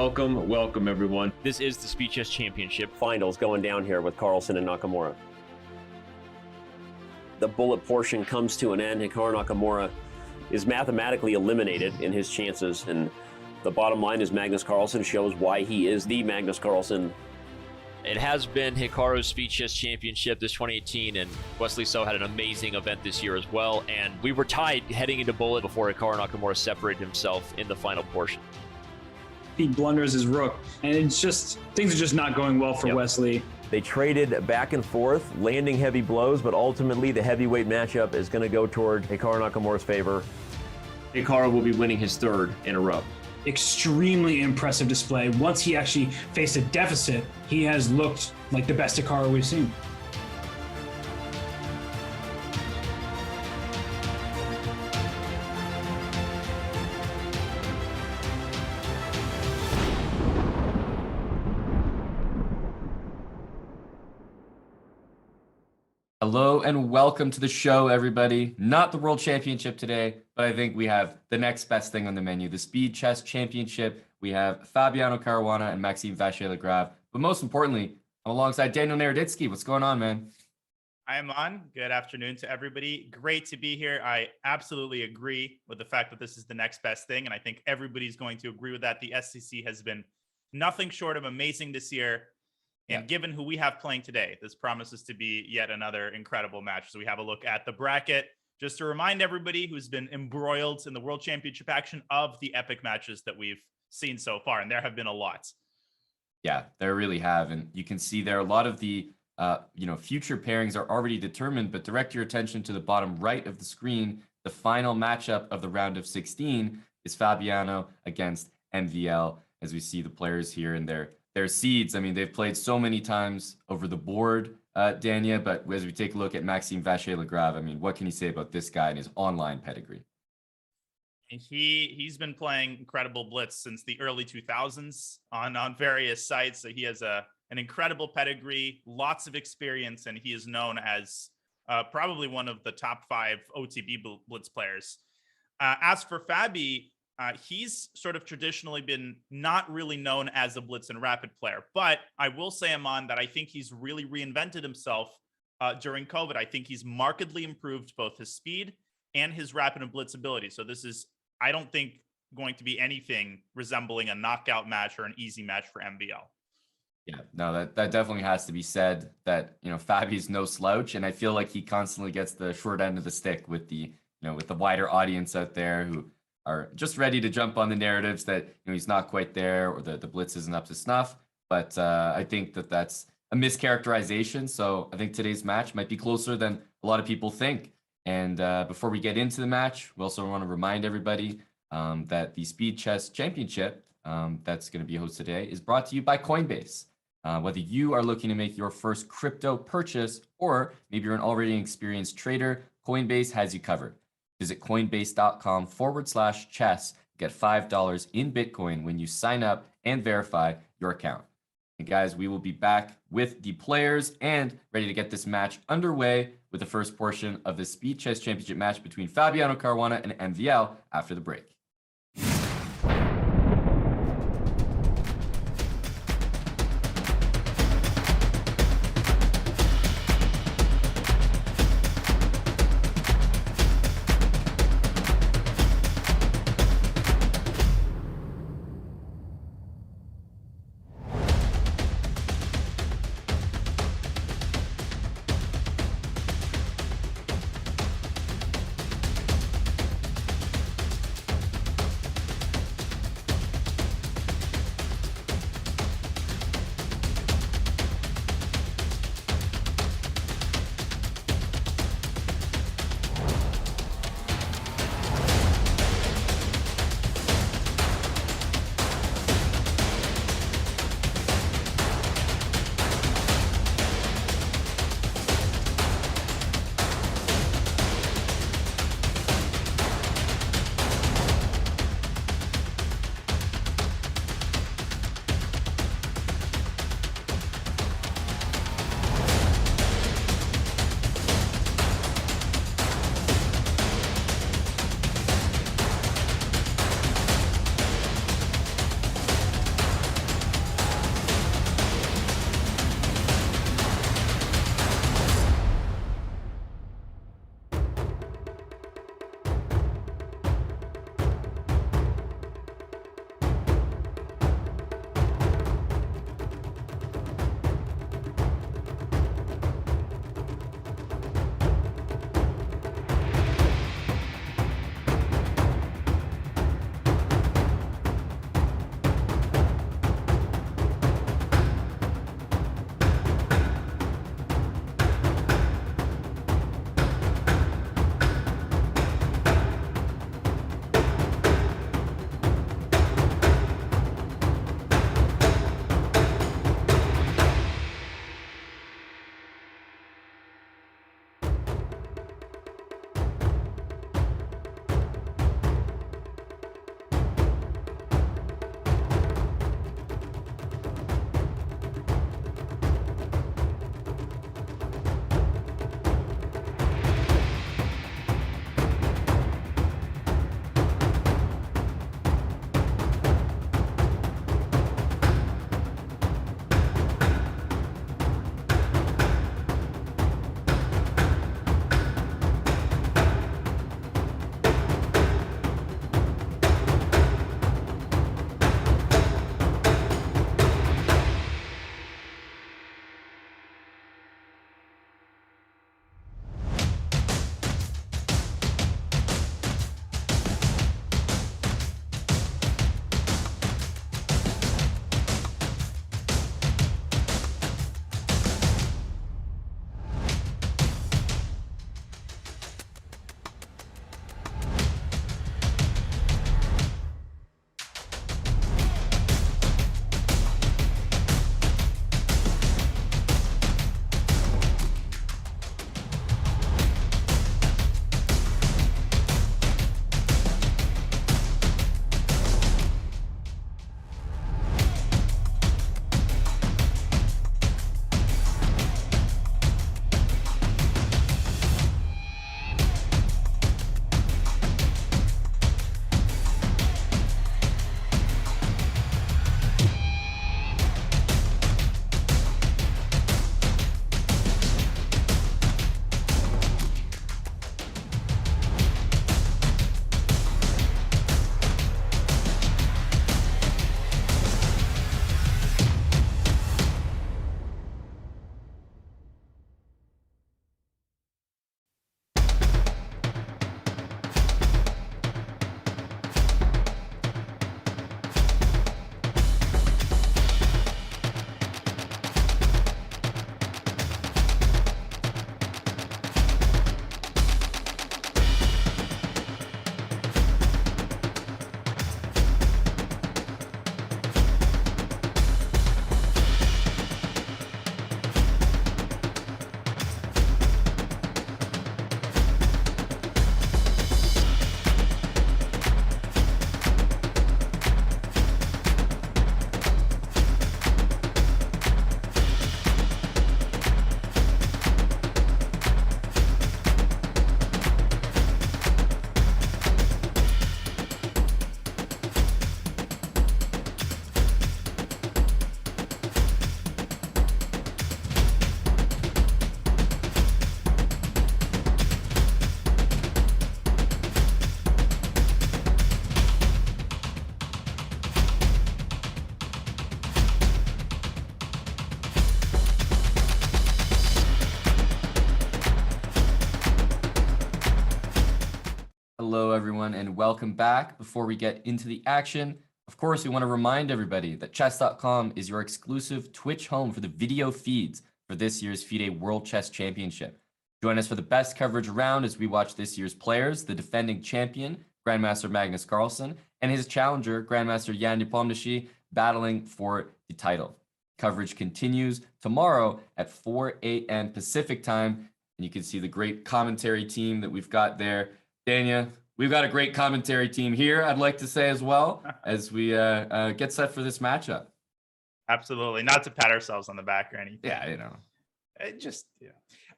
Welcome, everyone. This is the Speed Chess Championship. Finals going down here with Carlsen and Nakamura. The bullet portion comes to an end. Hikaru Nakamura is mathematically eliminated in his chances, and the bottom line is Magnus Carlsen shows why he is the Magnus Carlsen. It has been Hikaru's Speed Chess Championship this 2018, and Wesley So had an amazing event this year as well, and we were tied heading into bullet before Hikaru Nakamura separated himself in the final portion. He blunders his rook, and it's just, things are just not going well for Wesley. They traded back and forth, landing heavy blows, but ultimately the heavyweight matchup is going to go toward Hikaru Nakamura's favor. Hikaru will be winning his third in a row. Extremely impressive display. Once he actually faced a deficit, he has looked like the best Hikaru we've seen. Hello and welcome to the show, everybody. Not the World Championship today, but I think we have the next best thing on the menu, the Speed Chess Championship. We have Fabiano Caruana and Maxime Vachier-Lagrave. But most importantly, I'm alongside Daniel Naroditsky. What's going on, man? I am on. Good afternoon to everybody. Great to be here. I absolutely agree with the fact that this is the next best thing, and I think everybody's going to agree with that. The SCC has been nothing short of amazing this year. And given who we have playing today, this promises to be yet another incredible match. So we have a look at the bracket. Just to remind everybody who's been embroiled in the World Championship action of the epic matches that we've seen so far. And there have been a lot. Yeah, there really have. And you can see there a lot of the future pairings are already determined, but direct your attention to the bottom right of the screen. The final matchup of the round of 16 is Fabiano against MVL, as we see the players here in their seeds. I mean, they've played so many times over the board, Dania, but as we take a look at Maxime Vachier-Lagrave, I mean, what can you say about this guy and his online pedigree? He's been playing incredible Blitz since the early 2000s on various sites. So he has an incredible pedigree, lots of experience, and he is known as probably one of the top 5 OTB Blitz players. As for Fabi, he's sort of traditionally been not really known as a Blitz and Rapid player, but I will say, Aman, that I think he's really reinvented himself during COVID. I think he's markedly improved both his speed and his Rapid and Blitz ability. So this is, I don't think, going to be anything resembling a knockout match or an easy match for MVL. Yeah, no, that definitely has to be said, that, Fabi's no slouch, and I feel like he constantly gets the short end of the stick with the, with the wider audience out there who are just ready to jump on the narratives that he's not quite there or the Blitz isn't up to snuff. But I think that's a mischaracterization. So I think today's match might be closer than a lot of people think. And before we get into the match, we also want to remind everybody that the Speed Chess Championship that's going to be hosted today is brought to you by Coinbase. Whether you are looking to make your first crypto purchase or maybe you're an already experienced trader, Coinbase has you covered. Visit coinbase.com/chess. Get $5 in Bitcoin when you sign up and verify your account. And guys, we will be back with the players and ready to get this match underway with the first portion of the Speed Chess Championship match between Fabiano Caruana and MVL after the break. everyone, and welcome back. Before we get into the action, of course, we want to remind everybody that Chess.com is your exclusive Twitch home for the video feeds for this year's FIDE World Chess Championship. Join us for the best coverage around as we watch this year's players, the defending champion, Grandmaster Magnus Carlsen, and his challenger, Grandmaster Jan Nepomniachtchi, battling for the title. Coverage continues tomorrow at 4 a.m. Pacific time, and you can see the great commentary team that we've got there. Dania, we've got a great commentary team here, I'd like to say as well, as we get set for this matchup. Absolutely. Not to pat ourselves on the back or anything. Yeah, you know.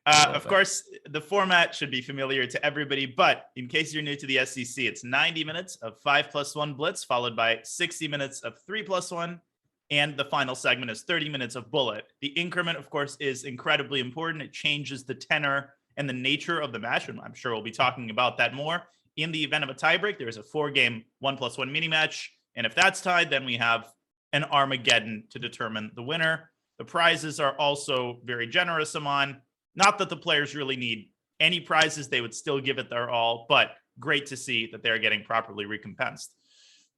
Of course, the format should be familiar to everybody, but in case you're new to the SEC, it's 90 minutes of 5+1 Blitz, followed by 60 minutes of 3+1, and the final segment is 30 minutes of Bullet. The increment, of course, is incredibly important. It changes the tenor and the nature of the match, and I'm sure we'll be talking about that more. In the event of a tiebreak, there is a 4-game 1+1 mini match, and if that's tied, then we have an Armageddon to determine the winner. The prizes are also very generous, Aman. Not that the players really need any prizes. They would still give it their all, but great to see that they're getting properly recompensed.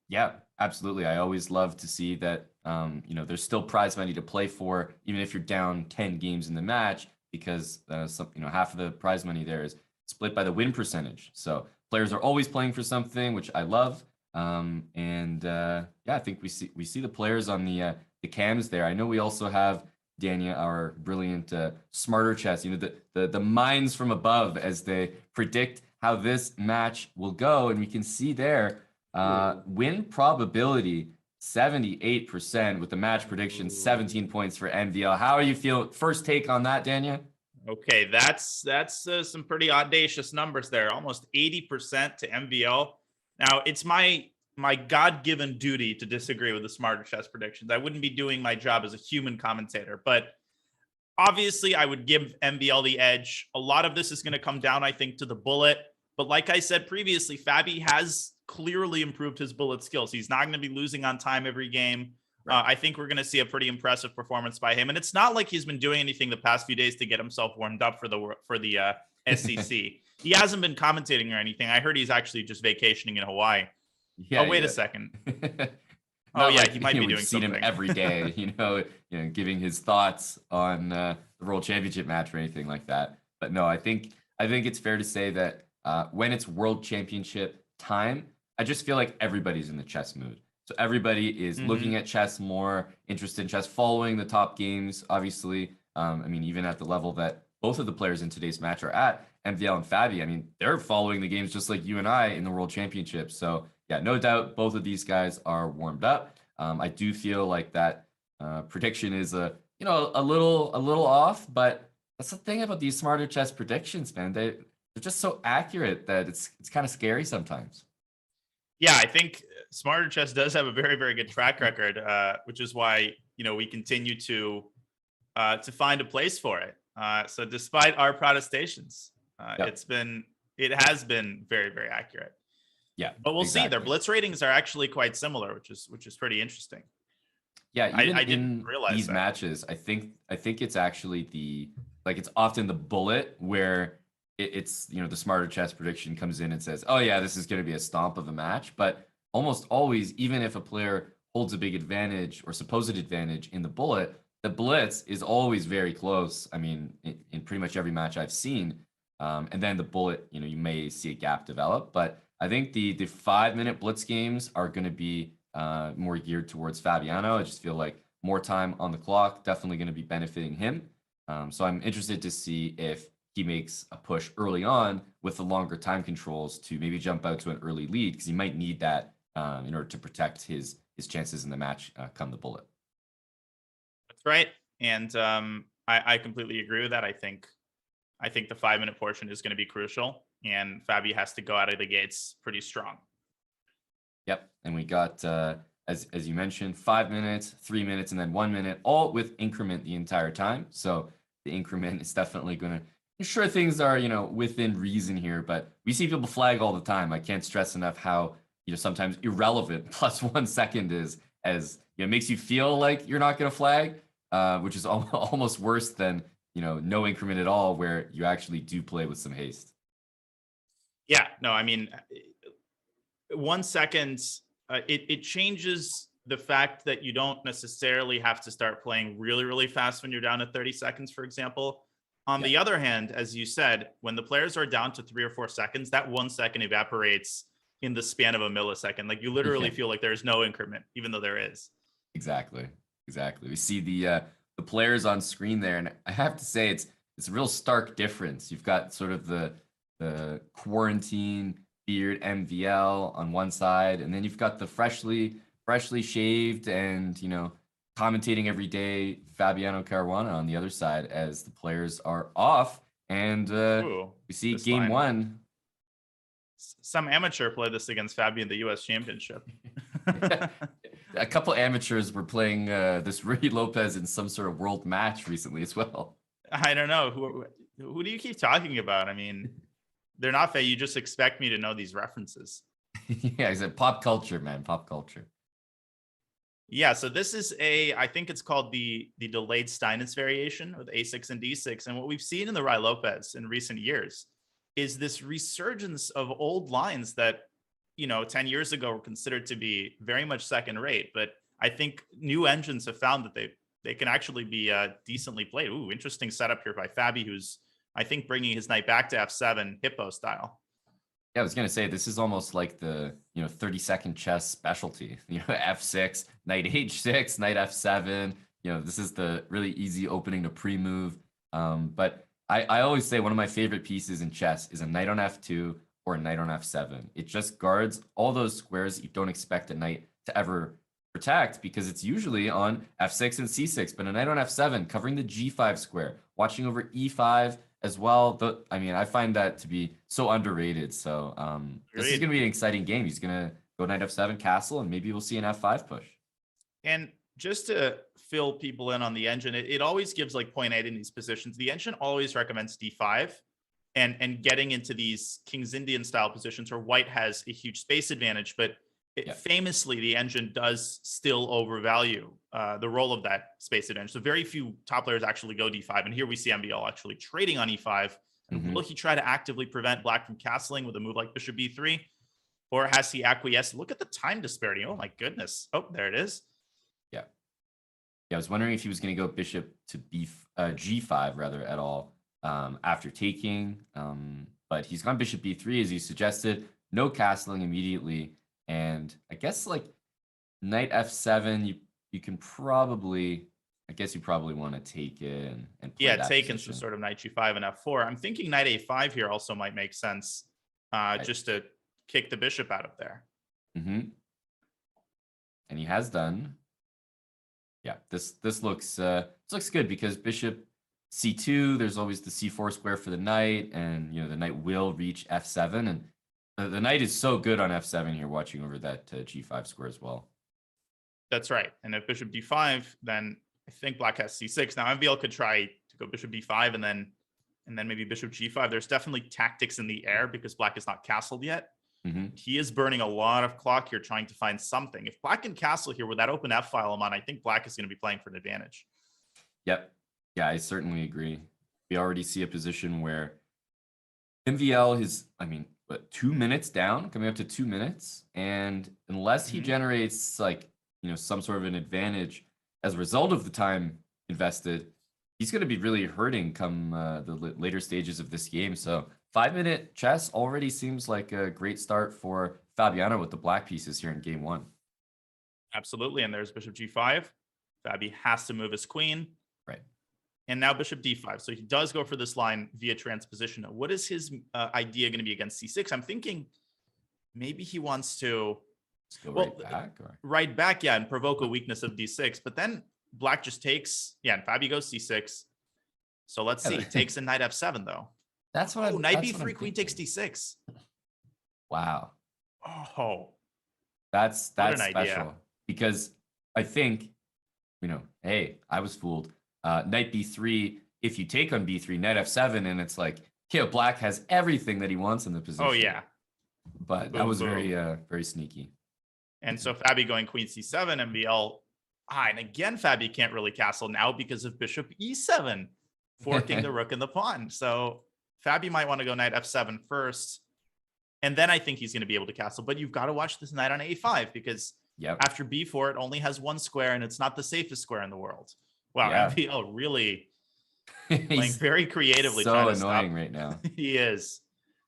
Yeah, absolutely. I always love to see that, there's still prize money to play for, even if you're down 10 games in the match, because half of the prize money there is split by the win percentage. So players are always playing for something, which I love. I think we see the players on the cams there. I know we also have Dania, our brilliant smarter chess, the minds from above as they predict how this match will go. And we can see there, win probability 78% with the match prediction 17 points for MVL. How are you feeling? First take on that, Dania? Okay, that's some pretty audacious numbers there. Almost 80% to MVL. Now, it's my God-given duty to disagree with the smarter chess predictions. I wouldn't be doing my job as a human commentator, but obviously I would give MVL the edge. A lot of this is going to come down, I think, to the bullet. But like I said previously, Fabi has clearly improved his bullet skills. He's not going to be losing on time every game. Right. I think we're going to see a pretty impressive performance by him. And it's not like he's been doing anything the past few days to get himself warmed up for the SEC. He hasn't been commentating or anything. I heard he's actually just vacationing in Hawaii. Yeah, wait a second. He might be doing seen something him every day, giving his thoughts on the World Championship match or anything like that. But no, I think it's fair to say that when it's World Championship time, I just feel like everybody's in the chess mood. So everybody is looking at chess more, interested in chess, following the top games, obviously. Even at the level that both of the players in today's match are at, MVL and Fabi, they're following the games just like you and I in the World Championship. So yeah, no doubt both of these guys are warmed up. I do feel like that prediction is a little off, but that's the thing about these smarter chess predictions, man. They're just so accurate that it's kind of scary sometimes. Yeah, I think Smarter Chess does have a very, very good track record, which is why we continue to find a place for it. So despite our protestations, it has been very, very accurate. Yeah, but we'll see. Their blitz ratings are actually quite similar, which is pretty interesting. Yeah, I didn't realize these that. matches. I think it's actually it's often the bullet where it's the smarter chess prediction comes in and says, oh yeah, this is going to be a stomp of a match. But almost always, even if a player holds a big advantage or supposed advantage in the bullet, the blitz is always very close. In pretty much every match I've seen. And then the bullet, you may see a gap develop. But I think the 5-minute blitz games are going to be more geared towards Fabiano. I just feel like more time on the clock, definitely going to be benefiting him. So I'm interested to see if he makes a push early on with the longer time controls to maybe jump out to an early lead, because he might need that in order to protect his chances in the match come the bullet. That's right. And I completely agree with that. I think the 5-minute portion is going to be crucial, and Fabi has to go out of the gates pretty strong. Yep. And we got, as you mentioned, 5 minutes, 3 minutes, and then 1 minute, all with increment the entire time. So the increment is definitely going to ensure things are, within reason here. But we see people flag all the time. I can't stress enough how, sometimes irrelevant plus 1 second is, as it makes you feel like you're not going to flag, which is almost worse than, no increment at all, where you actually do play with some haste. Yeah, no, 1 second, it changes the fact that you don't necessarily have to start playing really, really fast when you're down to 30 seconds, for example. On the other hand, as you said, when the players are down to 3 or 4 seconds, that 1 second evaporates in the span of a millisecond. Like you literally feel like there's no increment, even though there is. Exactly. We see the players on screen there, and I have to say it's a real stark difference. You've got sort of the quarantine beard MVL on one side, and then you've got the freshly shaved and commentating every day Fabiano Caruana on the other side as the players are off. And we see game one. Some amateur play this against Fabi in the U.S. Championship. A couple amateurs were playing this Ruy Lopez in some sort of world match recently as well. I don't know. Who do you keep talking about? I mean, they're not fair. You just expect me to know these references. Yeah, he's a pop culture, man. Pop culture. Yeah, so this is I think it's called the delayed Steinitz variation with A6 and D6. And what we've seen in the Ruy Lopez in recent years is this resurgence of old lines that, 10 years ago were considered to be very much second rate. But I think new engines have found that they can actually be decently played. Ooh, interesting setup here by Fabi, who's, I think, bringing his knight back to F7 hippo style. Yeah, I was going to say, this is almost like the, 30-second chess specialty, F6, knight H6, knight F7, this is the really easy opening to pre-move. But I always say one of my favorite pieces in chess is a knight on F2 or a knight on F7. It just guards all those squares you don't expect a knight to ever protect, because it's usually on F6 and C6, but a knight on F7 covering the G5 square, watching over E5 as well. I find that to be so underrated. So this is going to be an exciting game. He's going to go knight F7 castle, and maybe we'll see an F5 push. And just to fill people in on the engine, it always gives like 0.8 in these positions. The engine always recommends D5 and getting into these King's Indian style positions where white has a huge space advantage, but famously, the engine does still overvalue the role of that space advantage. So very few top players actually go D5. And here we see MVL actually trading on E5. And will he try to actively prevent black from castling with a move like bishop B3? Or has he acquiesced? Look at the time disparity. Oh my goodness. Oh, there it is. Yeah. I was wondering if he was going to go bishop to G5 rather at all after taking. But he's gone bishop B3 as you suggested. No castling immediately. And I guess like knight F7, you can probably, I guess you probably want to take it and play that take position. into sort of knight G5 and F4. I'm thinking knight A5 here also might make sense, just to kick the bishop out of there. And he has done. Yeah, this looks good because bishop C2. There's always the C4 square for the knight, and the knight will reach F7 and. The knight is so good on F7 here, watching over that G5 square as well. That's right. And if bishop D5, then I think black has C6. Now MVL could try to go bishop D5 and then maybe bishop G5. There's definitely tactics in the air because black is not castled yet. He is burning a lot of clock here trying to find something. If black can castle here with that open F file I'm on, I think black is going to be playing for an advantage. Yep. Yeah, I certainly agree. We already see a position where MVL is, 2 minutes down, coming up to 2 minutes. And unless he generates some sort of an advantage as a result of the time invested, he's going to be really hurting come the later stages of this game. So 5-minute chess already seems like a great start for Fabiano with the black pieces here in game one. Absolutely. And there's bishop G5. Fabi has to move his queen. Right. And now bishop D5. So he does go for this line via transposition. Now, what is his idea going to be against C6? I'm thinking maybe he wants to right back. Right back, and provoke a weakness of D6. But then black just takes, and Fabi goes C6. So let's see. He takes a knight F7, though. That's what I'm knight B3, queen takes D6. Wow. Oh. That's special. Idea. Because I think, hey, I was fooled. Knight B3, if you take on B3, knight F7, and it's like, black has everything that he wants in the position. Oh, yeah. But that was very sneaky. And so Fabi going queen C7, MVL. And again, Fabi can't really castle now because of bishop E7, forking the rook and the pawn. So Fabi might want to go knight F7 first. And then I think he's going to be able to castle. But you've got to watch this knight on a5 because after b4, it only has one square and it's not the safest square in the world. Wow, MVL really playing very creatively. So trying to annoying stop. right now. He is.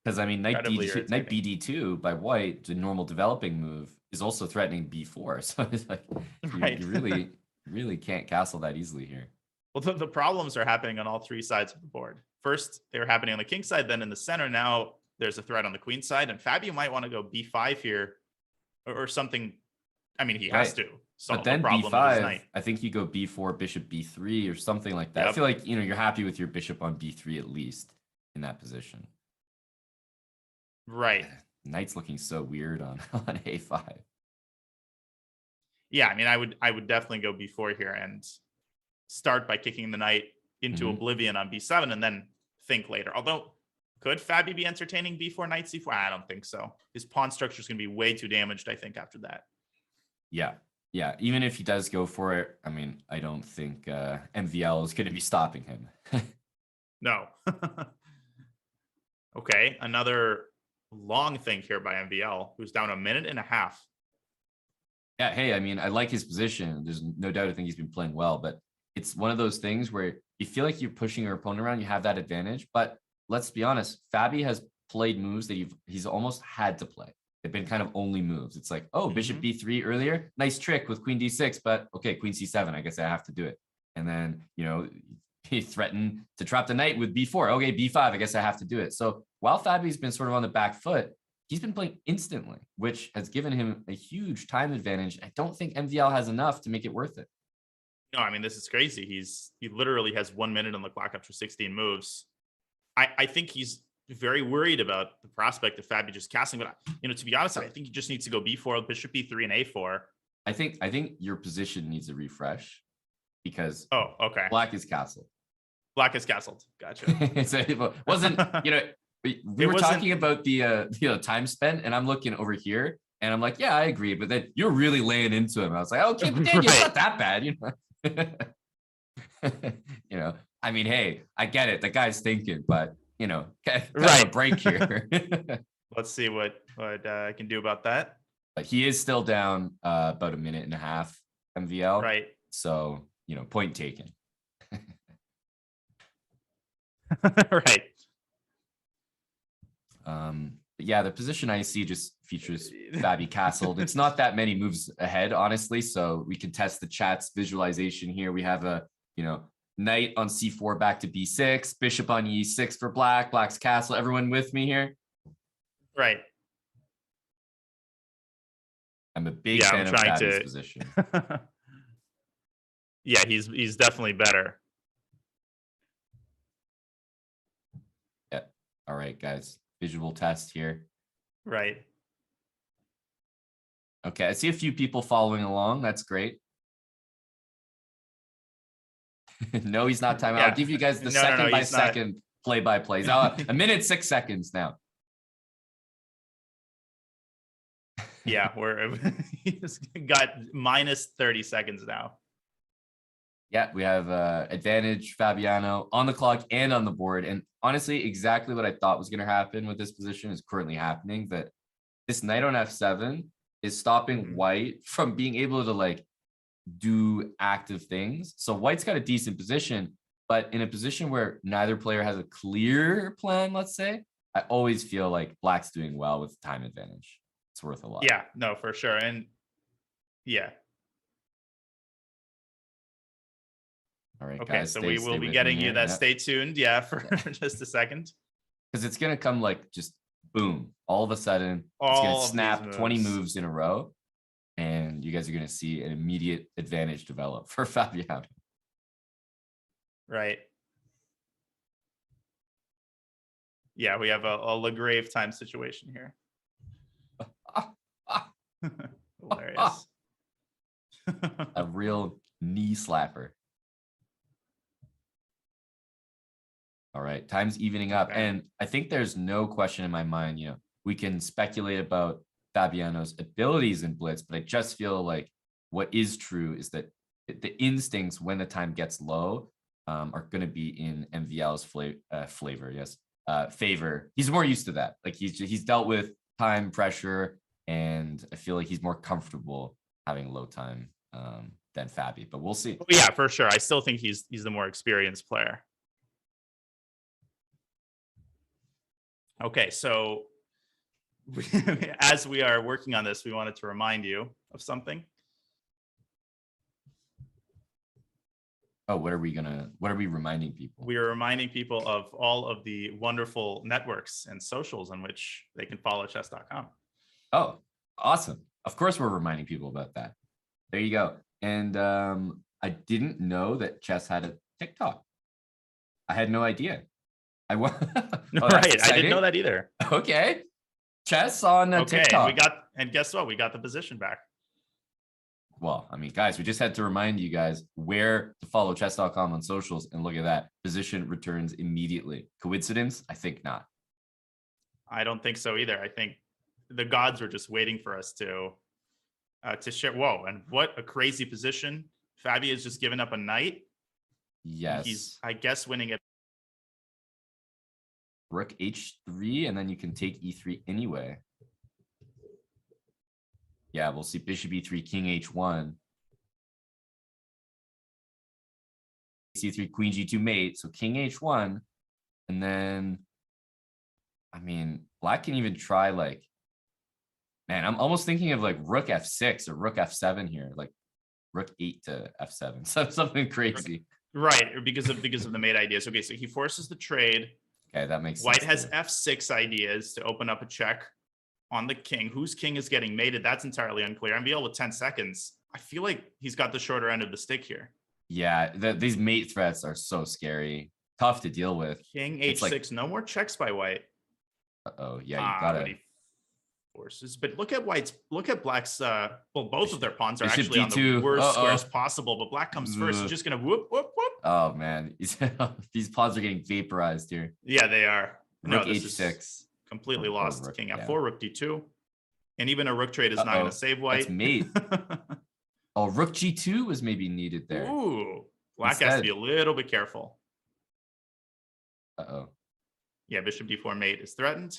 Because I mean, knight Incredibly bd2 by white, the normal developing move, is also threatening b4. So it's like you really can't castle that easily here. Well, the problems are happening on all three sides of the board. First, they were happening on the king side, then in the center. Now there's a threat on the queen side, and Fabio might want to go b5 here or something. I mean, he has to solve but then the problem with his b5, knight. I think you go b4, bishop b3 or something like that. I feel like, you're happy with your bishop on b3 at least in that position. Right. Knight's looking so weird on a5. Yeah, I mean, I would definitely go b4 here and start by kicking the knight into oblivion on b7 and then think later. Although, could Fabi be entertaining b4, knight c4? I don't think so. His pawn structure is going to be way too damaged, I think, after that. Yeah. Even if he does go for it, I mean, I don't think MVL is going to be stopping him. No. Okay, another long think here by MVL, who's down a minute and a half. Yeah, hey, I mean, I like his position. There's no doubt I think he's been playing well, but it's one of those things where you feel like you're pushing your opponent around, you have that advantage. But let's be honest, Fabi has played moves that he's almost had to play. They've been kind of only moves. It's like, oh, bishop b3 earlier, nice trick with queen d6, but okay, queen c7, I guess I have to do it. And then, he threatened to trap the knight with b4. Okay, b5, I guess I have to do it. So while Fabi's been sort of on the back foot, he's been playing instantly, which has given him a huge time advantage. I don't think MVL has enough to make it worth it. No, I mean, this is crazy. He literally has 1 minute on the clock after 16 moves. I think he's very worried about the prospect of Fabi just casting, but to be honest, I think he just needs to go b4, bishop b3, and a4. I think your position needs a refresh because okay, black is castled. Black is castled. Gotcha. So it wasn't, we were talking about the time spent, and I'm looking over here, and I'm like, yeah, I agree, but then you're really laying into him. I was like, okay, but Daniel, it's not that bad, I mean, hey, I get it. The guy's thinking, but kind of a break here. Let's see what I can do about that. But he is still down about a minute and a half MVL. Right. So, point taken. Right. But yeah, the position I see just features Fabi castled. It's not that many moves ahead, honestly. So we can test the chat's visualization here. We have a, knight on c4 back to b6, bishop on e6 for black, black's castle. Everyone with me here? Right. I'm a big fan of Fabi's position. Yeah, he's definitely better. Yeah. All right, guys. Visual test here. Right. Okay, I see a few people following along. That's great. No, he's not timed out. I'll give you guys the second by second play by play. Now, a minute 6 seconds now. Yeah, he's got minus 30 seconds now. Yeah, we have advantage Fabiano on the clock and on the board. And honestly, exactly what I thought was going to happen with this position is currently happening. That this knight on f7 is stopping white from being able to do active things. So white's got a decent position, but in a position where neither player has a clear plan, let's say, I always feel like black's doing well with time advantage. It's worth a lot. Yeah, no, for sure. And yeah. All right, okay, guys, so we will be getting you that. Yeah. Stay tuned, for just a second. Because it's going to come just boom. All of a sudden, it's going to snap 20 moves in a row. And you guys are going to see an immediate advantage develop for Fabiano. Right. Yeah, we have a Lagrave time situation here. Hilarious. A real knee slapper. All right, time's evening up. Okay. And I think there's no question in my mind, we can speculate about Fabiano's abilities in Blitz, but I just feel like what is true is that the instincts when the time gets low are going to be in MVL's favor. Yes, favor. He's more used to that. He's dealt with time pressure, and I feel like he's more comfortable having low time than Fabi, but we'll see. Oh, yeah, for sure. I still think he's the more experienced player. Okay, so as we are working on this, we wanted to remind you of something. Oh, what are we reminding people? We are reminding people of all of the wonderful networks and socials on which they can follow Chess.com. Oh, awesome. Of course, we're reminding people about that. There you go. And I didn't know that Chess had a TikTok. I had no idea. Oh, right. I didn't know that either. Okay. Chess on TikTok. And guess what? We got the position back. Well, I mean, guys, we just had to remind you guys where to follow Chess.com on socials, and look at that. Position returns immediately. Coincidence? I think not. I don't think so either. I think the gods were just waiting for us to share. Whoa, and what a crazy position. Fabi has just given up a knight. Yes. He's, I guess, winning it. Rook h3, and then you can take e3 anyway. Yeah, we'll see bishop e3, king h1. c3, queen g2 mate, so king h1. And then, I mean, black can even try like, man, I'm almost thinking of like rook f6 or rook f7 here, like rook 8 to f7, so something crazy. Right, because of the mate ideas. Okay, so he forces the trade. Okay, that makes sense. White has f6 ideas to open up a check on the king. Whose king is getting mated? That's entirely unclear. MVL with 10 seconds. I feel like he's got the shorter end of the stick here. Yeah, these mate threats are so scary. Tough to deal with. King h6, like, no more checks by white. Uh-oh, yeah, you gotta. Forces, but look at black's, well, both of their pawns are Bishop actually D2. on the worst squares possible, but black comes first. He's just gonna whoop, whoop, whoop. Oh man, these pawns are getting vaporized here. Yeah, they are. Rook h6. Completely lost. Rook, King yeah. f4, rook d2. And even a rook trade is not going to save white. That's mate. Oh, rook g2 was maybe needed there. Ooh, black has to be a little bit careful. Uh-oh. Yeah, bishop d4 mate is threatened.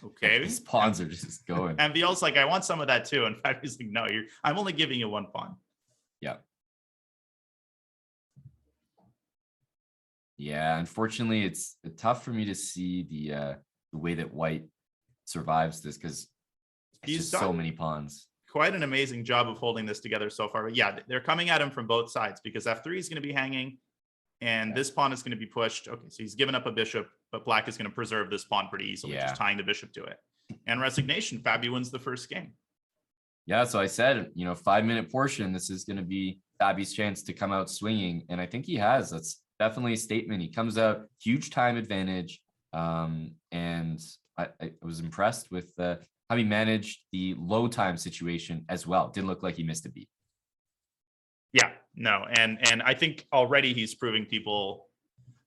Okay. These pawns are just going. And Viol's like, I want some of that too. In fact, he's like, no, I'm only giving you one pawn. Yeah. Yeah, unfortunately, it's tough for me to see the way that white survives this, because he's just so many pawns. Quite an amazing job of holding this together so far. But yeah, they're coming at him from both sides, because f3 is going to be hanging and this pawn is going to be pushed. Okay, so he's given up a bishop, but black is going to preserve this pawn pretty easily, just tying the bishop to it. And resignation, Fabi wins the first game. Yeah, so I said, 5-minute portion, this is going to be Fabi's chance to come out swinging, and I think he has. That's definitely a statement. He comes out, huge time advantage, and I was impressed with how he managed the low time situation as well. Didn't look like he missed a beat. Yeah, no, and I think already he's proving people.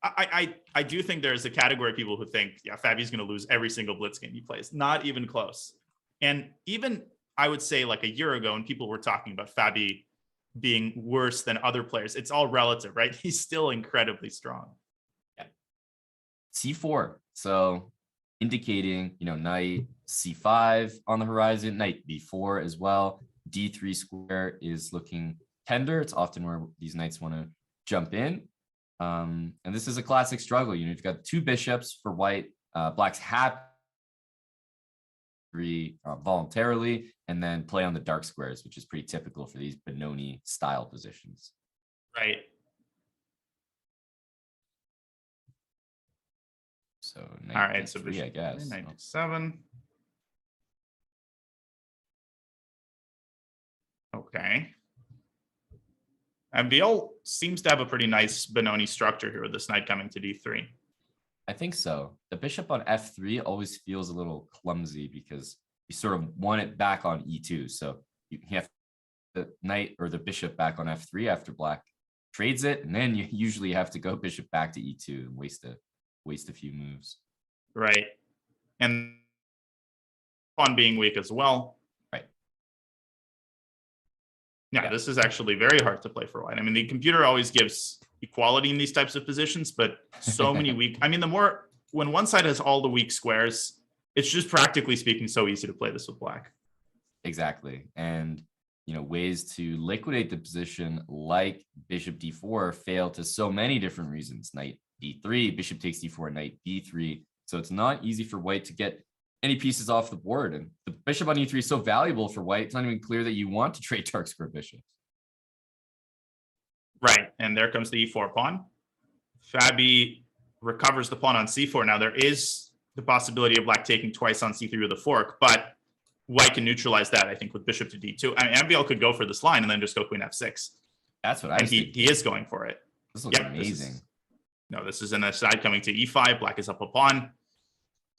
I do think there's a category of people who think, yeah, Fabi's going to lose every single Blitz game he plays. Not even close. And even I would say like a year ago, when people were talking about Fabi being worse than other players, it's all relative, right? He's still incredibly strong. Yeah. C4, so indicating, knight C5 on the horizon, knight B4 as well. D3 square is looking tender. It's often where these knights want to jump in. And this is a classic struggle. You've got two bishops for white. Black's happy voluntarily, and then play on the dark squares, which is pretty typical for these Benoni style positions. Right. So all right, so bishop, I guess. 97. Okay. And Viol seems to have a pretty nice Benoni structure here with this knight coming to d3. I think so. The bishop on f3 always feels a little clumsy because you sort of want it back on e2. So you have the knight or the bishop back on f3 after black trades it, and then you usually have to go bishop back to e2 and waste a few moves. Right. And pawn being weak as well. Right. Yeah, this is actually very hard to play for white. I mean, the computer always gives equality in these types of positions, but so many weak. I mean, when one side has all the weak squares, it's just practically speaking so easy to play this with black. Exactly. And, ways to liquidate the position like bishop d4 fail to so many different reasons. Knight d3, bishop takes d4, knight b3. So it's not easy for white to get any pieces off the board. And the bishop on e3 is so valuable for white, it's not even clear that you want to trade dark square bishops. Right. And there comes the e4 pawn. Fabi recovers the pawn on c4. Now, there is the possibility of black taking twice on c3 with a fork, but white can neutralize that, I think, with bishop to d2. I mean, MVL could go for this line and then just go queen f6. That's what I think. He is going for it. This looks amazing. This is in a side coming to e5. Black is up a pawn.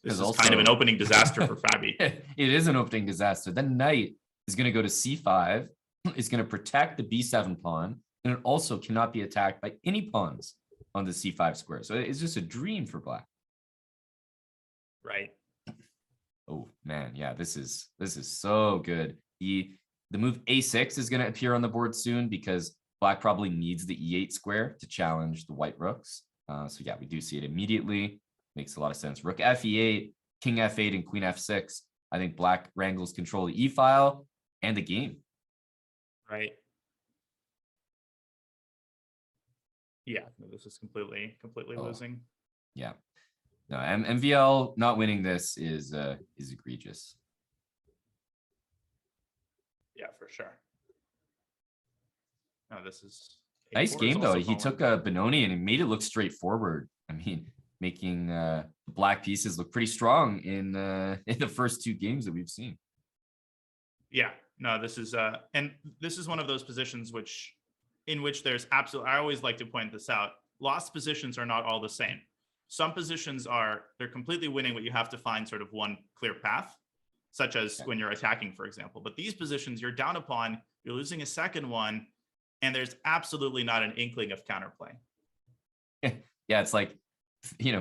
This is also kind of an opening disaster for Fabi. It is an opening disaster. Then knight is going to go to c5. It's going to protect the b7 pawn. And it also cannot be attacked by any pawns on the c5 square. So it's just a dream for black. Right. Oh man, yeah, this is so good. The move a6 is going to appear on the board soon because black probably needs the e8 square to challenge the white rooks. So yeah, we do see it immediately. Makes a lot of sense. Rook f8, king f8, and queen f6. I think black wrangles control the e file and the game. Right. Yeah, no, this is completely losing. Yeah. No, MVL not winning this is egregious. Yeah, for sure. No, this is nice game though. He took a Benoni and he made it look straightforward. I mean, making the black pieces look pretty strong in the first two games that we've seen. Yeah, no, this is and this is one of those positions in which there's absolutely, I always like to point this out. Lost positions are not all the same. Some positions they're completely winning, but you have to find sort of one clear path, such as when you're attacking, for example. But these positions, you're down a pawn, you're losing a second one, and there's absolutely not an inkling of counterplay. Yeah, it's like,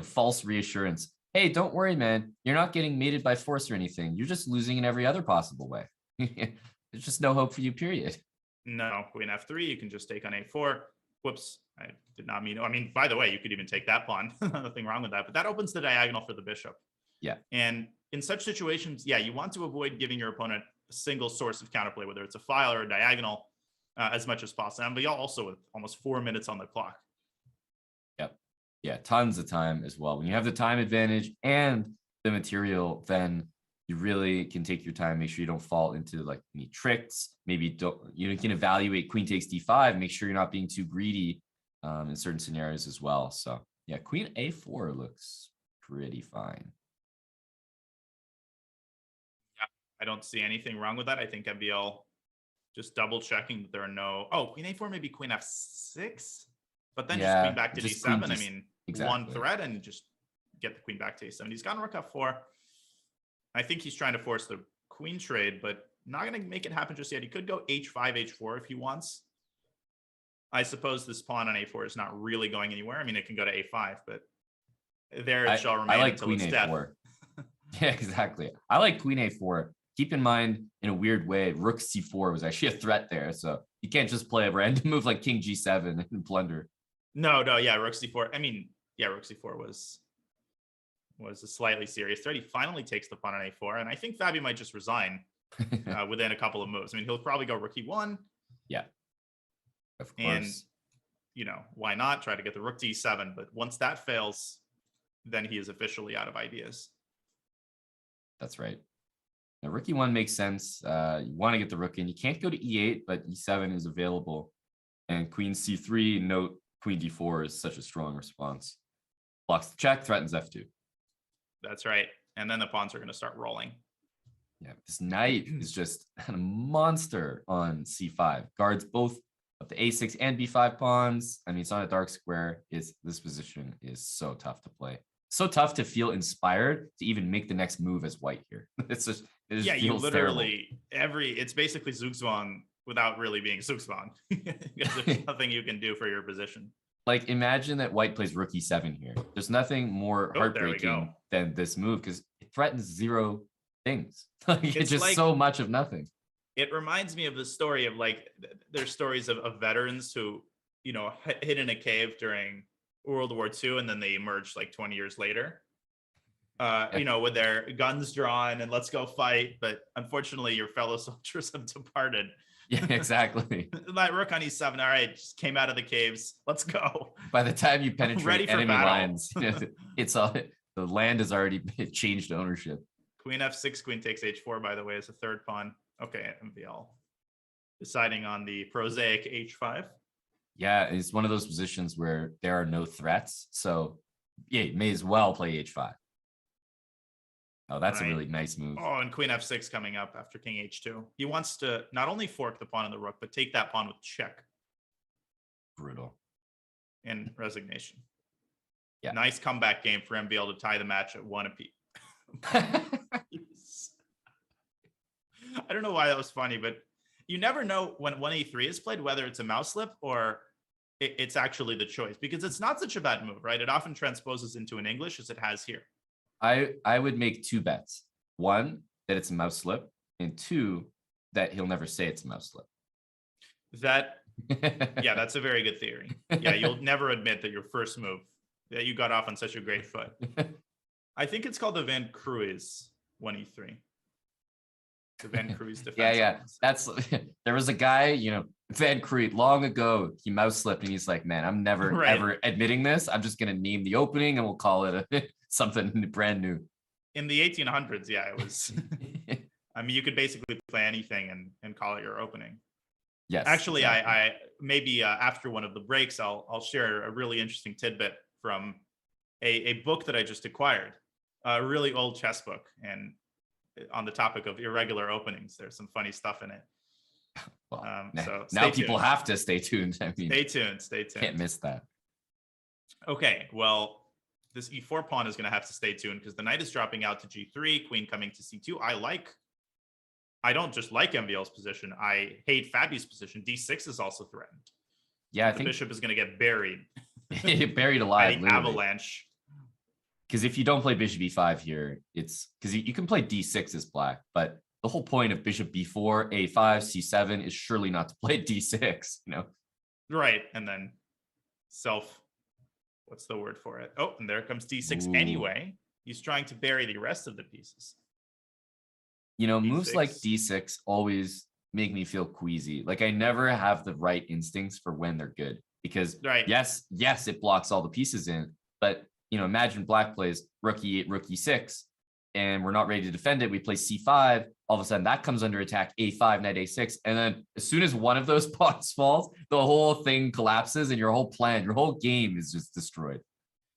false reassurance. Hey, don't worry, man. You're not getting mated by force or anything. You're just losing in every other possible way. There's just no hope for you, period. No, queen f3, you can just take on a4. Whoops, I did not mean. I mean, by the way, you could even take that pawn. Nothing wrong with that. But that opens the diagonal for the bishop. Yeah. And in such situations, yeah, you want to avoid giving your opponent a single source of counterplay, whether it's a file or a diagonal, as much as possible. But also with almost 4 minutes on the clock. Yep. Yeah, tons of time as well. When you have the time advantage and the material, then you really can take your time, make sure you don't fall into like any tricks. Maybe you can evaluate queen takes d5, make sure you're not being too greedy in certain scenarios as well. So yeah, queen a4 looks pretty fine. Yeah, I don't see anything wrong with that. I think MVL just double checking that there are no, queen a4, maybe queen f6, but then just queen back to d7. I mean, exactly. One threat and just get the queen back to a7. He's gone rook f4. I think he's trying to force the queen trade, but not going to make it happen just yet. He could go h5, h4 if he wants. I suppose this pawn on a4 is not really going anywhere. I mean, it can go to a5, but there it shall remain until its death. Yeah, exactly. I like queen a4. Keep in mind, in a weird way, rook c4 was actually a threat there. So you can't just play a random move like king g7 and plunder. No, yeah, rook c4. I mean, yeah, rook c4 was a slightly serious threat. He finally takes the pawn on a4, and I think Fabi might just resign within a couple of moves. I mean, he'll probably go rook e1. Yeah, of course. And, why not try to get the rook to e7? But once that fails, then he is officially out of ideas. That's right. Now, rook e1 makes sense. You want to get the rook in. You can't go to e8, but e7 is available. And queen c3, note queen d4 is such a strong response. Blocks the check, threatens f2. That's right. And then the pawns are going to start rolling. Yeah, this knight is just a monster on c5. Guards both of the a6 and b5 pawns. I mean, it's on a dark square. This position is so tough to play. So tough to feel inspired to even make the next move as white here. It just you literally terrible. It's basically Zugzwang without really being Zugzwang. Because there's nothing you can do for your position. Like, imagine that white plays rook e7 here. There's nothing more heartbreaking than this move because it threatens 0 things. It's just like, so much of nothing. It reminds me of the story of there's stories of veterans who, hid in a cave during World War II and then they emerged 20 years later. with their guns drawn and let's go fight. But unfortunately, your fellow soldiers have departed. Yeah, exactly. That rook on e7, all right, just came out of the caves. Let's go. By the time you Ready penetrate for enemy battle. lines, it's all the land has already changed ownership. Queen f6, queen takes h4, by the way, as a third pawn. Okay, MVL deciding on the prosaic h5. Yeah, it's one of those positions where there are no threats. So yeah, you may as well play h5. Oh, that's Right. a really nice move. Oh, and queen f6 coming up after king h2. He wants to not only fork the pawn and the rook, but take that pawn with check Brutal. and resignation. Yeah. Nice comeback game for MBL to tie the match at 1 apiece. I don't know why that was funny, but you never know when 1e3 is played, whether it's a mouse slip or it's actually the choice, because it's not such a bad move, right? It often transposes into an English as it has here. I would make 2 bets. 1, that it's a mouse slip, and 2, that he'll never say it's a mouse slip. Yeah, that's a very good theory. Yeah, you'll never admit that your first move, that you got off on such a great foot. I think it's called the Van Cruys 1e3. The Van Cruys defense. Yeah. That's there was a guy, Van Crete long ago, he mouse slipped and he's like, man, I'm never Right. ever admitting this. I'm just gonna name the opening and we'll call it something brand new. In the 1800s, yeah, it was. I mean, you could basically play anything and call it your opening. Yes. Actually, exactly. I maybe after one of the breaks, I'll share a really interesting tidbit from a book that I just acquired, a really old chess book, and on the topic of irregular openings, there's some funny stuff in it. Well, So now stay people tuned. have to stay tuned. I mean, Stay tuned. can't miss that. Okay, well, this e4 pawn is going to have to stay tuned because the knight is dropping out to g3, queen coming to c2. I don't just like MVL's position. I hate Fabi's position. d6 is also threatened. Yeah, I The think bishop is going to get buried buried by alive. the Literally. avalanche. Because if you don't play bishop b5 here, it's because you can play d6 as black, but the whole point of bishop b4, a5, c7 is surely not to play d6, Right, and then what's the word for it? Oh, and there comes d6 Ooh. anyway. He's trying to bury the rest of the pieces. Moves like D6. d6 always make me feel queasy. Like I never have the right instincts for when they're good because Right. yes, it blocks all the pieces in, but imagine black plays rook e8, rook e6, and we're not ready to defend it. We play c5. All of a sudden that comes under attack, a5, knight a6. And then as soon as one of those pawns falls, the whole thing collapses and your whole plan, your whole game is just destroyed.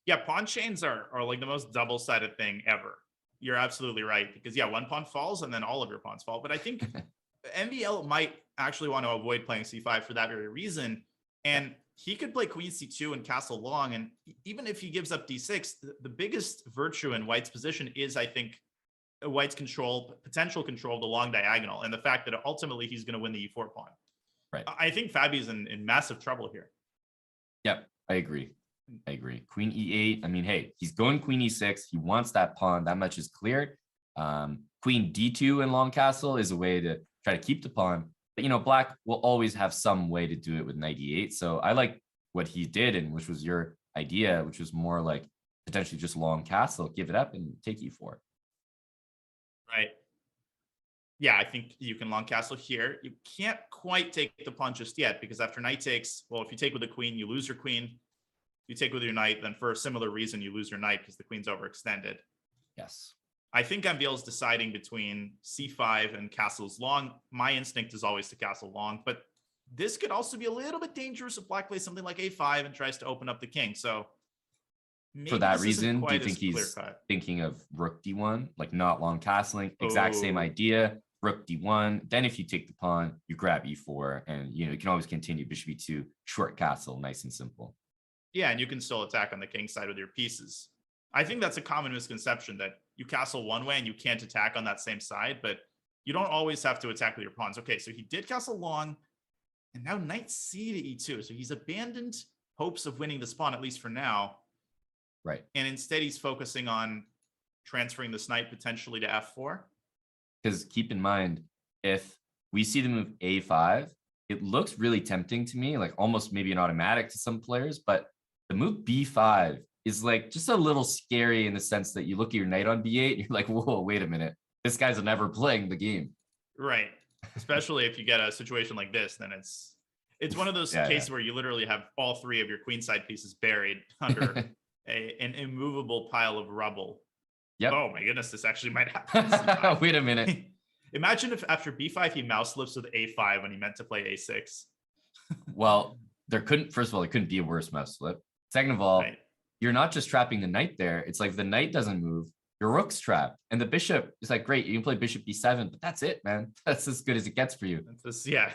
Yeah, pawn chains are like the most double-sided thing ever. You're absolutely right. Because yeah, one pawn falls and then all of your pawns fall. But I think MVL might actually want to avoid playing c5 for that very reason. And he could play queen c2 and castle long. And even if he gives up d6, the biggest virtue in White's position is, I think, White's potential control of the long diagonal, and the fact that ultimately he's going to win the e4 pawn. Right. I think Fabi's in massive trouble here. Yep, I agree. Queen e8. I mean, hey, he's going queen e6. He wants that pawn. That much is clear. Queen d2 in long castle is a way to try to keep the pawn. But black will always have some way to do it with knight e8. So I like what he did, and which was your idea, which was more like potentially just long castle, give it up and take e4. Right. Yeah, I think you can long castle here. You can't quite take the pawn just yet because after knight takes, well, if you take with the queen, you lose your queen. If you take with your knight, then for a similar reason, you lose your knight because the queen's overextended. Yes. I think MVL is deciding between c5 and castles long. My instinct is always to castle long, but this could also be a little bit dangerous if black plays something like a5 and tries to open up the king. So For that this isn't reason, do you quite think as he's clear-cut. thinking of rook d1, like not long castling? Exact same Oh. idea. Rook d1. Then if you take the pawn, you grab e4, and you can always continue bishop e2, short castle, nice and simple. Yeah, and you can still attack on the king side with your pieces. I think that's a common misconception that you castle one way and you can't attack on that same side, but you don't always have to attack with your pawns. Okay, so he did castle long, and now knight c to e2. So he's abandoned hopes of winning this pawn, at least for now. Right. And instead he's focusing on transferring this knight potentially to f4. Because keep in mind, if we see the move a5, it looks really tempting to me, like almost maybe an automatic to some players, but the move b5 is like just a little scary in the sense that you look at your knight on b8 and you're like, whoa, wait a minute. This guy's never playing the game. Right. Especially if you get a situation like this, then it's one of those Yeah, cases where you literally have all three of your queenside pieces buried under an immovable pile of rubble. Yep. Oh my goodness, this actually might happen. Wait a minute. Imagine if after b5 he mouse slips with a5 when he meant to play a6. Well, first of all, there couldn't be a worse mouse slip. Second of all, Right. you're not just trapping the knight there. It's like the knight doesn't move, your rook's trapped. And the bishop is like, great, you can play bishop b7, but that's it, man. That's as good as it gets for you. Yeah.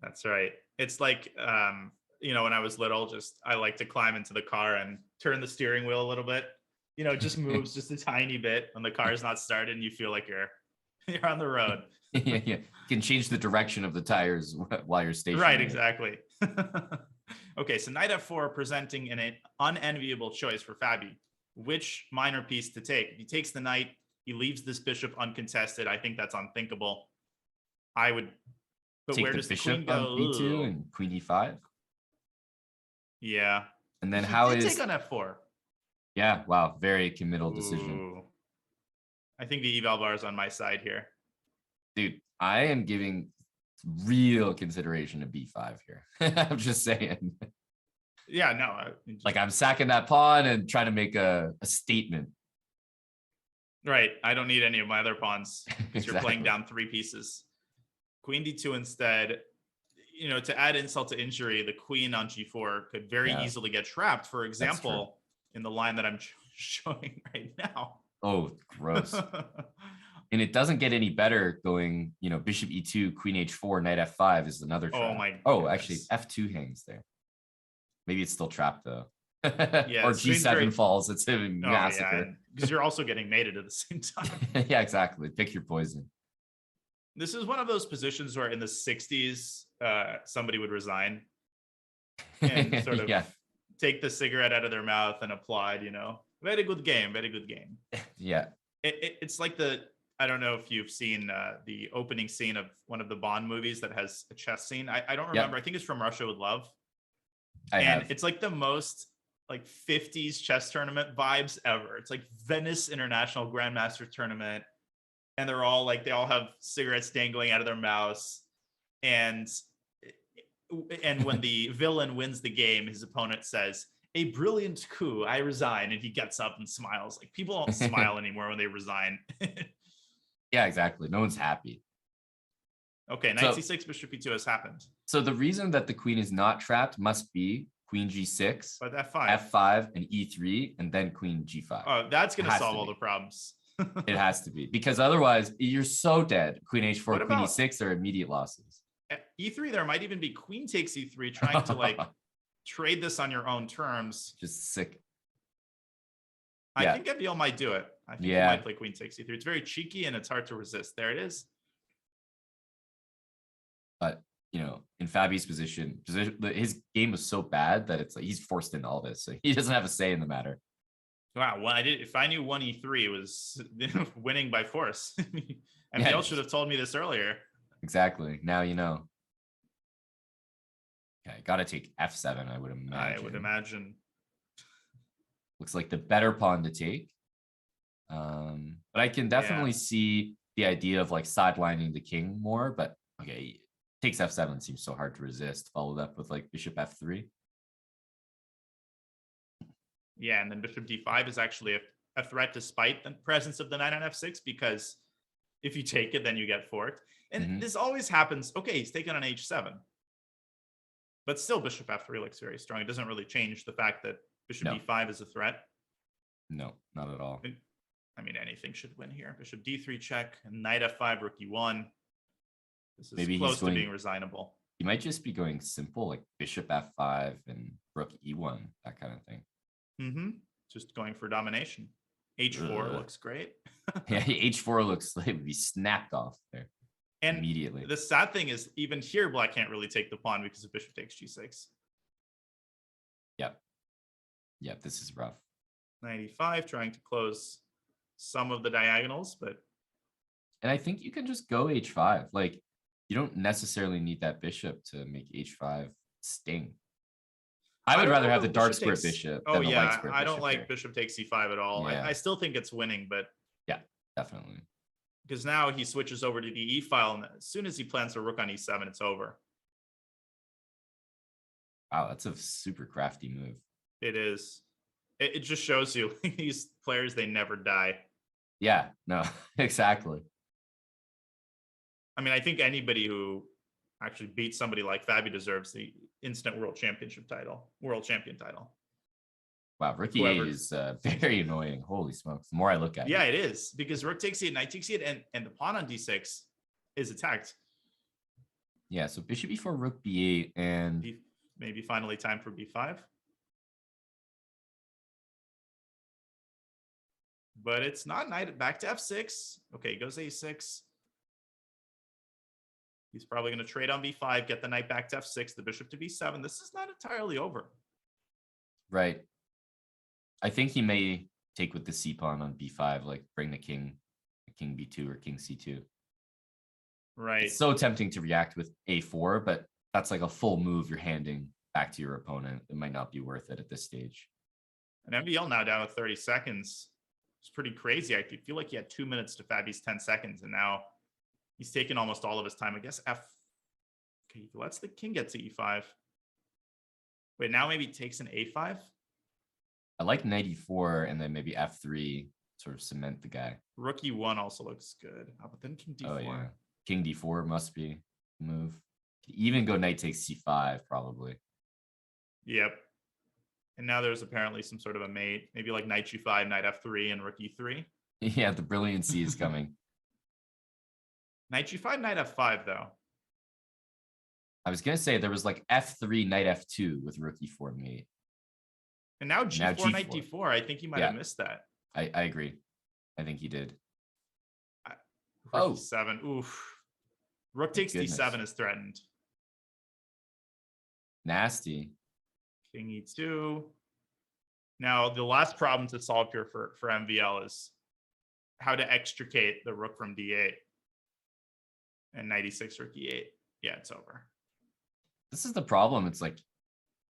That's right. It's like, when I was little, I like to climb into the car and turn the steering wheel a little bit. It just moves just a tiny bit when the car is not started and you feel like you're on the road. Yeah. You can change the direction of the tires while you're stationary. Right, exactly. Okay, so knight f4 presenting an unenviable choice for Fabi. Which minor piece to take? If he takes the knight, he leaves this bishop uncontested. I think that's unthinkable. I would, but take where the does the bishop queen go? on b2 and queen e5. Yeah. And then He how did is take on f4? Yeah, wow, very committal decision. Ooh. I think the eval bar is on my side here. Dude, I am giving real consideration to b5 here. I'm just saying. Yeah, no. Like I'm sacking that pawn and trying to make a statement. Right. I don't need any of my other pawns because you're playing Exactly. down 3 pieces. Queen d2 instead. To add insult to injury, the queen on g4 could very easily get trapped. For example, in the line that I'm showing right now. Oh, gross. And it doesn't get any better going, bishop e2, queen h4, knight f5 is another trap. Oh my Oh, actually, goodness. f2 hangs there. Maybe it's still trapped though. Yeah, or this queen's g7 very- falls. It's a massacre. Because you're also getting mated at the same time. Yeah, exactly. Pick your poison. This is one of those positions where in the 60s, somebody would resign and sort of take the cigarette out of their mouth and applaud, very good game, very good game. Yeah. It's like I don't know if you've seen the opening scene of one of the Bond movies that has a chess scene. I don't remember. I think it's From Russia with Love. I have. It's like the most like 50s chess tournament vibes ever. It's like Venice International Grandmaster Tournament. And they all have cigarettes dangling out of their mouths. And when the villain wins the game, his opponent says, "A brilliant coup, I resign." And he gets up and smiles. Like people don't smile anymore when they resign. Yeah, exactly. No one's happy. Okay, knight c6, bishop e2 has happened. So the reason that the queen is not trapped must be queen g6, But f5. f5, and e3, and then queen g5. Oh, that's going to Has solve to all be. the problems. It has to be, because otherwise you're so dead. Queen h4, What queen about- e6 are immediate losses. At e3, there might even be queen takes e3, trying to trade this on your own terms. Just sick. I Yeah. think Abiel might do it. I think he Yeah. might play queen takes e3. It's very cheeky and it's hard to resist. There it is. But in Fabi's position, his game was so bad that it's like he's forced into all this, so he doesn't have a say in the matter. Wow, if I knew 1e3 was winning by force, Abiel Yeah. should have told me this earlier. Exactly. Now you know. Okay, gotta take f7, I would imagine. I would imagine. Looks like the better pawn to take. But I can definitely see the idea of sidelining the king more, but okay, takes f7 seems so hard to resist, followed up with bishop f3. Yeah, and then bishop d5 is actually a threat despite the presence of the knight on f6, because if you take it, then you get forked. And this always happens. Okay, he's taken on h7. But still, bishop f3 looks very strong. It doesn't really change the fact that bishop d5 is a threat. No, not at all. I mean, anything should win here. Bishop d3 check, and knight f5, rook e1. This is Maybe he's close to going- being resignable. You might just be going simple, like bishop f5 and rook e1, that kind of thing. Just going for domination. h4 Ugh. looks great. Yeah, h4 looks like it would be snapped off there And immediately. the sad thing is, even here, black can't really take the pawn because of bishop takes g6. Yep, this is rough. 95, trying to close some of the diagonals, but And I think you can just go h5. You don't necessarily need that bishop to make h5 sting. I would don't rather know have the if dark bishop square takes- bishop Oh than the light yeah, square I don't bishop like here. bishop takes c5 at all. Yeah. I still think it's winning, but Yeah, definitely. because now he switches over to the e file, and as soon as he plants a rook on e7, it's over. Wow, that's a super crafty move. It is. It just shows you these players, they never die. Yeah, no, exactly. I mean, I think anybody who actually beats somebody like Fabi deserves the instant world champion title. Wow, rookie Whoever. A is very annoying. Holy smokes. The more I look at Yeah, it. it is, because rook takes e8, knight takes e8, and the pawn on d6 is attacked. Yeah, so bishop e4, rook b8, and Maybe finally time for b5. But it's not. Knight back to f6. Okay, goes a6. He's probably going to trade on b5, get the knight back to f6, the bishop to b7. This is not entirely over. right. I think he may take with the c pawn on b5, like bring the king b2 or king c2. Right. It's so tempting to react with a4, but that's like a full move you're handing back to your opponent. It might not be worth it at this stage. And MVL now down to 30 seconds. It's pretty crazy. I feel like he had 2 minutes to Fabi's 10 seconds, and now he's taken almost all of his time. I guess F. Okay, he lets the king get to e5. Wait, now maybe takes an a5? I like knight e4 and then maybe f3, sort of cement the guy. Rook e1 also looks good. Oh, but then king d4. Oh, yeah. King d4 must be the move. Could even go knight takes c5, probably. Yep. And now there's apparently some sort of a mate. Maybe like knight g5, knight f3, and rook e3. Yeah, the brilliancy is coming. Knight g5, knight f5, though. I was going to say there was like f3, knight f2 with rook e4 mate. And now g4, Now G4. knight d4. I think he might have missed that. I agree. I think he did. Rook e7. Oof. Rook takes Goodness. d7 is threatened. Nasty. King e2. Now, the last problem to solve here for MVL is how to extricate the rook from d8. And knight e6, rook e8. Yeah, it's over. This is the problem. It's like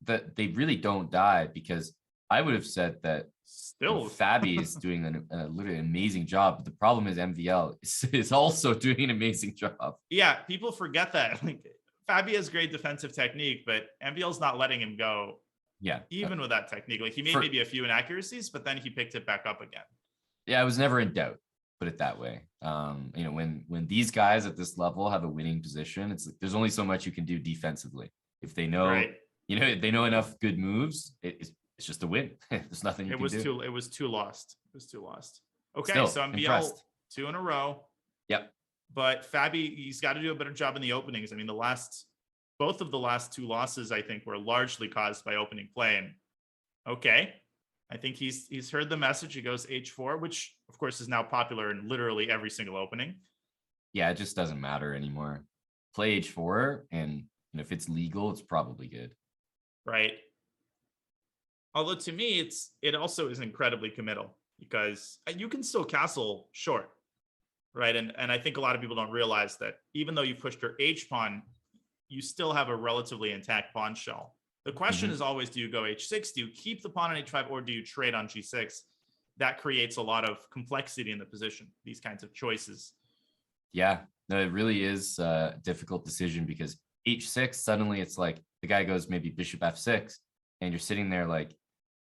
that they really don't die, because I would have said that Still, Fabi is doing a literally amazing job. But the problem is MVL is also doing an amazing job. yeah, people forget that. Like, Fabi has great defensive technique, but MVL's not letting him go. Yeah. Even with that technique. Like, he made maybe a few inaccuracies, but then he picked it back up again. Yeah, I was never in doubt, put it that way. You know, when these guys at this level have a winning position, it's like there's only so much you can do defensively. If they know, Right. you know, if they know enough good moves, it's just a win. There's nothing you It can was do. it was too lost. It was too lost. Okay, Still, so MVL impressed. 2 in a row. Yep. But Fabi, he's got to do a better job in the openings. I mean, both of the last 2 losses, I think, were largely caused by opening play. And okay, I think he's heard the message. He goes h4, which of course is now popular in literally every single opening. Yeah, it just doesn't matter anymore. Play h4, and if it's legal, it's probably good. Right. Although to me, it also is incredibly committal, because you can still castle short, right? And I think a lot of people don't realize that even though you pushed your h pawn, you still have a relatively intact pawn shell. The question is always, do you go h6? Do you keep the pawn on h5, or do you trade on g6? That creates a lot of complexity in the position, these kinds of choices. Yeah, no, it really is a difficult decision, because h6, suddenly it's like the guy goes maybe bishop f6, and you're sitting there like,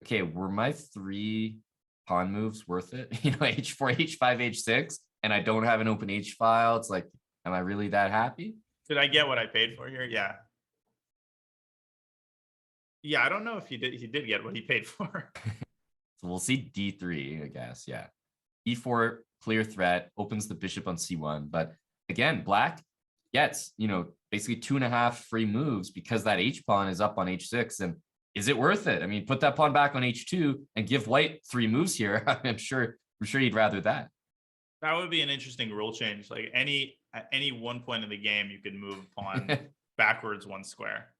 okay, were my 3 pawn moves worth it? h4, h5, h6, and I don't have an open h file. It's like, am I really that happy? Did I get what I paid for here? Yeah. Yeah, I don't know if he did get what he paid for. So we'll see d3, I guess. Yeah. e4, clear threat, opens the bishop on c1. But again, black gets, basically 2.5 free moves, because that h pawn is up on h6. And is it worth it? I mean, put that pawn back on h2 and give white 3 moves here. I'm sure you'd rather that. That would be an interesting rule change. Like at any one point in the game, you could move pawn backwards 1 square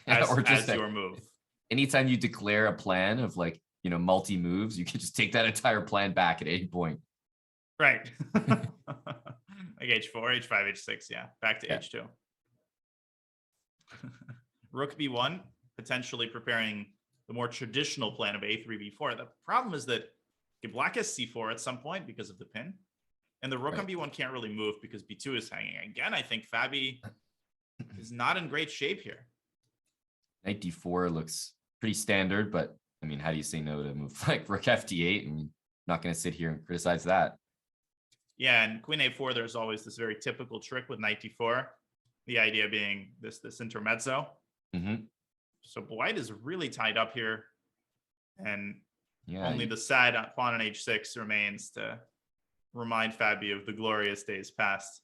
as your move. Anytime you declare a plan of multi moves, you can just take that entire plan back at any point. Right. Like h4, h5, h6. Yeah. Back to h2. Rook b1. potentially preparing the more traditional plan of a3, b4. The problem is that black has c4 at some point because of the pin, and the rook on b1 can't really move because b2 is hanging. Again, I think Fabi is not in great shape here. Knight d4 looks pretty standard, but I mean, how do you say no to a move like rook fd8? I mean, I'm not going to sit here and criticize that. Yeah, and queen a4, there's always this very typical trick with knight d4. The idea being this intermezzo. Mm-hmm. So white is really tied up here, and Yeah, only the sad pawn on h6 remains to remind Fabi of the glorious days past.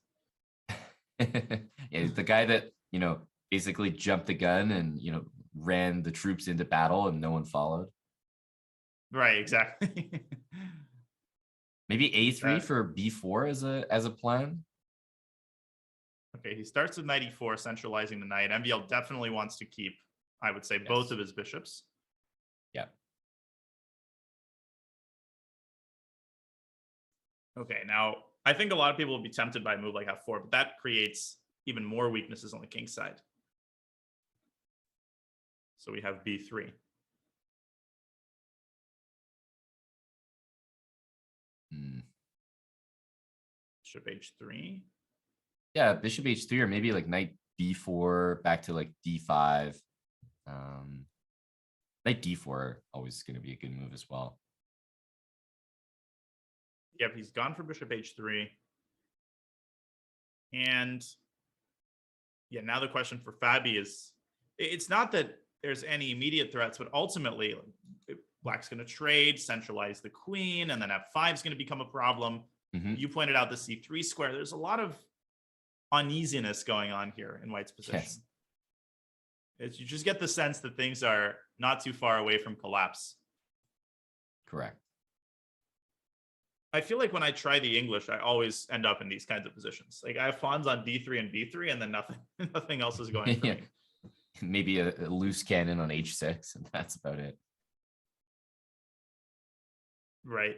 yeah, the guy that, you know, basically jumped the gun and, you know, ran the troops into battle and no one followed. Right, exactly. Maybe a3 for b4 as a plan. Okay, he starts with knight e4, centralizing the knight. MVL definitely wants to keep, I would say, both of his bishops. Yeah. Okay, now I think a lot of people will be tempted by a move like f4, but that creates even more weaknesses on the king side. So we have b3. Bishop h3. Yeah, bishop h3 or maybe like knight b4 back to like d5. Knight d4 always going to be a good move as well. Yep, he's gone for bishop h3. And yeah, now the question for Fabi is, it's not that there's any immediate threats, but ultimately black's going to trade, centralize the queen, and then f5 is going to become a problem. Mm-hmm. You pointed out the c3 square. There's a lot of uneasiness going on here in white's position. Yes. You just get the sense that things are not too far away from collapse. Correct. I feel like when I try the English, I always end up in these kinds of positions. Like I have pawns on d3 and b3, and then nothing else is going for me. Maybe a loose cannon on h6, and that's about it. Right.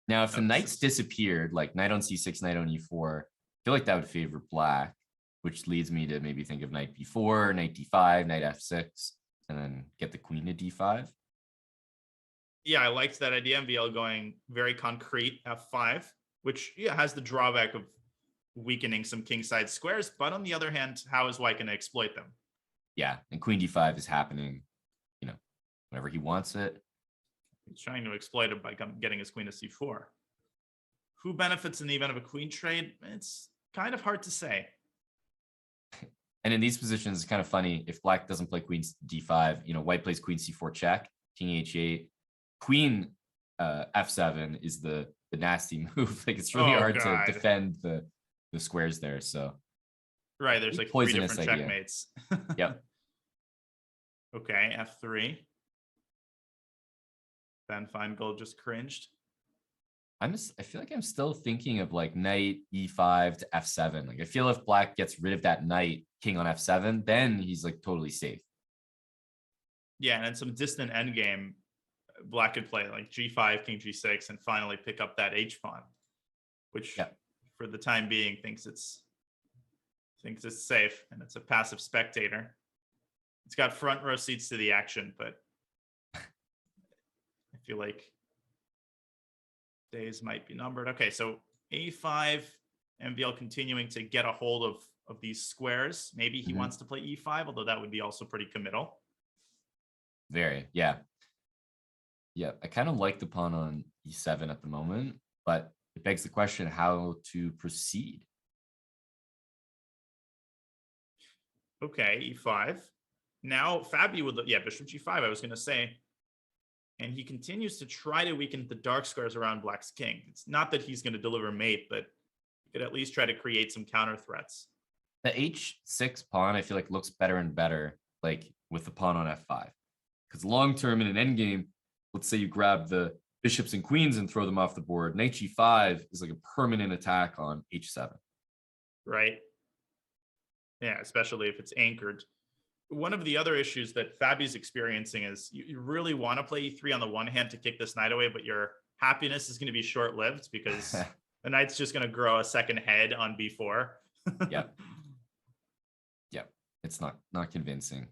Now, if the knights disappeared, like knight on c6, knight on e4, I feel like that would favor black, which leads me to maybe think of knight b4, knight d5, knight f6, and then get the queen to d5. Yeah, I liked that idea. MVL going very concrete f5, which has the drawback of weakening some kingside squares. But on the other hand, how is white going to exploit them? Yeah, and queen d5 is happening, you know, whenever he wants it. He's trying to exploit it by getting his queen to c4. Who benefits in the event of a queen trade? It's kind of hard to say. And in these positions, it's kind of funny. If black doesn't play queen d5, you know, white plays queen c4 check, king h8. Queen f7 is the nasty move. Like it's really hard to defend the squares there. So right, there's like three different checkmates. Yep. Okay, f3. Van Feingold just cringed. I feel like I'm still thinking of like knight e5 to f7. Like I feel if black gets rid of that knight, king on f7, then he's like totally safe. Yeah, and in some distant endgame, black could play like g5, king g6, and finally pick up that h pawn, which for the time being thinks it's safe, and it's a passive spectator. It's got front row seats to the action, but I feel like days might be numbered. Okay, so a5, MVL continuing to get a hold of these squares. Maybe he wants to play e5, although that would be also pretty committal. Very, yeah. Yeah, I kind of like the pawn on e7 at the moment, but it begs the question how to proceed. Okay, e5. Now Fabi would, bishop g5, I was going to say. And he continues to try to weaken the dark squares around black's king. It's not that he's going to deliver mate, but he could at least try to create some counter threats. The h6 pawn, I feel like, looks better and better, like with the pawn on f5. Because long term in an endgame, let's say you grab the bishops and queens and throw them off the board. Knight g5 is like a permanent attack on h7. Right. Yeah, especially if it's anchored. One of the other issues that Fabi's experiencing is you really want to play e3 on the one hand to kick this knight away, but your happiness is going to be short-lived because the knight's just going to grow a second head on b4. Yep. It's not convincing.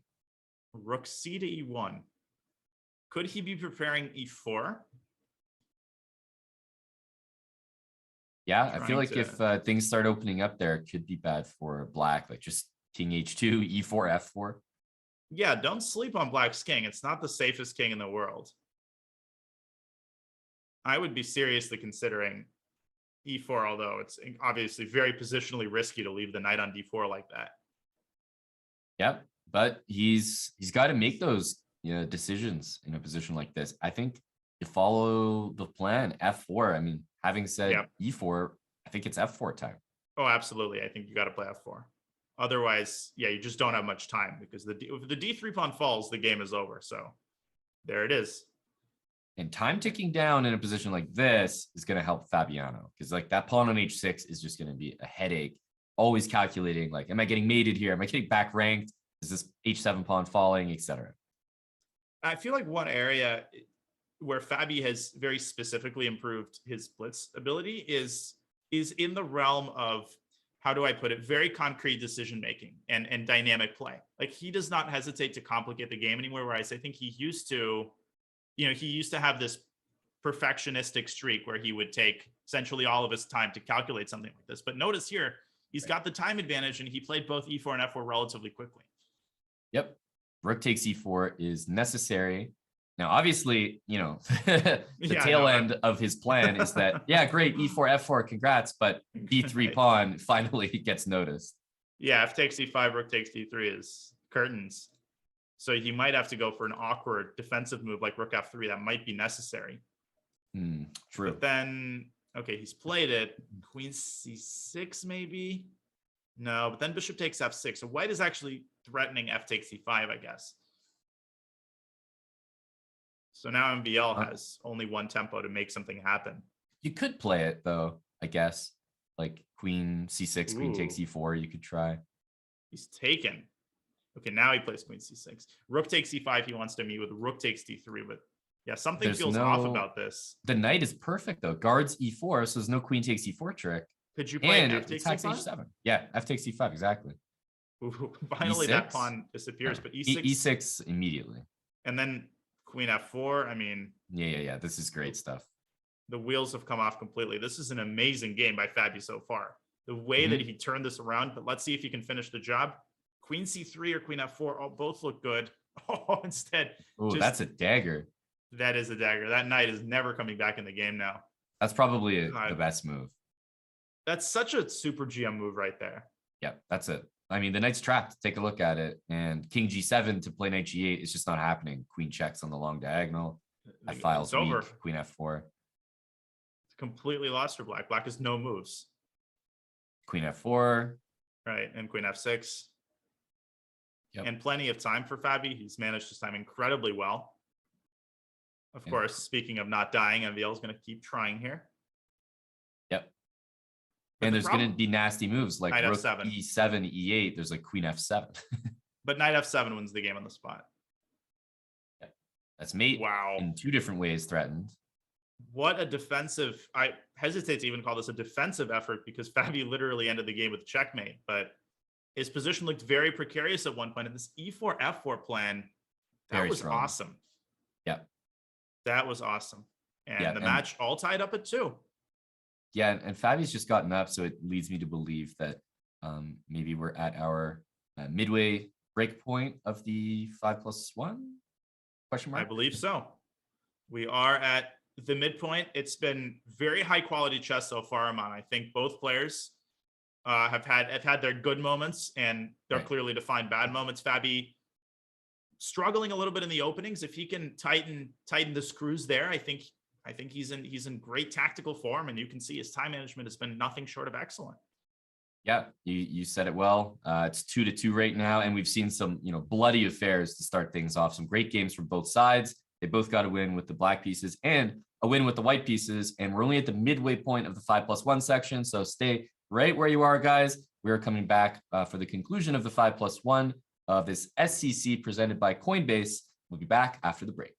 Rook C to E1. Could he be preparing E4? Yeah, I feel Trying like if things start opening up there, it could be bad for black, like just king h2, e4, f4. Yeah, don't sleep on black's king. It's not the safest king in the world. I would be seriously considering e4, although it's obviously very positionally risky to leave the knight on d4 like that. Yep, but he's got to make those decisions in a position like this. I think you follow the plan, f4. I mean, having said e4, I think it's f4 time. Oh, absolutely. I think you got to play f4. Otherwise, yeah, you just don't have much time because if the d3 pawn falls, the game is over. So there it is. And time ticking down in a position like this is going to help Fabiano, because like that pawn on h6 is just going to be a headache. Always calculating, like, am I getting mated here? Am I getting back ranked? Is this h7 pawn falling, etc.? I feel like one area where Fabi has very specifically improved his blitz ability is in the realm of, how do I put it, very concrete decision making and dynamic play. Like, he does not hesitate to complicate the game anymore, whereas I think he used to have this perfectionistic streak where he would take essentially all of his time to calculate something like this. But notice here, he's got the time advantage and he played both e4 and f4 relatively quickly. Yep. Rook takes e4 is necessary. Now, obviously, the tail end of his plan is that, yeah, great, e4, f4, congrats, but d3 pawn finally gets noticed. Yeah, f takes e5, rook takes d3 is curtains. So he might have to go for an awkward defensive move like rook f3. That might be necessary. True. But then, okay, he's played it. Queen c6 maybe? No, but then bishop takes f6. So white is actually threatening f takes e5, I guess. So now MVL has only one tempo to make something happen. You could play it, though, I guess. Like queen c6, queen takes e4, you could try. He's taken. Okay, now he plays queen c6. Rook takes e5, he wants to meet with rook takes d3, but yeah, something feels off about this. The knight is perfect, though. Guards e4, so there's no queen takes e4 trick. Could you play and f takes attacks e5? h7. Yeah, f takes e5, exactly. Ooh, finally, E6? that pawn disappears, but e6. E6 immediately. And then queen f4, I mean... Yeah. This is great stuff. The wheels have come off completely. This is an amazing game by Fabi so far. The way that he turned this around, but let's see if he can finish the job. Queen c3 or queen f4, both look good. Oh, instead. Oh, that's a dagger. That is a dagger. That knight is never coming back in the game now. That's probably the best move. That's such a super GM move right there. Yeah, that's it. I mean, the knight's trapped. Take a look at it. And king g7 to play knight g8 is just not happening. Queen checks on the long diagonal. F-file's weak. Over. Queen f4. It's completely lost for black. Black has no moves. Queen f4. Right, and queen f6. Yep. And plenty of time for Fabi. He's managed his time incredibly well. Of course, speaking of not dying, MVL is going to keep trying here. Yep. And there's going to be nasty moves like knight rook f7. e7, e8. There's like queen f7. But knight f7 wins the game on the spot. Yep. That's mate in two different ways threatened. What a defensive... I hesitate to even call this a defensive effort because Fabi literally ended the game with checkmate. But his position looked very precarious at one point. And this e4, f4 plan, that was awesome. Yeah. That was awesome. And the match all tied up at 2. Yeah, and Fabi's just gotten up, so it leads me to believe that maybe we're at our midway break point of the 5+1 question mark. I believe so. We are at the midpoint. It's been very high quality chess so far, Aman. I think both players have had their good moments and their clearly defined bad moments. Fabi struggling a little bit in the openings. If he can tighten the screws there, I think he's in great tactical form, and you can see his time management has been nothing short of excellent. Yeah, you said it well. It's 2-2 right now, and we've seen some bloody affairs to start things off. Some great games from both sides. They both got a win with the black pieces and a win with the white pieces, and we're only at the midway point of the 5+1 section. So stay right where you are, guys. We are coming back for the conclusion of the 5+1 of this SCC presented by Coinbase. We'll be back after the break.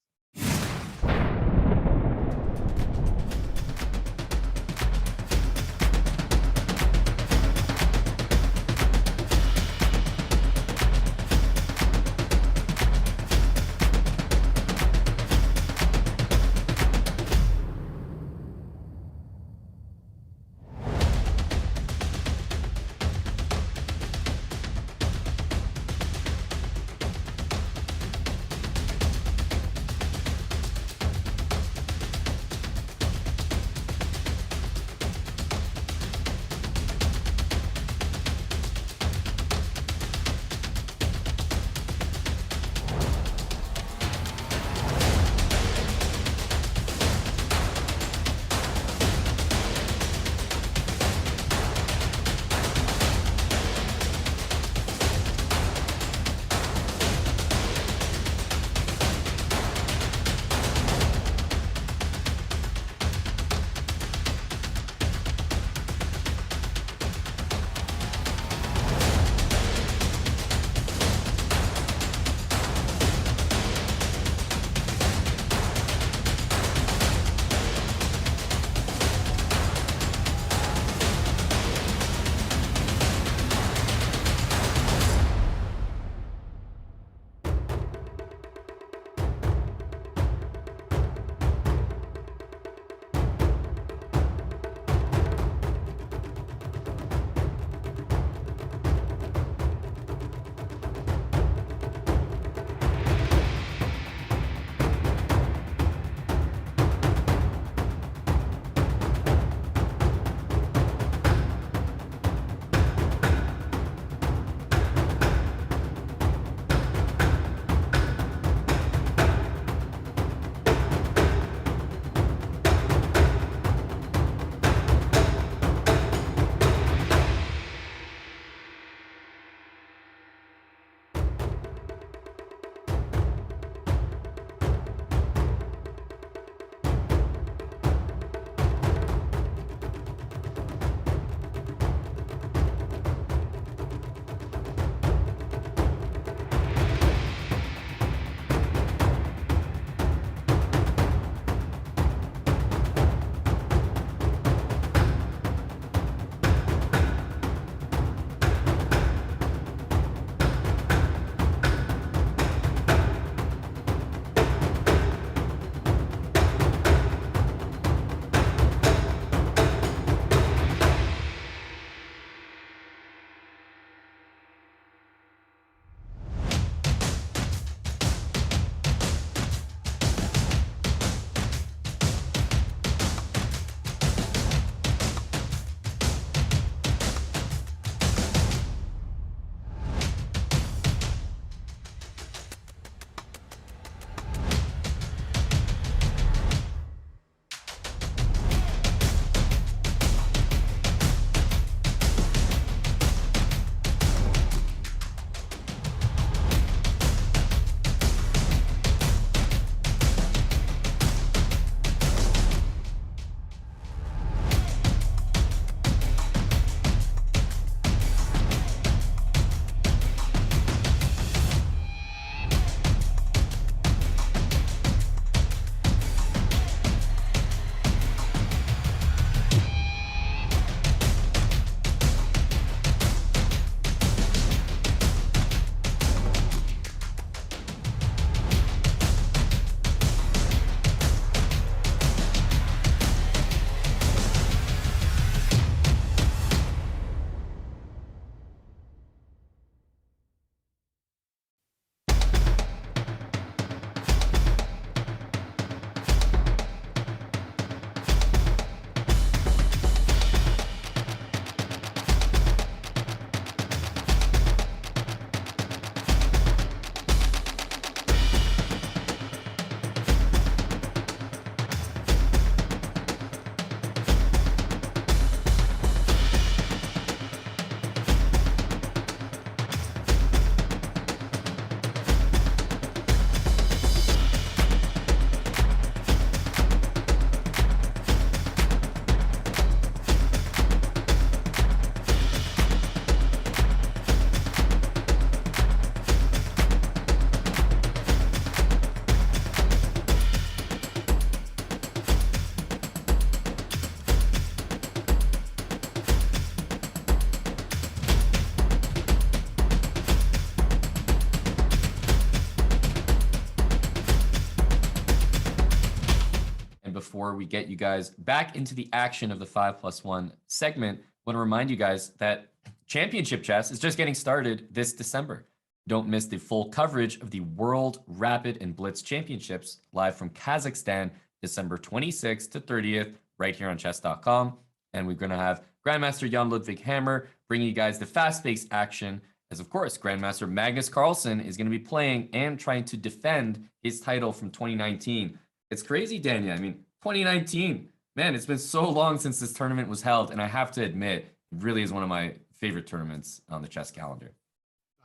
before we get you guys back into the action of the 5+1 segment, I want to remind you guys that Championship Chess is just getting started this December. Don't miss the full coverage of the World Rapid and Blitz Championships live from Kazakhstan, December 26th to 30th, right here on Chess.com. And we're going to have Grandmaster Jan Ludwig Hammer bringing you guys the fast-paced action, as of course, Grandmaster Magnus Carlsen is going to be playing and trying to defend his title from 2019. It's crazy, Dania. I mean, 2019, man, it's been so long since this tournament was held. And I have to admit, it really is one of my favorite tournaments on the chess calendar.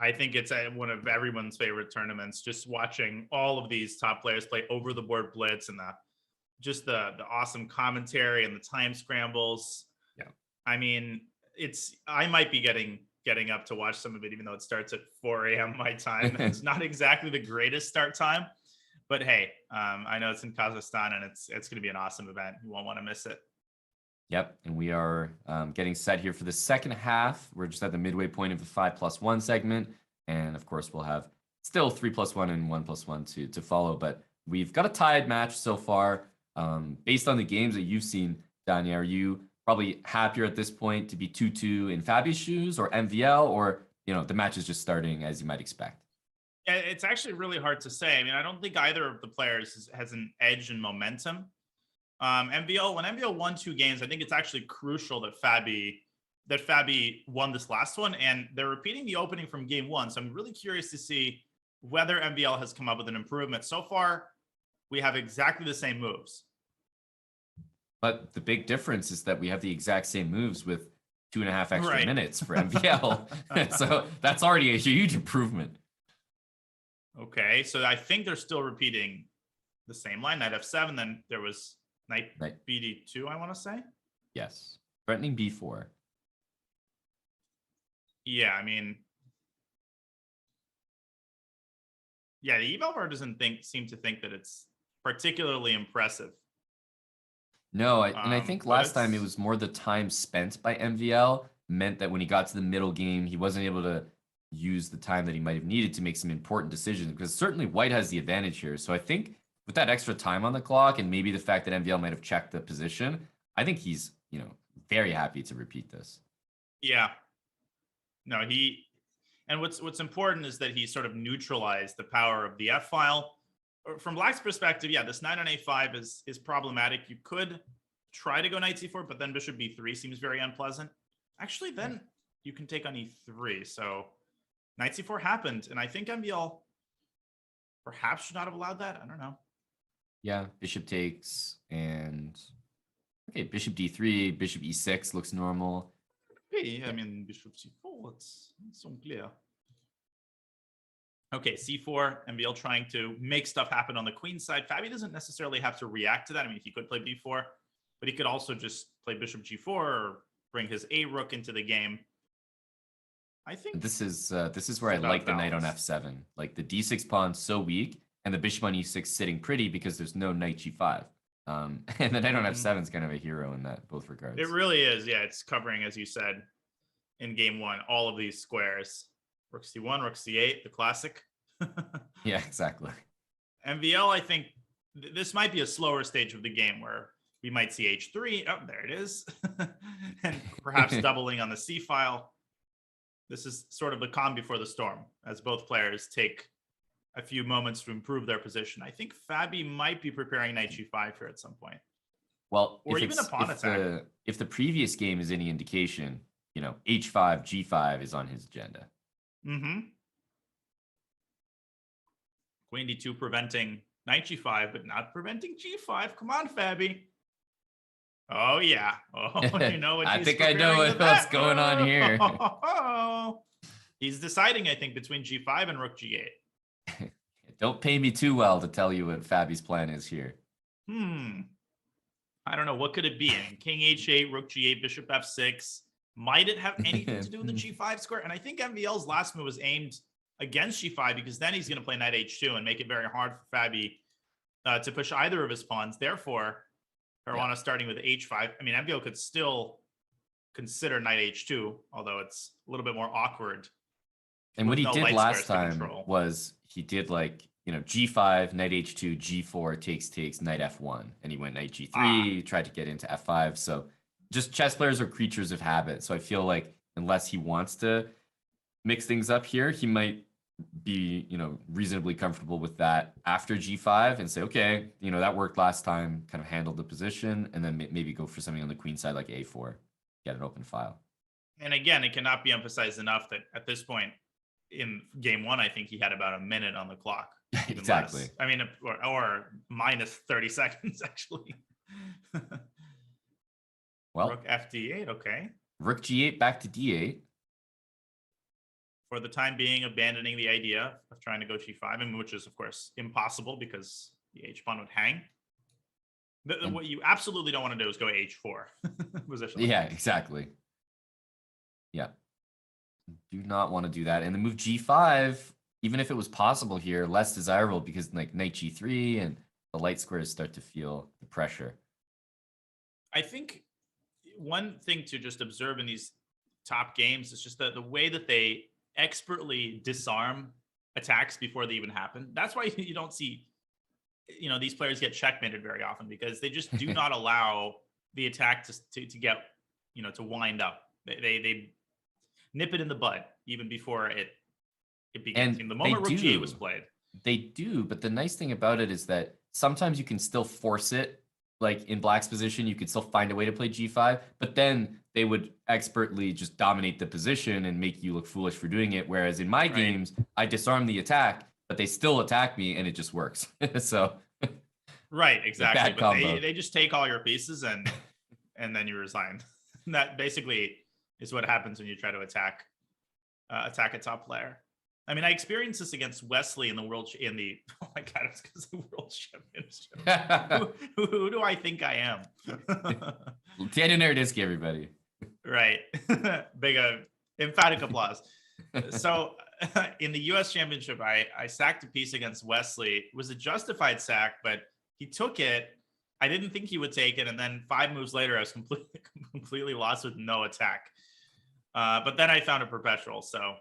I think it's one of everyone's favorite tournaments. Just watching all of these top players play over the board Blitz and the awesome commentary and the time scrambles. Yeah. I mean, I might be getting up to watch some of it, even though it starts at 4 a.m. my time. It's not exactly the greatest start time, but hey, I know it's in Kazakhstan and it's going to be an awesome event. You won't want to miss it. Yep, and we are getting set here for the second half. We're just at the midway point of the 5+1 segment, and of course we'll have still 3+1 and 1+1 to follow. But we've got a tied match so far. Based on the games that you've seen, Dania, are you probably happier at this point to be 2-2 in Fabi's shoes or MVL, or the match is just starting as you might expect? It's actually really hard to say. I mean, I don't think either of the players has an edge in momentum. When MVL won 2 games, I think it's actually crucial that Fabi won this last one, and they're repeating the opening from game 1. So I'm really curious to see whether MVL has come up with an improvement. So far, we have exactly the same moves. But the big difference is that we have the exact same moves with 2.5 extra Right. minutes for MVL. So that's already a huge improvement. Okay, so I think they're still repeating the same line. Knight F7, then there was Knight BD2, I want to say. Yes. Threatening B4. Yeah, I mean, yeah, the eval bar doesn't seem to think that it's particularly impressive. No, I think but last time it it's- was more the time spent by MVL meant that when he got to the middle game, he wasn't able to use the time that he might have needed to make some important decisions, because certainly White has the advantage here. So I think with that extra time on the clock and maybe the fact that MVL might have checked the position, I think he's, very happy to repeat this. Yeah. No, and what's important is that he sort of neutralized the power of the F file. From Black's perspective, yeah, this knight on A5 is problematic. You could try to go knight C4, but then bishop B3 seems very unpleasant. Actually, then you can take on E3. So knight C4 happened, and I think MVL perhaps should not have allowed that. I don't know. Yeah, bishop takes and okay, bishop D3, bishop E6 looks normal. Okay, I mean, bishop C4, it's unclear. Okay, C4, MVL trying to make stuff happen on the queen side. Fabi doesn't necessarily have to react to that. I mean, he could play B4, but he could also just play bishop G4 or bring his A rook into the game. I think This is where I about like the knight on balance. F7. Like the D6 pawn's so weak, and the bishop on E6 sitting pretty because there's no knight G5. And the knight on F7 is kind of a hero in that both regards. it really is. Yeah, it's covering, as you said, in game 1, all of these squares. Rook C1, Rook C8, the classic. Yeah, exactly. MVL, I think this might be a slower stage of the game where we might see H3. Oh, there it is. And perhaps doubling on the C file. This is sort of the calm before the storm, as both players take a few moments to improve their position. I think Fabi might be preparing knight G5 here at some point. Well, Or even a pawn attack. If the previous game is any indication, H5, G5 is on his agenda. Mm-hmm. Queen D2 preventing knight G5, but not preventing G5. Come on, Fabi. Oh, yeah. Oh, you know what? I he's think I know preparing to what's bet. going on here. He's deciding, I think, between G5 and Rook G8. Don't pay me too well to tell you what Fabi's plan is here. I don't know. What could it be? I mean, King H8, Rook G8, Bishop F6. Might it have anything to do with the G5 square? And I think MVL's last move was aimed against G5 because then he's going to play knight H2 and make it very hard for Fabi to push either of his pawns. Therefore, Caruana starting with H5. I mean, MVL could still consider knight H2, although it's a little bit more awkward. And what with he no did light last squares to time control. was he did like g5, knight h2, g4, takes, knight f1, and he went knight g3, tried to get into f5. So just chess players are creatures of habit. So I feel like unless he wants to mix things up here, he might be, reasonably comfortable with that after g5 and say, okay, that worked last time, kind of handled the position, and then maybe go for something on the queen side like a4, get an open file. And again, it cannot be emphasized enough that at this point in game one, I think he had about a minute on the clock. Exactly. Less. I mean, or minus 30 seconds, actually. Well, Rook fd8, okay. Rook g8 back to d8. For the time being, abandoning the idea of trying to go g5, which is, of course, impossible because the h-pawn would hang. What you absolutely don't want to do is go h4 position. Yeah, exactly. Yeah. Do not want to do that. And the move g5, even if it was possible here, less desirable because like knight g3 and the light squares start to feel the pressure. I think one thing to just observe in these top games is just the way that they expertly disarm attacks before they even happen. That's why you don't see, these players get checkmated very often, because they just do not allow the attack to get, to wind up. They nip it in the bud even before it begins. And the moment Rook G8 was played. They do, but the nice thing about it is that sometimes you can still force it. Like in Black's position, you could still find a way to play g5, but then they would expertly just dominate the position and make you look foolish for doing it. Whereas in my games, I disarm the attack, but they still attack me and it just works. So right, exactly. But combo. they just take all your pieces and then you resign. That basically is what happens when you try to attack a top player. I mean, I experienced this against Wesley in the oh my God, it's because the World Championship. who do I think I am? Daniel Naroditsky, everybody. Right. Big emphatic applause. So in the US Championship, I sacked a piece against Wesley. It was a justified sack, but he took it. I didn't think he would take it. And then 5 moves later, I was completely lost with no attack. But then I found a perpetual. So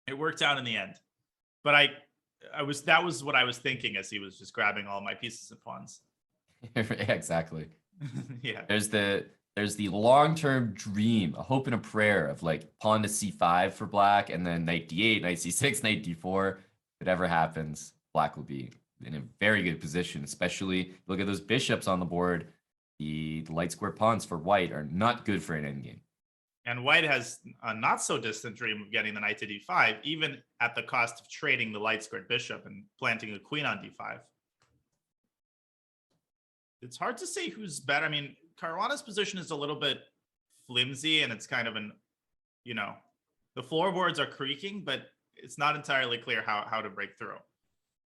it worked out in the end. But that was what I was thinking as he was just grabbing all my pieces and pawns. Exactly. Yeah. There's the long-term dream, a hope and a prayer of like pawn to c5 for Black, and then knight d8, knight c6, knight d4. If it ever happens, Black will be in a very good position, especially look at those bishops on the board. The light square pawns for White are not good for an endgame. And White has a not so distant dream of getting the knight to d5, even at the cost of trading the light squared bishop and planting a queen on d5. It's hard to say who's better. I mean, Caruana's position is a little bit flimsy, and it's kind of the floorboards are creaking, but it's not entirely clear how to break through.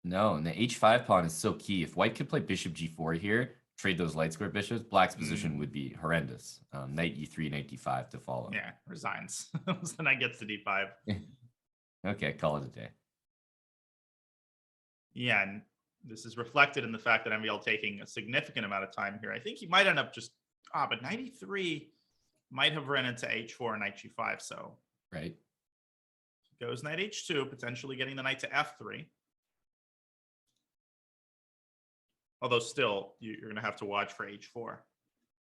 No, and the h5 pawn is so key. If White could play bishop g4 here, trade those light square bishops, Black's position would be horrendous. Knight e3, knight d5 to follow. Yeah, resigns. So knight gets to d5. Okay, call it a day. Yeah, and this is reflected in the fact that MVL taking a significant amount of time here. I think he might end up just, but knight e3 might have run into h4 and knight g5, so. Right. Goes knight h2, potentially getting the knight to f3. Although still, you're going to have to watch for h4.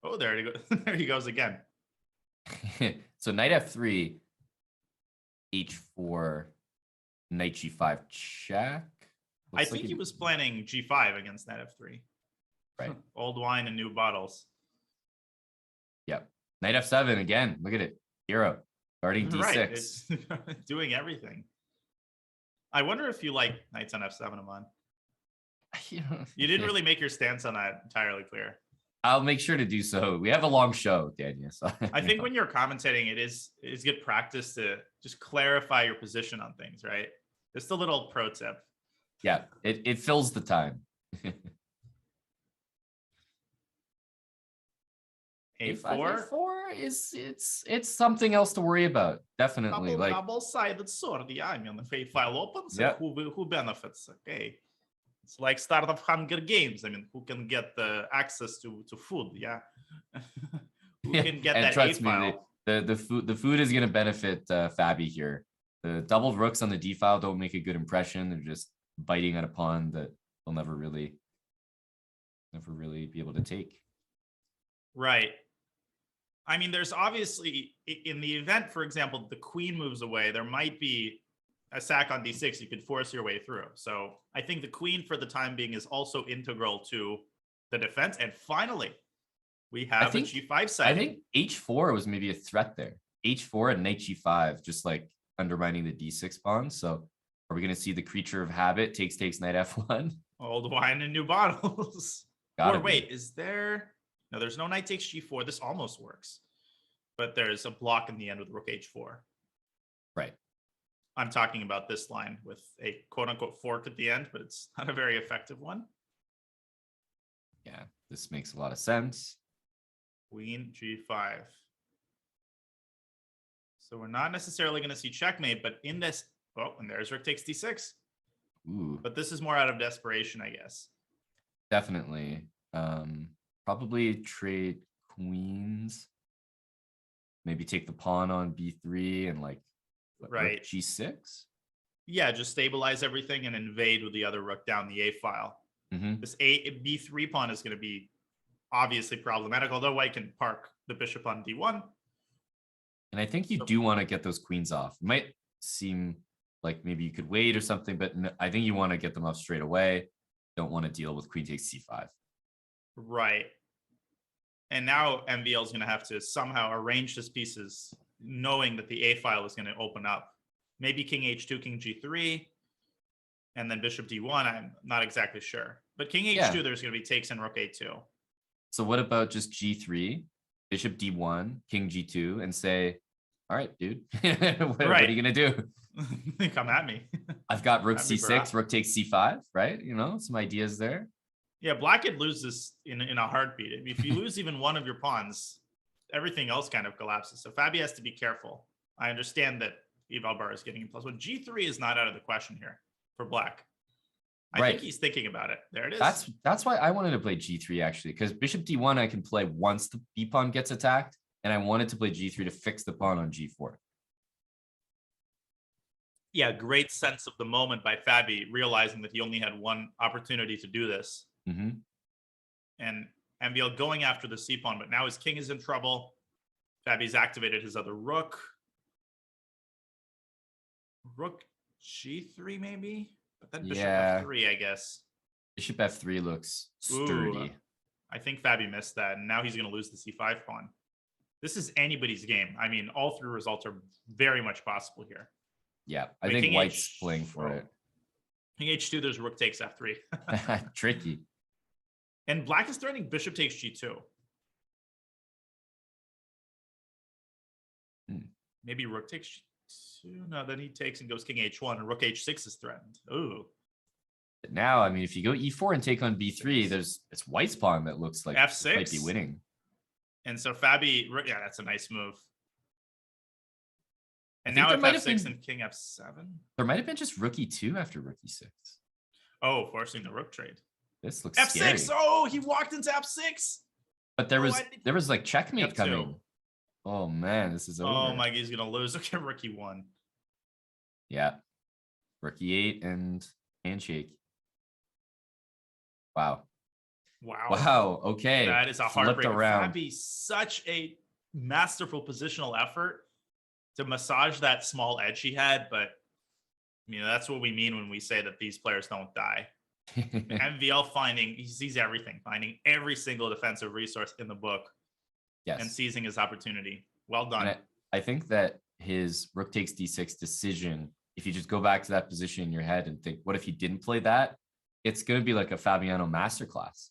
Oh, there he goes. There he goes again. So knight f3, h4, knight g5 check. I think he was planning g5 against knight f3. Right. Old wine and new bottles. Yep. Knight f7 again. Look at it. Hero. Guarding d6. Right. It's doing everything. I wonder if you like knights on f7, Aman. You didn't really make your stance on that entirely clear. I'll make sure to do so. We have a long show, Daniel. So I think when you're commentating, it's good practice to just clarify your position on things, right? Just a little pro tip. Yeah, it fills the time. A4? A4 is it's something else to worry about. Definitely. Double-sided sword. Yeah, I mean, if a file opens, yep. Who benefits? Okay. It's like start of Hunger Games. I mean, who can get the access to food? Yeah. Who can get that trust A me, file? The food is going to benefit Fabi here. The doubled rooks on the D file don't make a good impression. They're just biting at a pawn that they'll never really be able to take. Right. I mean, there's obviously, in the event, for example, the queen moves away, there might be a sack on d6 you could force your way through. So I think the queen for the time being is also integral to the defense. And finally, we have a g5 side. I think h4 was maybe a threat there. h4 and knight g5, just like undermining the d6 pawn. So are we going to see the creature of habit takes knight f1? Old wine and new bottles. Gotta or wait, is there? No, there's no knight takes g4. This almost works. But there's a block in the end with rook h4. Right. I'm talking about this line with a quote unquote fork at the end, but it's not a very effective one. Yeah, this makes a lot of sense. Queen g5. So we're not necessarily going to see checkmate, but in this, oh, and there's rook takes d6. Ooh. But this is more out of desperation, I guess. Definitely. Probably trade queens. Maybe take the pawn on b3 and like right g6. Yeah, just stabilize everything and invade with the other rook down the a file. This b3 pawn is going to be obviously problematic, although white can park the bishop on d1. And I think you do want to get those queens off. It might seem like maybe you could wait or something, but I think you want to get them off straight away. Don't want to deal with queen takes c5. Right. And now MVL is going to have to somehow arrange his pieces, knowing that the a file is going to open up. Maybe king h2, king g3, and then bishop d1. I'm not exactly sure. But king h2, there's going to be takes and rook a2. So what about just g3, bishop d1, king g2, and say, all right, dude, what are you going to do? Come at me. I've got rook c6, rook takes c5, right? You know, some ideas there. Yeah, black could lose this in a heartbeat. If you lose even one of your pawns, everything else kind of collapses. So Fabi has to be careful. I understand that Evalbar is getting +1. G3 is not out of the question here for black. I think he's thinking about it. There it is. That's why I wanted to play g3 actually, because bishop d1 I can play once the b pawn gets attacked, and I wanted to play g3 to fix the pawn on g4. Yeah, great sense of the moment by Fabi, realizing that he only had one opportunity to do this. And MVL going after the c pawn, but now his king is in trouble. Fabi's activated his other rook. Rook g3 maybe, but then bishop f3, I guess. Bishop f3 looks sturdy. Ooh, I think Fabi missed that, and now he's going to lose the c5 pawn. This is anybody's game. I mean, all three results are very much possible here. Yeah, I think white's playing for it. King h2, there's rook takes f3. Tricky. And black is threatening bishop takes g2. Maybe rook takes g2. No, then he takes and goes king h1, and rook h6 is threatened. Ooh. But now, I mean, if you go e4 and take on b3, it's white's pawn that looks like f6 might be winning. And so Fabi, yeah, that's a nice move. And now if f6 and king f7. There might have been just rook e2 after rook e6. Oh, forcing the rook trade. This looks f6. scary. Oh, he walked into f6. But there was like checkmate coming. Oh man, this is over. Oh my, he's gonna lose. Okay, rook e1. Yeah, rook e8 and handshake. Wow. Okay. That is a heartbreak. Fabi, such a masterful positional effort to massage that small edge he had, but that's what we mean when we say that these players don't die. MVL he sees everything, finding every single defensive resource in the book, and seizing his opportunity. Well done. I think that his rook takes d6 decision, if you just go back to that position in your head and think, what if he didn't play that? It's going to be like a Fabiano masterclass,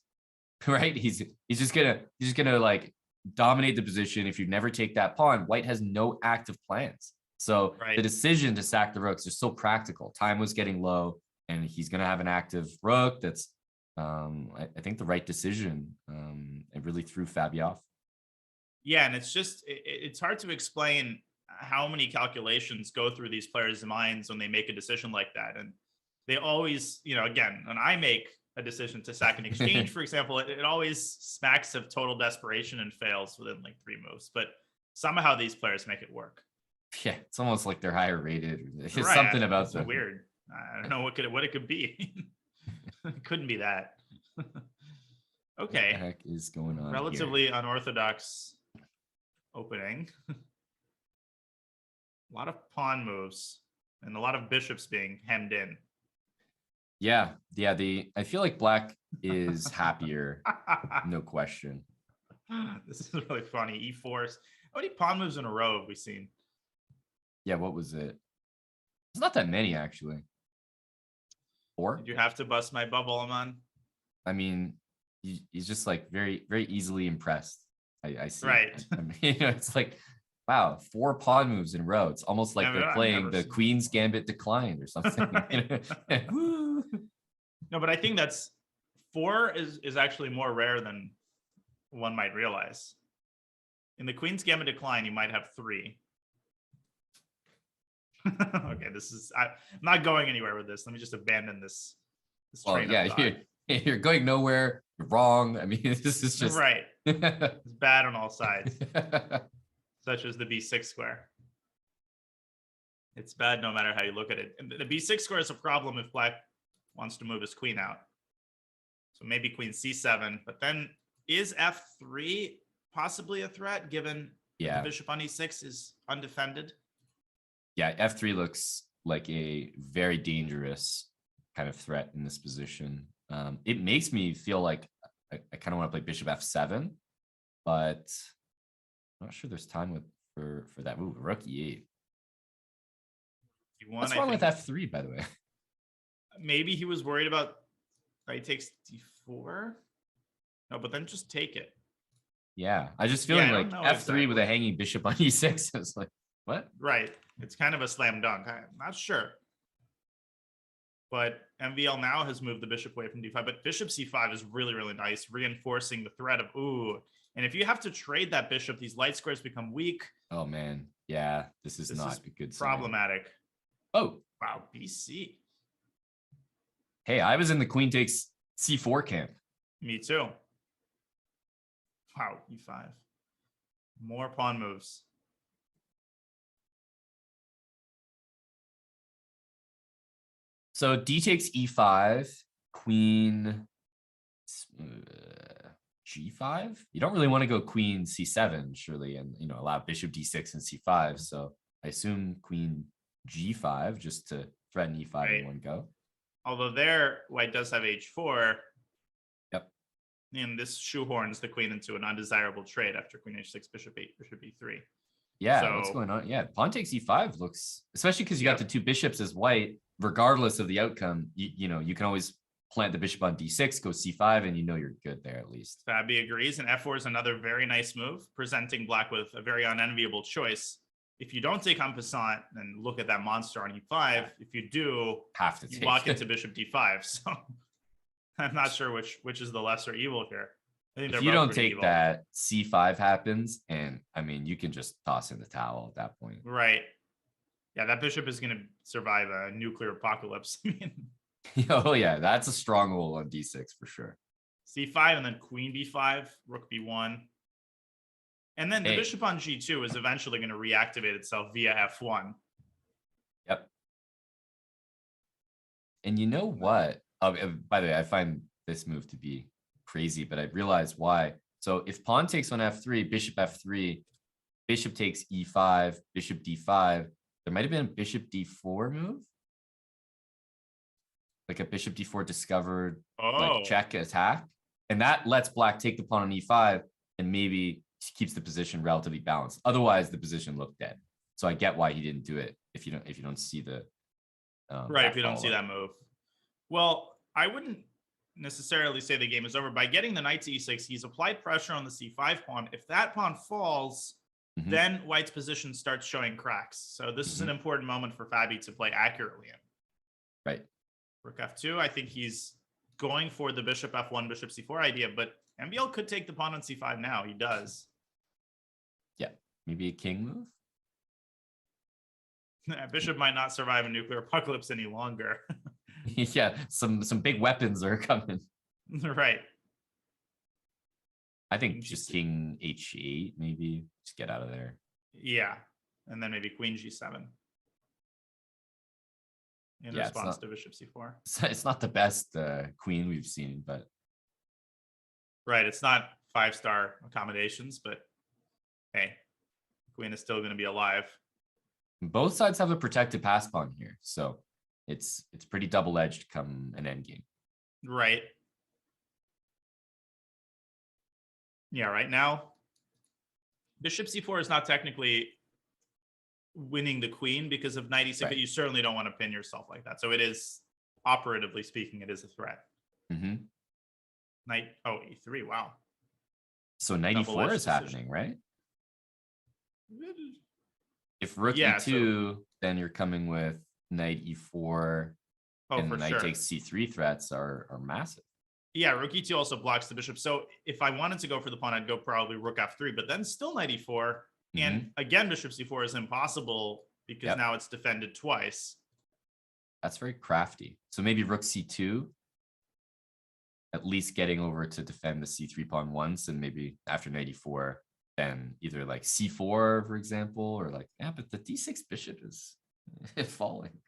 right? He's just gonna like dominate the position. If you never take that pawn, white has no active plans. So the decision to sack the rooks is so practical. Time was getting low, and he's going to have an active rook. That's, I think, the right decision. It really threw Fabi off. Yeah, and it's hard to explain how many calculations go through these players' minds when they make a decision like that. And they always, again, when I make a decision to sack an exchange, for example, it always smacks of total desperation and fails within like 3 moves. But somehow these players make it work. Yeah, it's almost like they're higher rated. It's something about them. Weird. I don't know what it could be. It couldn't be that. What the Okay. heck is going on here? Relatively unorthodox opening. A lot of pawn moves and a lot of bishops being hemmed in. Yeah. I feel like black is happier, no question. This is really funny. E4s. How many pawn moves in a row have we seen? Yeah, what was it? It's not that many actually. 4? Did you have to bust my bubble, Aman? I mean, he's just like very, very easily impressed. I see. Right. I mean, it's like, wow, 4 pawn moves in a row. It's almost like they're I've playing never the seen Queen's Gambit declined or something. Woo. No, but I think that's 4 is actually more rare than one might realize. In the Queen's Gambit decline, you might have 3. Okay, I'm not going anywhere with this. Let me just abandon this Well, train yeah, of thought. you're going nowhere. You're wrong. I mean, this is just Right. It's bad on all sides, such as the B6 square. It's bad no matter how you look at it. And the B6 square is a problem if black wants to move his queen out. So maybe queen C7, but then is F3 possibly a threat given Yeah. the bishop on E6 is undefended? Yeah, F3 looks like a very dangerous kind of threat in this position. It makes me feel like I kind of want to play bishop F7, but I'm not sure there's time for that move. Rook E8. What's wrong with F3, by the way? Maybe he was worried about knight takes D4. No, but then just take it. Yeah, I just feeling I like don't F3 know exactly. with a hanging bishop on E6. It's like, what? Right. It's kind of a slam dunk. I'm not sure. But MVL now has moved the bishop away from D5, but bishop C5 is really, really nice, reinforcing the threat of, ooh. And if you have to trade that bishop, these light squares become weak. Oh, man. Yeah, this is not a good sign. Problematic. Oh, Wow, BC. hey, I was in the queen takes C4 camp. Me too. Wow, E5. More pawn moves. So D takes E5, queen G5. You don't really want to go queen C7, surely, and allow bishop D6 and C5. So I assume queen G5 just to threaten E5 Right. in one go. Although there, white does have H4. Yep. And this shoehorns the queen into an undesirable trade after queen H6, bishop 8, bishop E3. Yeah, what's So- going on? Yeah, pawn takes E5 looks, especially because you got Yep. the 2 bishops as white, regardless of the outcome, you can always plant the bishop on D6, go C5, and you're good there at least. Fabi agrees, and F4 is another very nice move, presenting black with a very unenviable choice. If you don't take en passant, then look at that monster on E5. If you do, Have to you take walk it. into bishop D5. So I'm not sure which is the lesser evil here. I think If they're you both don't pretty take evil. that, C5 happens, and I mean, you can just toss in the towel at that point. Right. Yeah, that bishop is going to survive a nuclear apocalypse. I mean, Oh yeah, that's a stronghold on D6 for sure. C5 and then queen B5, rook B1. And then the Hey. bishop on G2 is eventually going to reactivate itself via F1. Yep. And you know what? By the way, I find this move to be crazy, but I realize why. So if pawn takes on F3, bishop F3, bishop takes E5, bishop D5, there might have been a bishop D4 move. Like a bishop D4 discovered, Oh, like check attack. And that lets black take the pawn on E5 and maybe keeps the position relatively balanced. Otherwise, the position looked dead. So I get why he didn't do it if you don't see the right. that If you don't see follow-up. that move. Well, I wouldn't necessarily say the game is over. By getting the knight to E6, he's applied pressure on the C5 pawn. If that pawn falls, Mhm. then white's position starts showing cracks. So this is an important moment for Fabi to play accurately in. Right. Rook F2, I think he's going for the bishop F1, bishop C4 idea, but MBL could take the pawn on C5 now. He does. Yeah. Maybe a king move. Bishop might not survive a nuclear apocalypse any longer. Yeah, some big weapons are coming. Right. I think King just G6. king H8, maybe just get out of there. Yeah. And then maybe queen G7. in Yeah, it's response not- to bishop c4. It's not the best queen we've seen, but Right, it's not 5-star accommodations, but hey, queen is still going to be alive. both sides have a protected pass pawn here, so it's pretty double-edged come an endgame. Right. Yeah, right now, bishop c4 is not technically winning the queen because of knight e6, Right. but you certainly don't want to pin yourself like that. So it is, operatively speaking, it is a threat. Hmm. Knight, oh, e3, wow. So knight e4 Double-edged is decision. happening, right? If rook Yeah, e2, then you're coming with knight e4, Oh, and for knight sure. takes c3 threats are massive. Yeah, rook e2 also blocks the bishop. So if I wanted to go for the pawn, I'd go probably rook f3, but then still knight e4. And again, bishop c4 is impossible because Yep. now it's defended twice. That's very crafty. So maybe rook c2, at least getting over to defend the c3 pawn once, and maybe after knight e4, then either like c4, for example, or like, yeah, but the d6 bishop is falling.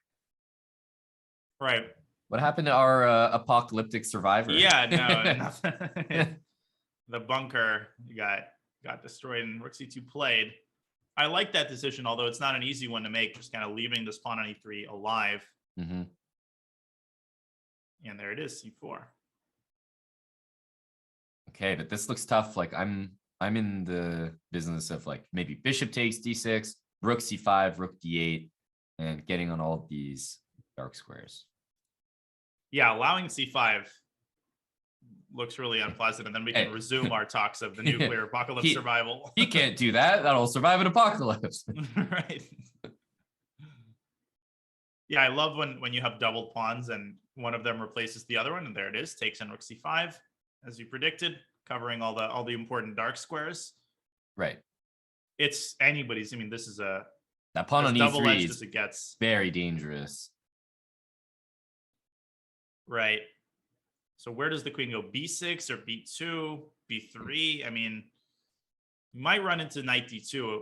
Right. What happened to our apocalyptic survivor? Yeah, no, nothing. The bunker got destroyed and rook c2 played. I like that decision, although it's not an easy one to make, just kind of leaving this pawn on e3 alive. Hmm. And there it is, c4. Okay, but this looks tough. Like I'm in the business of like maybe bishop takes d6, rook c5, rook d8, and getting on all of these dark squares. Yeah, allowing c5 looks really unpleasant, and then we can Hey. resume our talks of the nuclear apocalypse survival. He can't do that. That'll survive an apocalypse. Right. Yeah, I love when you have doubled pawns and one of them replaces the other one, and there it is, takes in rook c5, as you predicted, covering all the important dark squares. Right. It's anybody's. I mean, this is a That pawn as on double-edged e3 as is it gets. very dangerous. Right. So where does the queen go? b6 or b2, b3? I mean, you might run into knight d2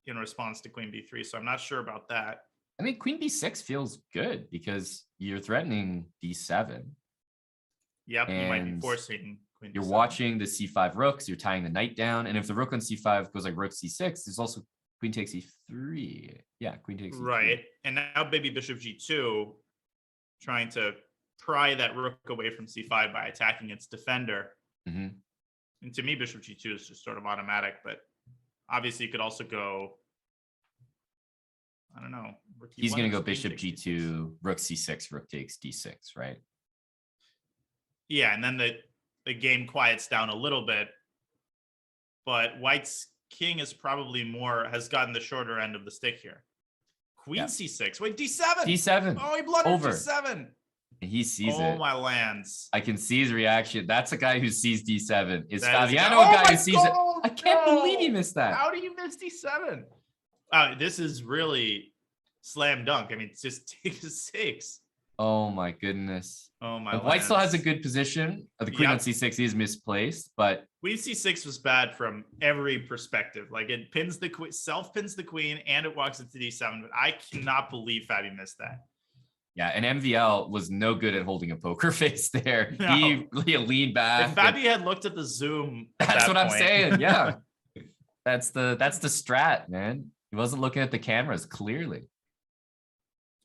in response to queen b3, so I'm not sure about that. I mean, queen b6 feels good because you're threatening d7. Yep, you might be And forcing queen You're b7. watching the c5 rooks, you're tying the knight down, and if the rook on c5 goes like rook c6, there's also queen takes e3. Yeah, queen takes e3. Right. And now baby bishop g2, trying to pry that rook away from c5 by attacking its defender. Hmm. And to me, bishop g2 is just sort of automatic, but obviously you could also go, I don't know. rook He's e1 going to or go queen bishop takes d6. g2, rook c6, rook takes d6, right? Yeah, and then the game quiets down a little bit, but white's king is probably has gotten the shorter end of the stick here. Queen Yeah. c6. Wait, d7. d7. Oh, he blundered Over. d7. And he sees Oh it. my lands. I can see his reaction. That's a guy who sees d7. Is That is Fabiano oh a guy my who sees it? God, I can't no. believe he missed that. How do you miss d7? This is really slam dunk. I mean, it's just take a 6. Oh my goodness. Oh my. Like, white still has a lands. good position. The queen on Yep. c6 is misplaced, but Queen c6 was bad from every perspective. Like it pins the queen, self pins the queen, and it walks into d7. But I cannot believe Fabi missed that. yeah, and MVL was no good at holding a poker face there. No. He leaned back. If Fabi had looked at the zoom, at That's that what I'm point- saying. Yeah. That's the strat, man. He wasn't looking at the cameras clearly.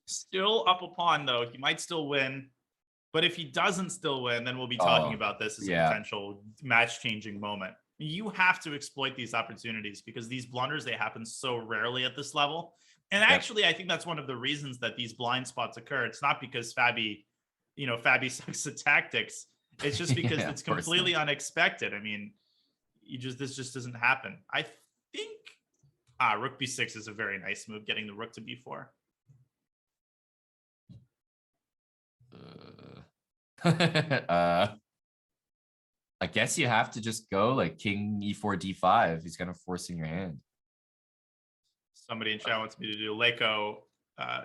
Still up a pawn though. He might still win. But if he doesn't still win, then we'll be talking about this as a yeah. potential match-changing moment. You have to exploit these opportunities because these blunders, they happen so rarely at this level. And actually, I think that's one of the reasons that these blind spots occur. It's not because Fabi sucks at tactics. It's just because Yeah, it's of course completely unexpected. I mean, this just doesn't happen. I think rook b6 is a very nice move, getting the rook to b4. I guess you have to just go like king e4 d5. He's kind of forcing your hand. Somebody in chat wants me to do Leiko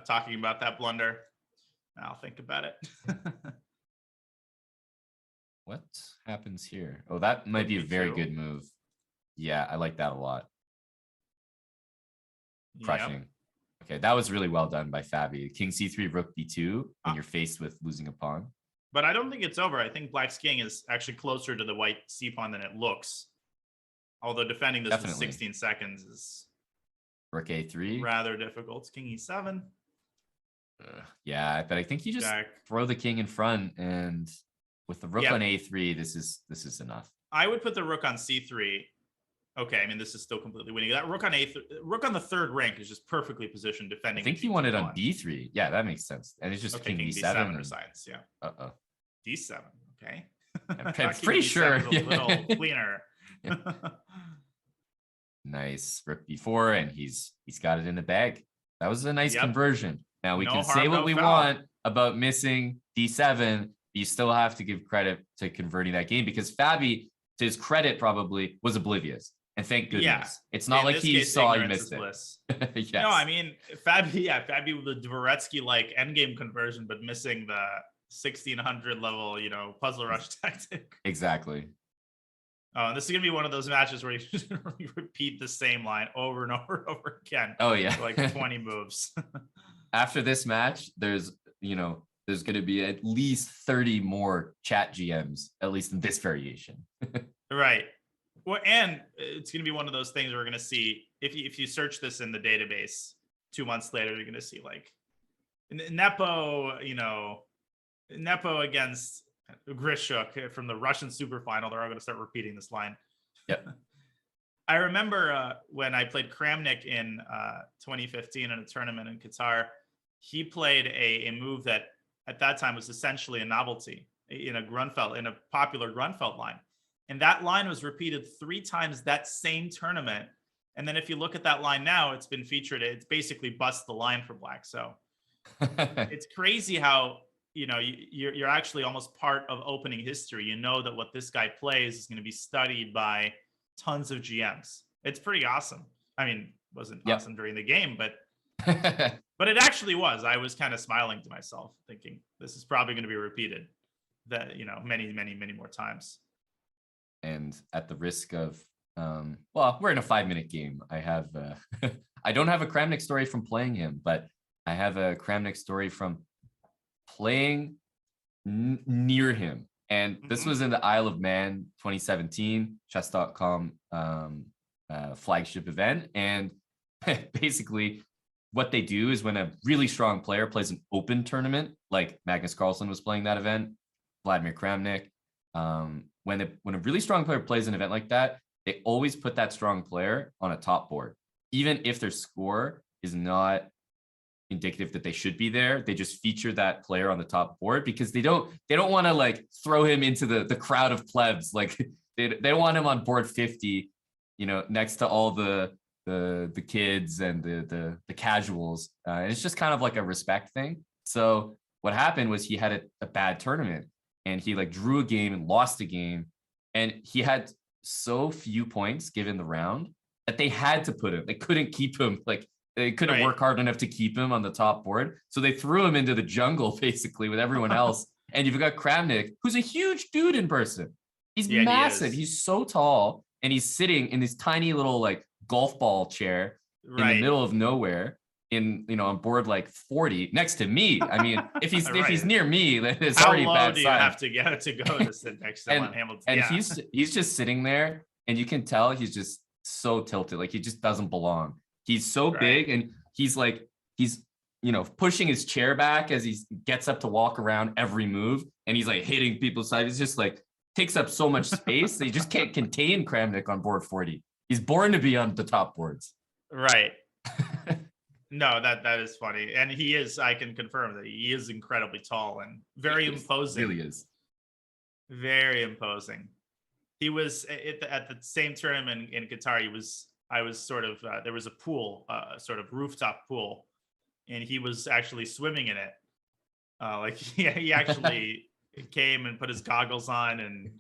talking about that blunder. I'll think about it. What happens here? Oh, that might be a very B2. good move. Yeah, I like that a lot. Yep. Crushing. Okay, that was really well done by Fabi. King C3, Rook B2, Ah. when you're faced with losing a pawn. But I don't think it's over. I think Black's king is actually closer to the white c pawn than it looks. Although defending this Definitely. with 16 seconds is Rook A3. rather difficult. King E7. Yeah, but I think you just Jack. throw the king in front, and with the rook Yeah. on A3, this is enough. I would put the rook on C3. Okay, I mean, this is still completely winning. That rook on rook on the third rank is just perfectly positioned defending. I think a he G2 wanted on pawn. B3. Yeah, that makes sense. And it's just Okay, king king D7. D7 and- resigns. Yeah, Uh-oh. D7. Okay. I'm Thought king pretty D7 sure. was a little cleaner. Nice. Rook B4, and he's got it in the bag. That was a nice Yep. conversion. Now we No can harm, say what no we foul. want about missing D7. You still have to give credit to converting that game, because Fabi, to his credit, probably was oblivious. And thank goodness. Yeah. It's not In like this he case, saw he ignorance missed is it. bliss. Yes. No, I mean, Fabi with the Dvoretsky like endgame conversion, but missing the 1600 level, puzzle rush tactic. Exactly. Oh, and this is gonna be one of those matches where you repeat the same line over and over and over again. Oh yeah. For like 20 moves. After this match, there's going to be at least 30 more chat GMs, at least in this variation. Right. Well, and it's gonna be one of those things we're gonna see if you search this in the database 2 months later, you're gonna see like Nepo, Nepo against Grishuk from the Russian super final. They're all going to start repeating this line. Yep. I remember when I played Kramnik in 2015 in a tournament in Qatar, he played a move that at that time was essentially a novelty in a popular Grunfeld line. And that line was repeated 3 times that same tournament. And then if you look at that line now, it's been featured. It's basically bust the line for Black. So it's crazy how you're actually almost part of opening history. You know that what this guy plays is going to be studied by tons of GMs. It's pretty awesome. I mean, it wasn't awesome during the game, but it actually was. I was kind of smiling to myself, thinking this is probably going to be repeated that many, many, many more times. And at the risk of well, we're in a 5-minute game. I have I don't have a Kramnik story from playing him, but I have a Kramnik story from playing near him. And this was in the Isle of Man 2017 Chess.com flagship event. And basically what they do is when a really strong player plays an open tournament, like Magnus Carlsen was playing that event, Vladimir Kramnik, when a really strong player plays an event like that, they always put that strong player on a top board, even if their score is not indicative that they should be there. They just feature that player on the top board because they don't want to like throw him into the crowd of plebs. Like they want him on board 50, next to all the kids and the casuals. And it's just kind of like a respect thing. So what happened was he had a bad tournament and he like drew a game and lost a game, and he had so few points given the round that they had to put him. They couldn't keep him. Like they couldn't work hard enough to keep him on the top board. So they threw him into the jungle basically with everyone else. And you've got Kramnik, who's a huge dude in person. He's massive. He's so tall. And he's sitting in this tiny little like golf ball chair in the middle of nowhere on board like 40 next to me. I mean, if he's near me, then it's How already a low bad do you sign. have to get to go to sit next to him Hamilton? And he's just sitting there, and you can tell he's just so tilted. Like he just doesn't belong. He's so big, and he's pushing his chair back as he gets up to walk around every move, and he's like hitting people's side. It's just like takes up so much space that you just can't contain Kramnik on board 40. He's born to be on the top boards. Right. No, that is funny. And he is, I can confirm that he is incredibly tall and very imposing. Really is. Very imposing. He was at the same tournament in Qatar. I was sort of, there was a pool, sort of rooftop pool, and he was actually swimming in it. He actually came and put his goggles on, and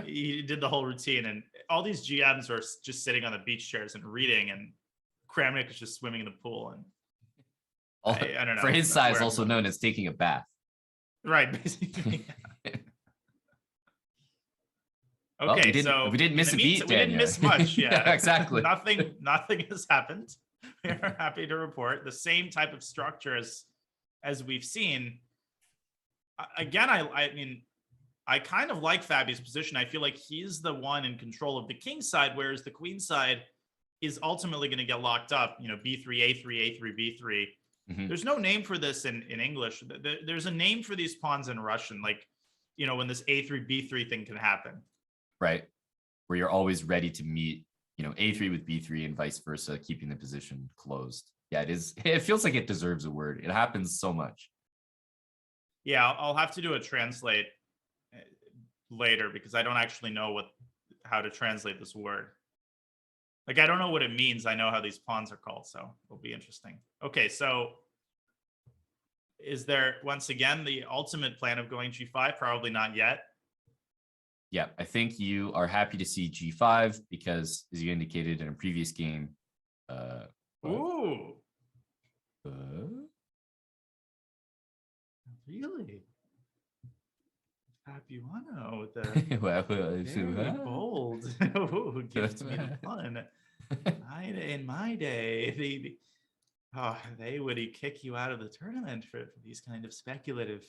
he did the whole routine. And all these GMs are just sitting on the beach chairs and reading, and Kramnik is just swimming in the pool. And I don't know. For his size, also known as taking a bath. Right, basically. Well, Okay, we didn't miss a beat, we didn't miss much. Yeah, exactly. Nothing has happened. We're happy to report the same type of structure as we've seen. Again, I mean, I kind of like Fabi's position. I feel like he's the one in control of the king side, whereas the queen side is ultimately going to get locked up. You know, b3, a3, a3, b3. Mhm. There's no name for this in English. There's a name for these pawns in Russian, like, you know, when this a3, b3 thing can happen. Right. Where you're always ready to meet, you know, a3 with b3 and vice versa, keeping the position closed. Yeah, it is. It feels like it deserves a word. It happens so much. Yeah, I'll have to do a translate later because I don't actually know how to translate this word. Like, I don't know what it means. I know how these pawns are called, so it'll be interesting. Okay, so is there, once again, the ultimate plan of going g5? Probably not yet. Yeah, I think you are happy to see g5 because, as you indicated in a previous game, Ooh, uh, really? Caruana with the very bold. Ooh, gives me the fun. In my day, they would kick you out of the tournament for these kind of speculative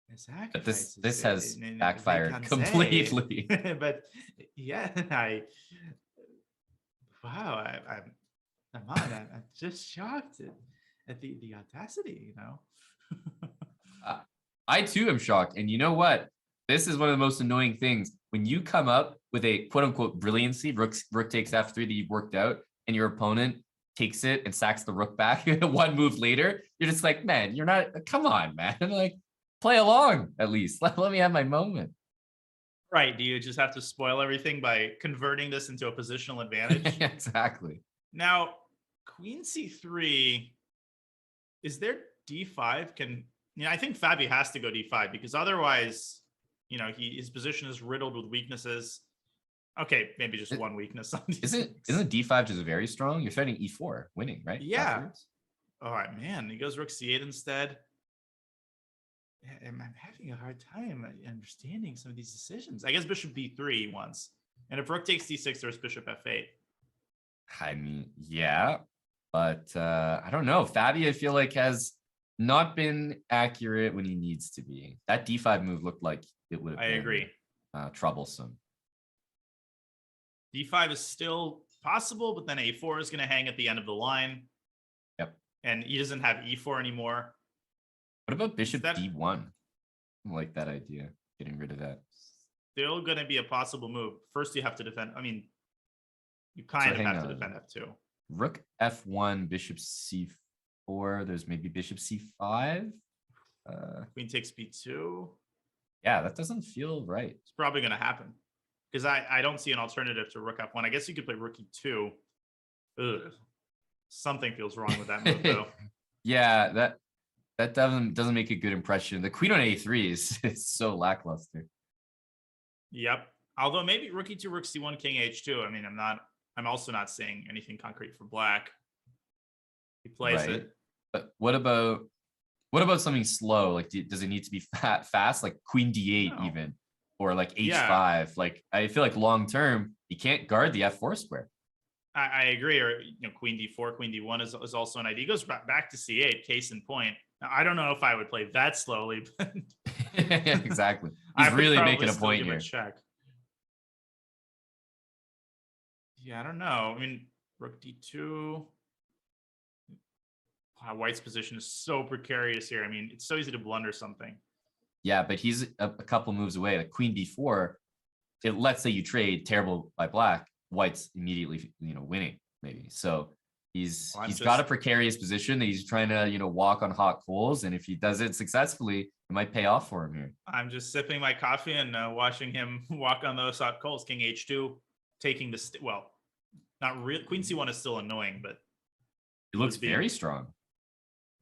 But sacrifices. this has they backfired can say. completely. But yeah, wow, I'm just shocked at the audacity, you know. I too am shocked. And you know what? This is one of the most annoying things. When you come up with a quote unquote brilliancy, rook takes f3 that you've worked out, and your opponent takes it and sacks the rook back one move later, you're just like, man, you're not, come on, man. Like, play along at least. Let me have my moment. Right. Do you just have to spoil everything by converting this into a positional advantage? Exactly. Now, queen c3, is there d5? I think Fabi has to go d5 because otherwise, you know, his position is riddled with weaknesses. Okay, maybe just one weakness on d6. Isn't the d5 just very strong? You're threatening e4, winning, right? Yeah. Afterwards? All right, man. He goes rook c8 instead. I'm having a hard time understanding some of these decisions. I guess bishop b3 once. And if rook takes d6, there's bishop f8. I mean, yeah, but I don't know. Fabi, I feel like, has not been accurate when he needs to be. That d5 move looked like it would have been agree. Troublesome. d5 is still possible, but then a4 is going to hang at the end of the line. Yep. And he doesn't have e4 anymore. What about bishop d1? I like that idea, getting rid of that. Still going to be a possible move. First, you have to defend. I mean, you kind of have to defend f2. Rook f1, bishop c4. There's maybe bishop c5. Queen takes b2. Yeah, that doesn't feel right. It's probably going to happen because I don't see an alternative to rook f1. I guess you could play rook e2. Ugh. Something feels wrong with that move, though. Yeah, that doesn't make a good impression. The queen on a3 is so lackluster. Yep. Although maybe rook e2, rook c1, king h2. I mean, I'm also not seeing anything concrete for black. He plays it. But what about something slow? Like, does it need to be fast? Like queen d8 even, or like h5? Yeah. Like, I feel like long term, you can't guard the f4 square. I agree. Or, you know, queen d4, queen d1 is also an idea. He goes back to c8, case in point. Now, I don't know if I would play that slowly, but exactly. He's really making a point here. Check. Yeah, I don't know. I mean, rook d2. Wow, White's position is so precarious here. I mean, it's so easy to blunder something. Yeah, but he's a couple moves away. Like queen b4, let's say you trade terrible by black, White's immediately, you know, winning maybe. So he's got a precarious position that he's trying to, you know, walk on hot coals, and if he does it successfully, it might pay off for him here. I'm just sipping my coffee and watching him walk on those hot coals. King h2, taking the well, not real. Queen c1 is still annoying, but it looks very strong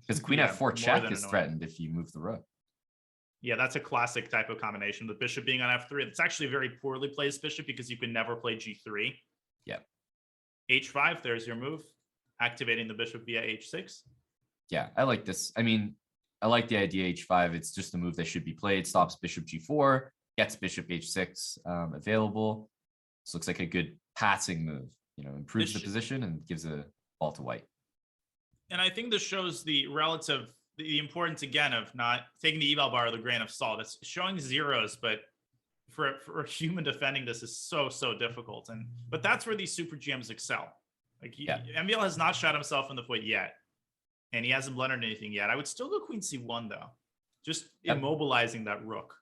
because queen f4 check is threatened if you move the rook. Yeah, that's a classic type of combination. The bishop being on f3. It's actually a very poorly placed bishop because you can never play g3. Yeah. h5, there's your move. Activating the bishop via h6. Yeah, I like this. I mean, I like the idea h5. It's just a move that should be played. Stops bishop g4, gets bishop h6 available. This looks like a good passing move. You know, improves the position and gives a ball to White. And I think this shows the importance again of not taking the eval bar with a grain of salt. It's showing zeros, but for a human defending this is so difficult. But that's where these super GMs excel. Like MVL has not shot himself in the foot yet, and he hasn't blundered anything yet. I would still go Queen C1 though, just immobilizing that rook.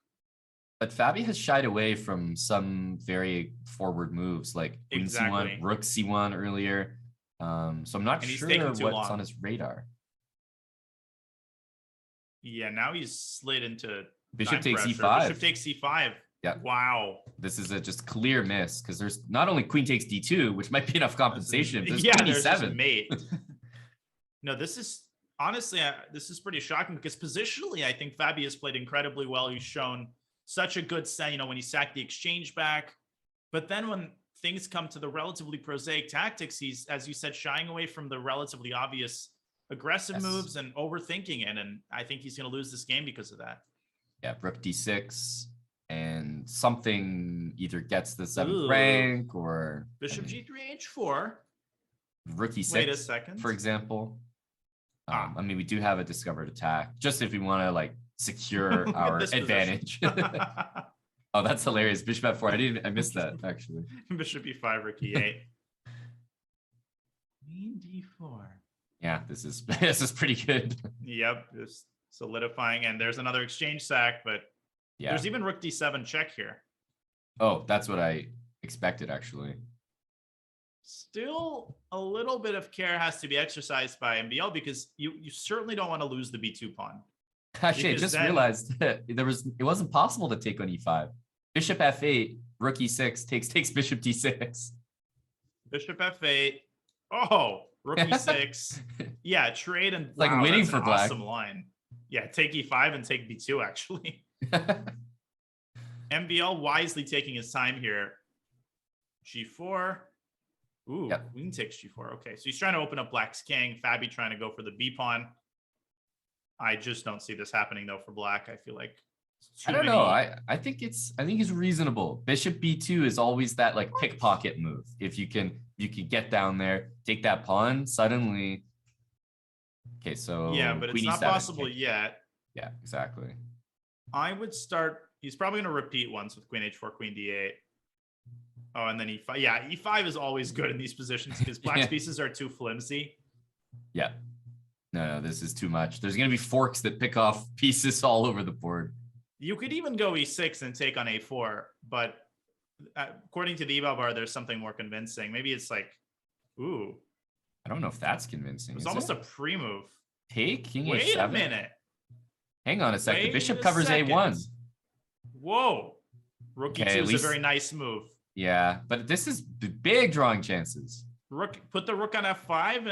But Fabi has shied away from some very forward moves, like Queen C1, Rook C1 earlier. So I'm not sure what's on his radar. Yeah, now he's slid into Bishop takes E5. Bishop takes C5. Yeah. Wow. This is a just clear miss because there's not only Queen takes D2, which might be enough compensation. There's there's just E7. mate. No, this is honestly, this is pretty shocking because positionally, I think Fabi has played incredibly well. He's shown such a good set, when he sacked the exchange back. But then when things come to the relatively prosaic tactics, he's, as you said, shying away from the relatively obvious aggressive moves and overthinking it. And I think he's going to lose this game because of that. Yeah, Rook D6 and something either gets the 7th rank or Bishop G3 H4. Rook E6. Wait a second. For example. I mean, we do have a discovered attack just if we want to like secure our advantage. Oh, that's hilarious. Bishop F4. I missed that actually. Bishop E5, Rook E8. Queen D4. Yeah, this is pretty good. Yep, just solidifying, and there's another exchange sack, but there's even Rook D7 check here. Oh, that's what I expected actually. Still, a little bit of care has to be exercised by MBL because you certainly don't want to lose the B2 pawn. Actually, I just realized that it wasn't possible to take on E5. Bishop F8, Rook E6 takes Bishop D6. Bishop F8. Oh, Rook E6. Yeah, trade and like winning for black. Awesome line. Yeah, take E5 and take B2 actually. MBL wisely taking his time here. G4. Ooh, Queen takes G4. Okay, so he's trying to open up black's king. Fabi trying to go for the B pawn. I just don't see this happening though for black. I feel like I don't know. I think it's reasonable. Bishop B2 is always that like pickpocket move. If you can get down there, take that pawn, suddenly. Okay, so yeah, but it's not possible yet. Yeah, exactly. I would start. He's probably going to repeat once with Queen H4, Queen D8. Oh, and then E5. Yeah, E5 is always good in these positions because black's pieces are too flimsy. Yeah. No, this is too much. There's going to be forks that pick off pieces all over the board. You could even go E6 and take on A4, but according to the eval bar, there's something more convincing. Maybe it's like, ooh. I don't know if that's convincing. It's almost a pre-move. Take King H7? Wait a minute. Hang on a second. The bishop covers A1. Whoa. Rook E2 is a very nice move. Yeah, but this is big drawing chances. Put the rook on F5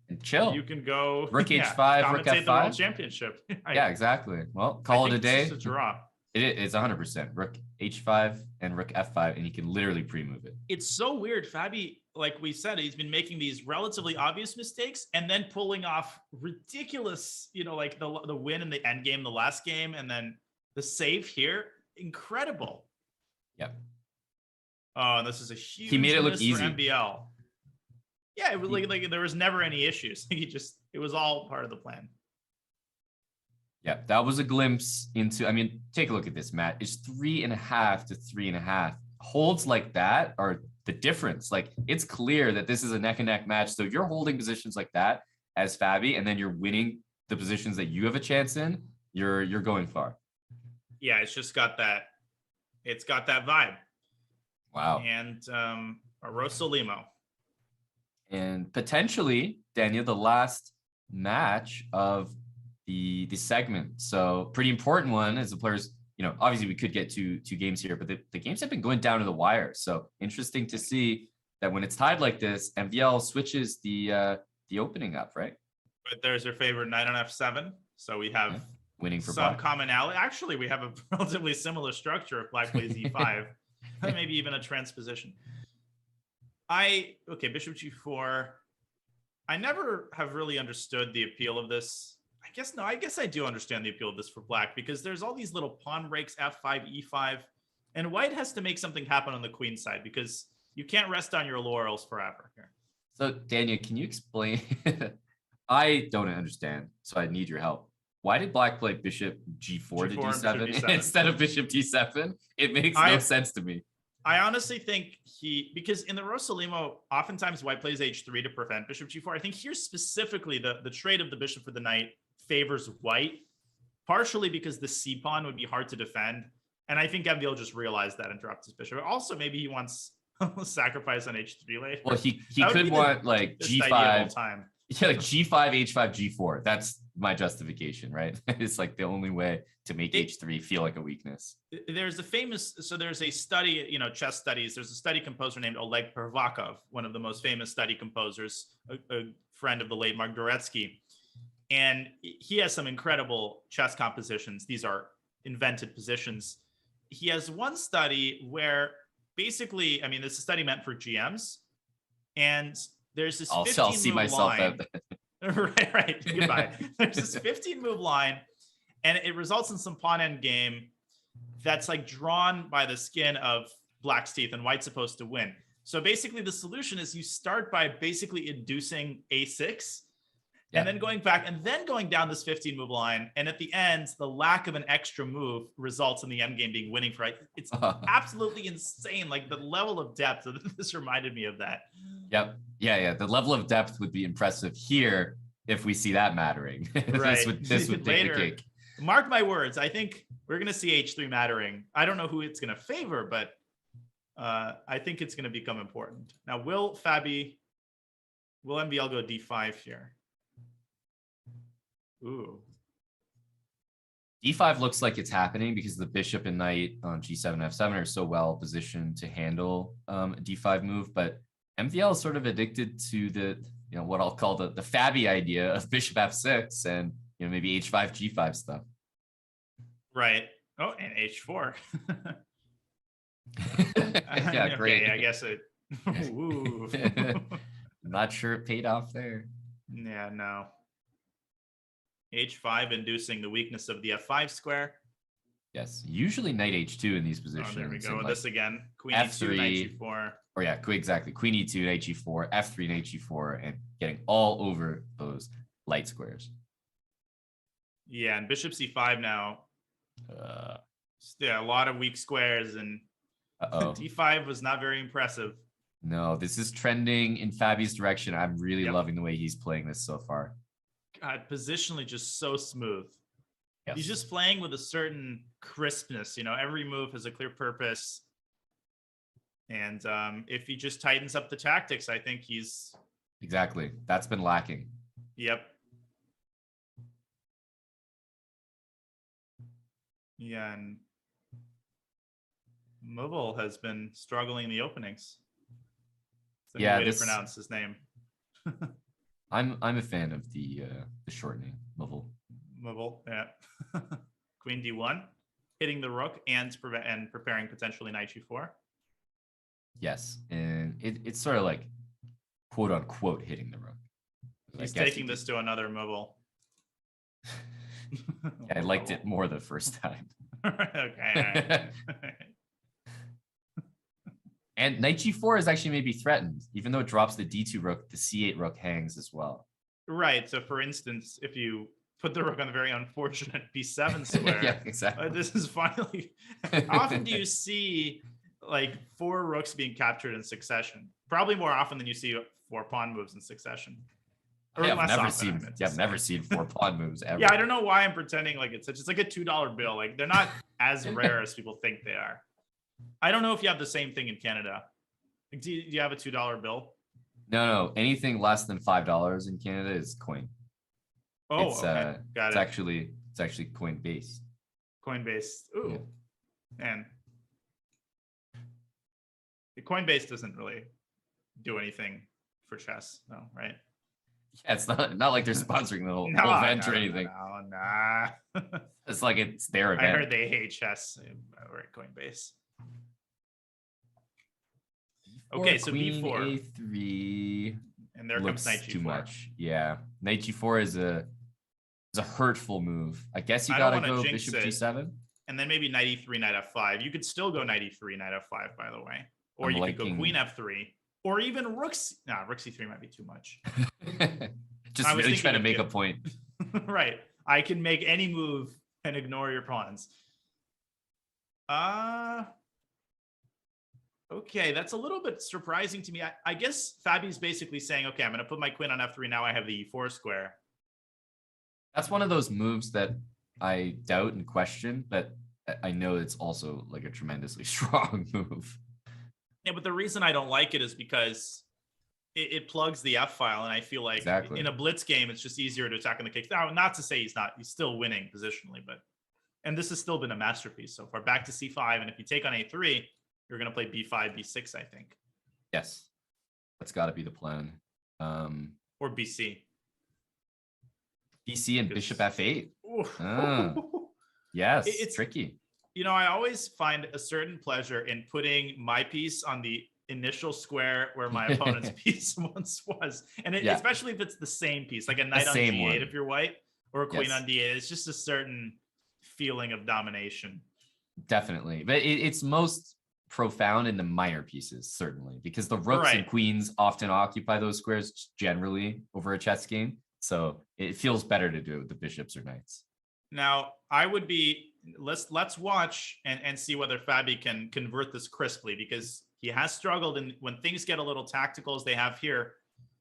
and chill. You can go Rook H5, Rook F5. The world championship. Yeah, exactly. Well, call it a day. It's a draw. It's 100%. Rook H5 and Rook F5, and you can literally pre-move it. It's so weird. Fabi, like we said, he's been making these relatively obvious mistakes and then pulling off ridiculous, like the win in the end game, the last game, and then the save here. Incredible. Yep. Oh, and this is a huge he made it look easy for MBL. Yeah, it was like there was never any issues. It was all part of the plan. Yeah, that was a glimpse into, I mean, take a look at this, Matt. It's 3.5 to 3.5. Holds like that are the difference. Like, it's clear that this is a neck and neck match. So if you're holding positions like that as Fabi, and then you're winning the positions that you have a chance in, you're going far. Yeah, it's just got that. It's got that vibe. Wow. And a Rosso Limo. And potentially, Daniel, the last match of the segment. So pretty important one as the players, obviously we could get two games here, but the games have been going down to the wire. So interesting to see that when it's tied like this, MVL switches the opening up, right? But there's your favorite knight on F7. So we have winning for some black. commonality. Actually, we have a relatively similar structure if black plays E5. Maybe even a transposition. Bishop G4. I never have really understood the appeal of this. I guess I do understand the appeal of this for black because there's all these little pawn breaks, F5, E5, and white has to make something happen on the queen side because you can't rest on your laurels forever here. So Daniel, can you explain I don't understand, so I need your help. Why did black play bishop g4 to G4 and bishop d7 D7. instead of bishop d7? It makes no sense to me. I honestly think because in the Rosalimo, oftentimes white plays h3 to prevent bishop g4. I think here specifically, the trade of the bishop for the knight favors white, partially because the c pawn would be hard to defend. And I think Envil just realized that and dropped his bishop. Also, maybe he wants a sacrifice on h3 later. Well, he could want like g5. Time. Yeah, like g5, h5, g4. That's my justification, right? It's like the only way to make h3 feel like a weakness. There's a study, chess studies. There's a study composer named Oleg Pervakov, one of the most famous study composers, a friend of the late Mark Dvoretsky. And he has some incredible chess compositions. These are invented positions. He has one study where basically, I mean, this is a study meant for GMs. And there's this 15 I'll see move myself line. out there. right. Goodbye. There's this 15 move line, and it results in some pawn end game that's like drawn by the skin of black's teeth, and white's supposed to win. So basically, the solution is you start by basically inducing a6, and then going back, and then going down this 15 move line. And at the end, the lack of an extra move results in the end game being winning for white. It's absolutely insane. Like the level of depth. This reminded me of that. Yep. Yeah. The level of depth would be impressive here if we see that mattering. Right. this would take the cake. Mark my words. I think we're going to see h3 mattering. I don't know who it's going to favor, but I think it's going to become important. Now, will MVL go d5 here? Ooh. d5 looks like it's happening because the bishop and knight on g7, f7 are so well positioned to handle a d5 move, but MVL is sort of addicted to the, what I'll call the Fabi idea of bishop f6 and, maybe h5, g5 stuff. Right. Oh, and h4. Yeah, great. Okay, I guess it. Ooh. Not sure it paid off there. Yeah, no. h5 inducing the weakness of the f5 square. Yes, usually knight h2 in these positions. Oh, there we go. Like This again. Queen F3, e2, knight g4. Or yeah, exactly. Queen e2, knight g4, f3, knight g4, and getting all over those light squares. Yeah, and bishop c5 now. Yeah, a lot of weak squares, and d5 was not very impressive. No, this is trending in Fabi's direction. I'm really loving the way he's playing this so far. God, positionally just so smooth. Yes. He's just playing with a certain crispness. Every move has a clear purpose. And if he just tightens up the tactics, I think he's... Exactly. That's been lacking. Yep. Yeah, and Mobile has been struggling in the openings. It's a way to pronounce his name. I'm a fan of the shortening Mobile. Mobile, yeah. Queen d1, hitting the rook and preparing potentially knight g4. Yes, and it's sort of like quote unquote hitting the rook. He's taking this to another Mobile. I liked it more the first time. Okay. And knight g4 is actually maybe threatened, even though it drops the d2 rook, the c8 rook hangs as well. Right. So, for instance, if you put the rook on the very unfortunate b7 square, yeah, exactly. This is finally. How often do you see like 4 rooks being captured in succession? Probably more often than you see 4 pawn moves in succession. I've never seen 4 pawn moves ever. Yeah, I don't know why I'm pretending like it's like a $2 bill. Like they're not as rare as people think they are. I don't know if you have the same thing in Canada. Like, do you have a $2 bill? No. Anything less than $5 in Canada is coin. Oh, it's, okay. Got it. It's actually coin based. Coinbase. Ooh, yeah. And the Coinbase doesn't really do anything for chess, no, right? Yeah, it's not like they're sponsoring the whole event or anything. Nah. It's like it's their event. I heard they hate chess over at Coinbase. Okay, so Queen b4. a3. And there comes knight g4. Too much. Yeah, knight g4 is a hurtful move. I guess you I gotta don't go wanna bishop jinx g7. And then maybe knight e3, knight f5. You could still go knight e3, knight f5, by the way. Or you could go queen f3. Or even rook c3 might be too much. I was really thinking trying to of make you. a point. Right. I can make any move and ignore your pawns. Okay, that's a little bit surprising to me. I guess Fabi's basically saying, okay, I'm going to put my queen on f3. Now I have the e4 square. That's one of those moves that I doubt and question, but I know it's also like a tremendously strong move. Yeah, but the reason I don't like it is because it plugs the F file, and I feel like Exactly. in a blitz game, it's just easier to attack on the kick. Now, not to say he's still winning positionally, but and this has still been a masterpiece so far. Back to c5, and if you take on a3, you're going to play b5, b6, I think. Yes, that's got to be the plan. Or bc. BC and bishop f8. Yes, it's tricky. You know, I always find a certain pleasure in putting my piece on the initial square where my opponent's piece once was. And especially if it's the same piece, like a knight on g8 one. if you're white, or a queen on d8. It's just a certain feeling of domination. Definitely. But it's most profound in the minor pieces, certainly, because the rooks and queens often occupy those squares generally over a chess game. So it feels better to do it with the bishops or knights. Now, I would be, let's watch and see whether Fabi can convert this crisply, because he has struggled, and when things get a little tactical as they have here,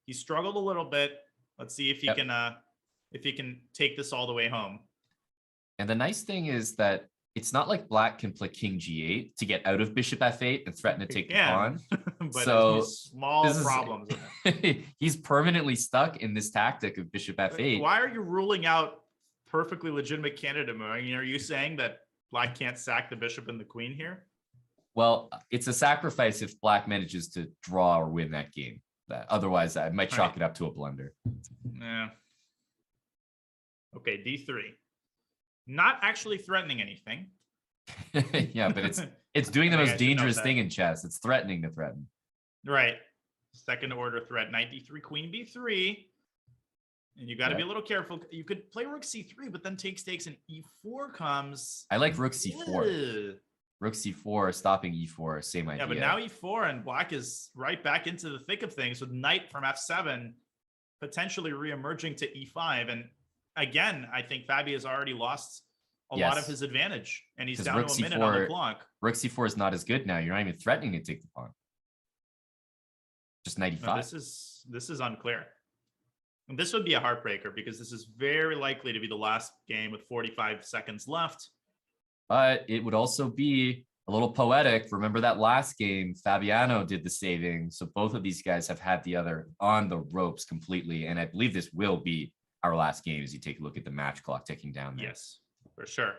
he struggled a little bit. Let's see if he can take this all the way home. And the nice thing is that it's not like black can play king g8 to get out of bishop f8 and threaten to take the pawn. But so small problems. He's permanently stuck in this tactic of bishop f8. Why are you ruling out perfectly legitimate candidate? I mean, are you saying that black can't sack the bishop and the queen here? Well, it's a sacrifice if black manages to draw or win that game. Otherwise, I might chalk it up to a blunder. Yeah. Okay, d3. Not actually threatening anything. Yeah, but it's doing the most dangerous thing in chess. It's threatening to threaten. Right. Second order threat. Knight d3, queen b3. And you got to be a little careful. You could play rook c3, but then take stakes and e4 comes. I like rook c4. Rook c4, stopping e4, same idea. Yeah, but now e4, and black is right back into the thick of things with knight from f7 potentially re-emerging to e5. And again, I think Fabi has already lost a lot of his advantage, and he's down to a minute on the clock. Rook c4 is not as good now. You're not even threatening to take the pawn. Just knight e5. No, this is unclear. And this would be a heartbreaker, because this is very likely to be the last game with 45 seconds left. But it would also be a little poetic. Remember that last game, Fabiano did the saving. So both of these guys have had the other on the ropes completely. And I believe this will be our last game as you take a look at the match clock ticking down there. Yes, for sure.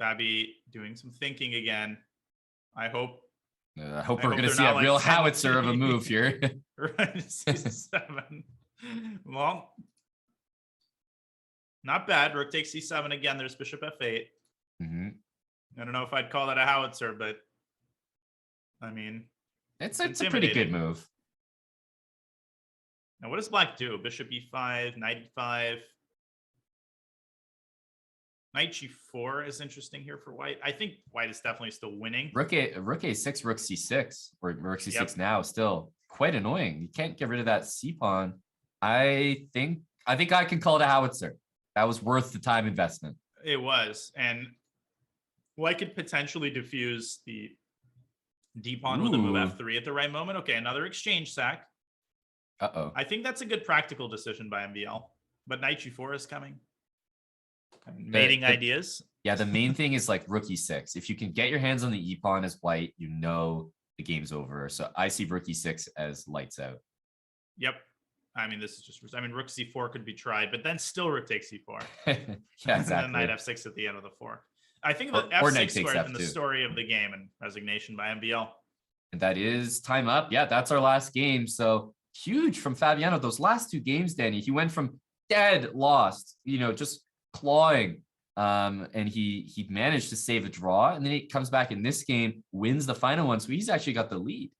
Fabi doing some thinking again. I hope we're going to see a real howitzer of a move here. Right, c7. Well, not bad. Rook takes c7 again. There's bishop f8. Mm-hmm. I don't know if I'd call that a howitzer, but I mean, it's a pretty good move. Now, what does black do? Bishop e5, knight e5. Knight g4 is interesting here for white. I think white is definitely still winning. Rook a6, rook c6, or rook c6 now, still quite annoying. You can't get rid of that c pawn. I think I can call it a howitzer. That was worth the time investment. It was, and white could potentially diffuse the d pawn with a move f3 at the right moment. Okay, another exchange sack. Uh-oh. I think that's a good practical decision by MVL, but knight g4 is coming. Mating ideas. Yeah, the main thing is like rook e6. If you can get your hands on the e pawn as white, you know the game's over. So I see rook e6 as lights out. Yep. I mean, this is just, rook c4 could be tried, but then still rook takes c4. Yeah, exactly. And then knight f6 at the end of the 4. I think the f6 square has been the story of the game, and resignation by MVL. And that is time up. Yeah, that's our last game. So huge from Fabiano. Those last two games, Danny, he went from dead lost, just clawing, and he managed to save a draw, and then he comes back in this game, wins the final one, so he's actually got the lead.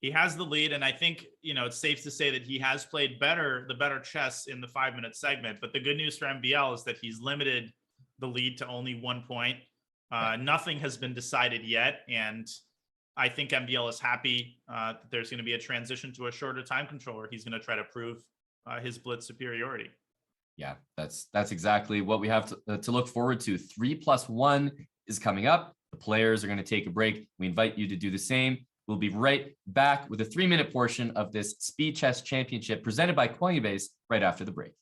He has the lead, and I think it's safe to say that he has played the better chess in the 5-minute segment. But the good news for MVL is that he's limited the lead to only 1 point. Nothing has been decided yet, and I think MVL is happy that there's going to be a transition to a shorter time controller. He's going to try to prove his blitz superiority. Yeah, that's exactly what we have to look forward to. 3+1 is coming up. The players are going to take a break. We invite you to do the same. We'll be right back with a 3-minute portion of this Speed Chess Championship presented by Coinbase right after the break.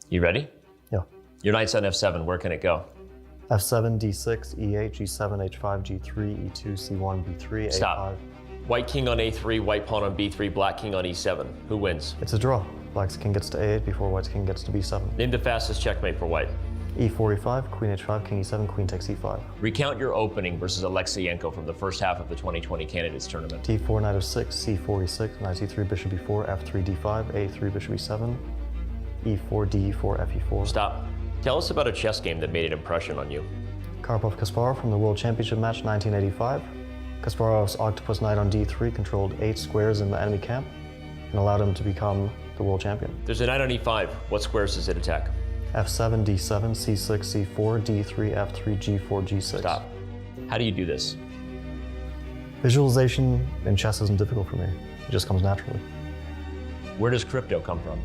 You ready? Yeah. Your knight's on f7. Where can it go? F7, D6, E8, G7, H5, G3, E2, C1, B3, Stop. A5. White king on a3, white pawn on b3, black king on e7. Who wins? It's a draw. Black's king gets to A8 before white's king gets to B7. Name the fastest checkmate for white. E4, E5, Queen H5, King E7, Queen takes E5. Recount your opening versus Alexeyenko from the first half of the 2020 Candidates Tournament. D4, Knight of 6, C4, E6, Knight E3, Bishop E4, F3, D5, A3, Bishop E7, E4, DE4, FE4. Stop. Tell us about a chess game that made an impression on you. Karpov-Kasparov from the World Championship match 1985. Kasparov's octopus knight on D3 controlled 8 squares in the enemy camp and allowed him to become the world champion. There's a knight on e5. What squares does it attack? F7, D7, C6, C4, D3, F3, G4, G6. Stop. How do you do this? Visualization in chess isn't difficult for me. It just comes naturally. Where does crypto come from?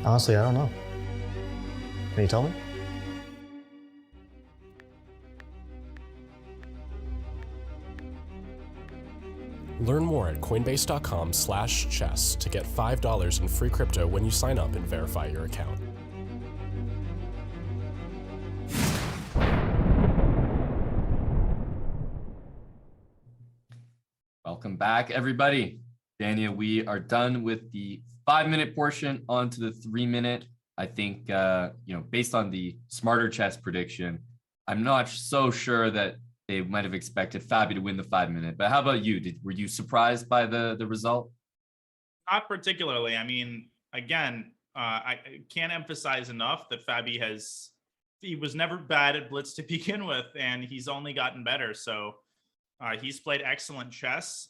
Honestly, I don't know. Can you tell me? Learn more at Coinbase.com/chess to get $5 in free crypto when you sign up and verify your account. Welcome back, everybody. Dania, we are done with the 5-minute portion. On to the 3-minute. I think, based on the Smarter Chess prediction, I'm not so sure that they might have expected Fabi to win the 5-minute. But how about you? Were you surprised by the result? Not particularly. I mean, again, I can't emphasize enough that Fabi he was never bad at Blitz to begin with, and he's only gotten better. So he's played excellent chess.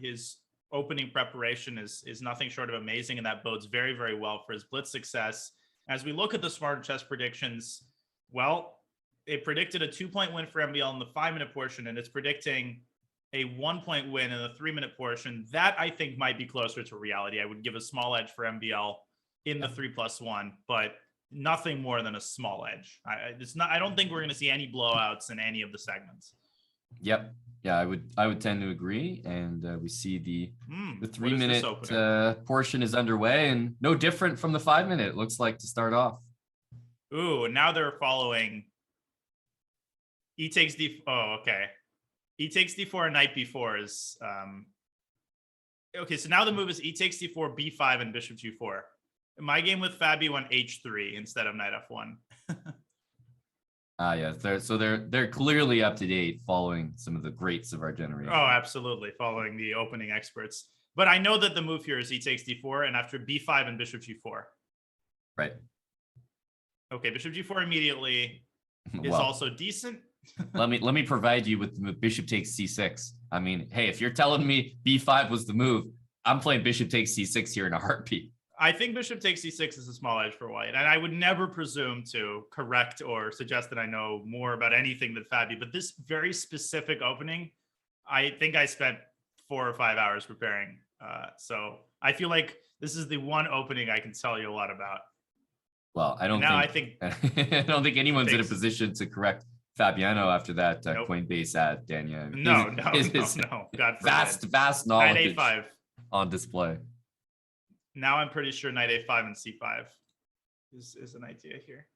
His opening preparation is nothing short of amazing, and that bodes very, very well for his Blitz success. As we look at the Smarter Chess predictions, well, it predicted a 2-point win for MVL in the 5-minute portion, and it's predicting a 1-point win in the 3-minute portion. That, I think, might be closer to reality. I would give a small edge for MVL in the 3+1, but nothing more than a small edge. I don't think we're going to see any blowouts in any of the segments. Yep. Yeah, I would tend to agree. And we see the 3-minute portion is underway, and no different from the 5-minute, it looks like, to start off. Ooh, now they're following E takes D. Oh, okay. E takes D4 and Knight B4 is okay. So now the move is E takes D4, B5, and Bishop G4. My game with Fabi went H3 instead of Knight F1. Yeah. They're clearly up to date, following some of the greats of our generation. Oh, absolutely, following the opening experts. But I know that the move here is E takes D4, and after B5 and Bishop G4. Right. Okay, Bishop G4 immediately is also decent. let me provide you with the move Bishop takes C6. I mean, hey, if you're telling me B5 was the move, I'm playing Bishop takes C6 here in a heartbeat. I think Bishop takes C6 is a small edge for white, and I would never presume to correct or suggest that I know more about anything than Fabi, but this very specific opening, I think I spent 4 or 5 hours preparing. So I feel like this is the one opening I can tell you a lot about. Well, I don't think anyone's in a position to correct Fabiano after that Coinbase ad, Dania. No. God forbid. Vast knowledge Knight A5 on display. Now I'm pretty sure Knight A5 and C5 is an idea here.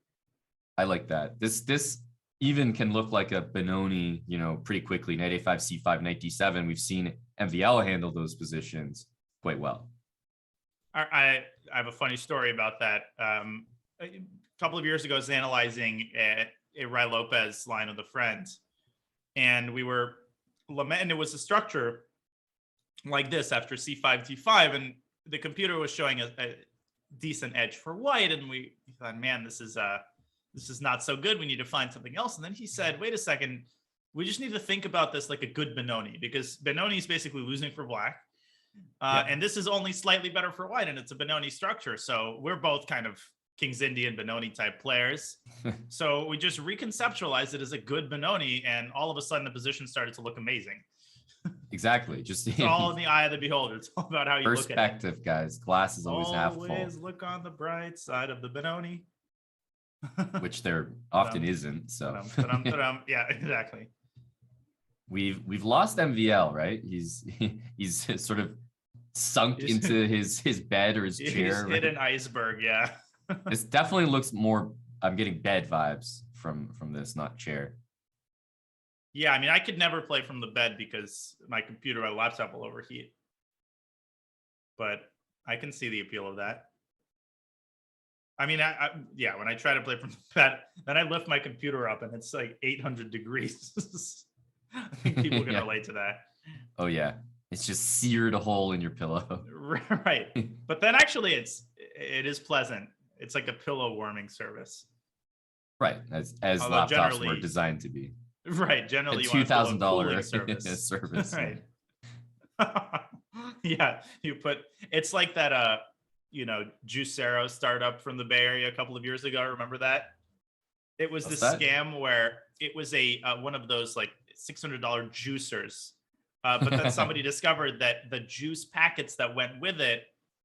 I like that. This even can look like a Benoni, pretty quickly. Knight A5, C5, Knight D7. We've seen MVL handle those positions quite well. I have a funny story about that. A couple of years ago, I was analyzing a Rai Lopez line with a friend, and we were lamenting. It was a structure like this after C5, D5, and the computer was showing a decent edge for white, and we thought, man, this is not so good. We need to find something else. And then he said, wait a second, we just need to think about this like a good Benoni, because Benoni is basically losing for black. And this is only slightly better for white, and it's a Benoni structure. So we're both kind of King's Indian Benoni type players. So we just reconceptualized it as a good Benoni, and all of a sudden the position started to look amazing. Exactly. Just it's all in the eye of the beholder. It's all about how you look at it. Perspective, guys. Glass is always half full. Always look on the bright side of the Benoni. Which there often isn't. So yeah, exactly. We've lost MVL, right? He's sort of sunk into his bed or his chair. He's hit an iceberg, yeah. This definitely looks more. I'm getting bed vibes from this, not chair. Yeah, I mean, I could never play from the bed because my computer, my laptop will overheat. But I can see the appeal of that. I mean, yeah, when I try to play from the bed, then I lift my computer up and it's like 800 degrees. I think people can relate to that. Oh yeah, it's just seared a hole in your pillow. Right. But then actually it is pleasant. It's like a pillow warming service. Right, as Although laptops were designed to be. Right, generally a you want a $2,000 service. service. Right. Yeah, it's like that Juicero startup from the Bay Area a couple of years ago. Remember that? It was this scam where it was a one of those like $600 juicers. But then somebody discovered that the juice packets that went with it,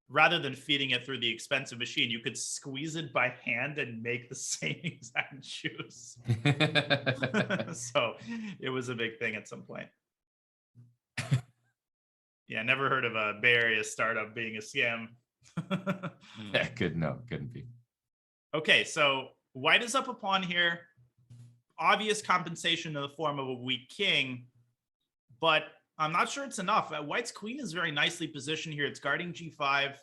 rather than feeding it through the expensive machine, you could squeeze it by hand and make the same exact juice. So it was a big thing at some point. Yeah, never heard of a Bay Area startup being a scam. Yeah, couldn't be. Okay, so white is up a pawn here. Obvious compensation in the form of a weak king, but I'm not sure it's enough. White's queen is very nicely positioned here. It's guarding g5.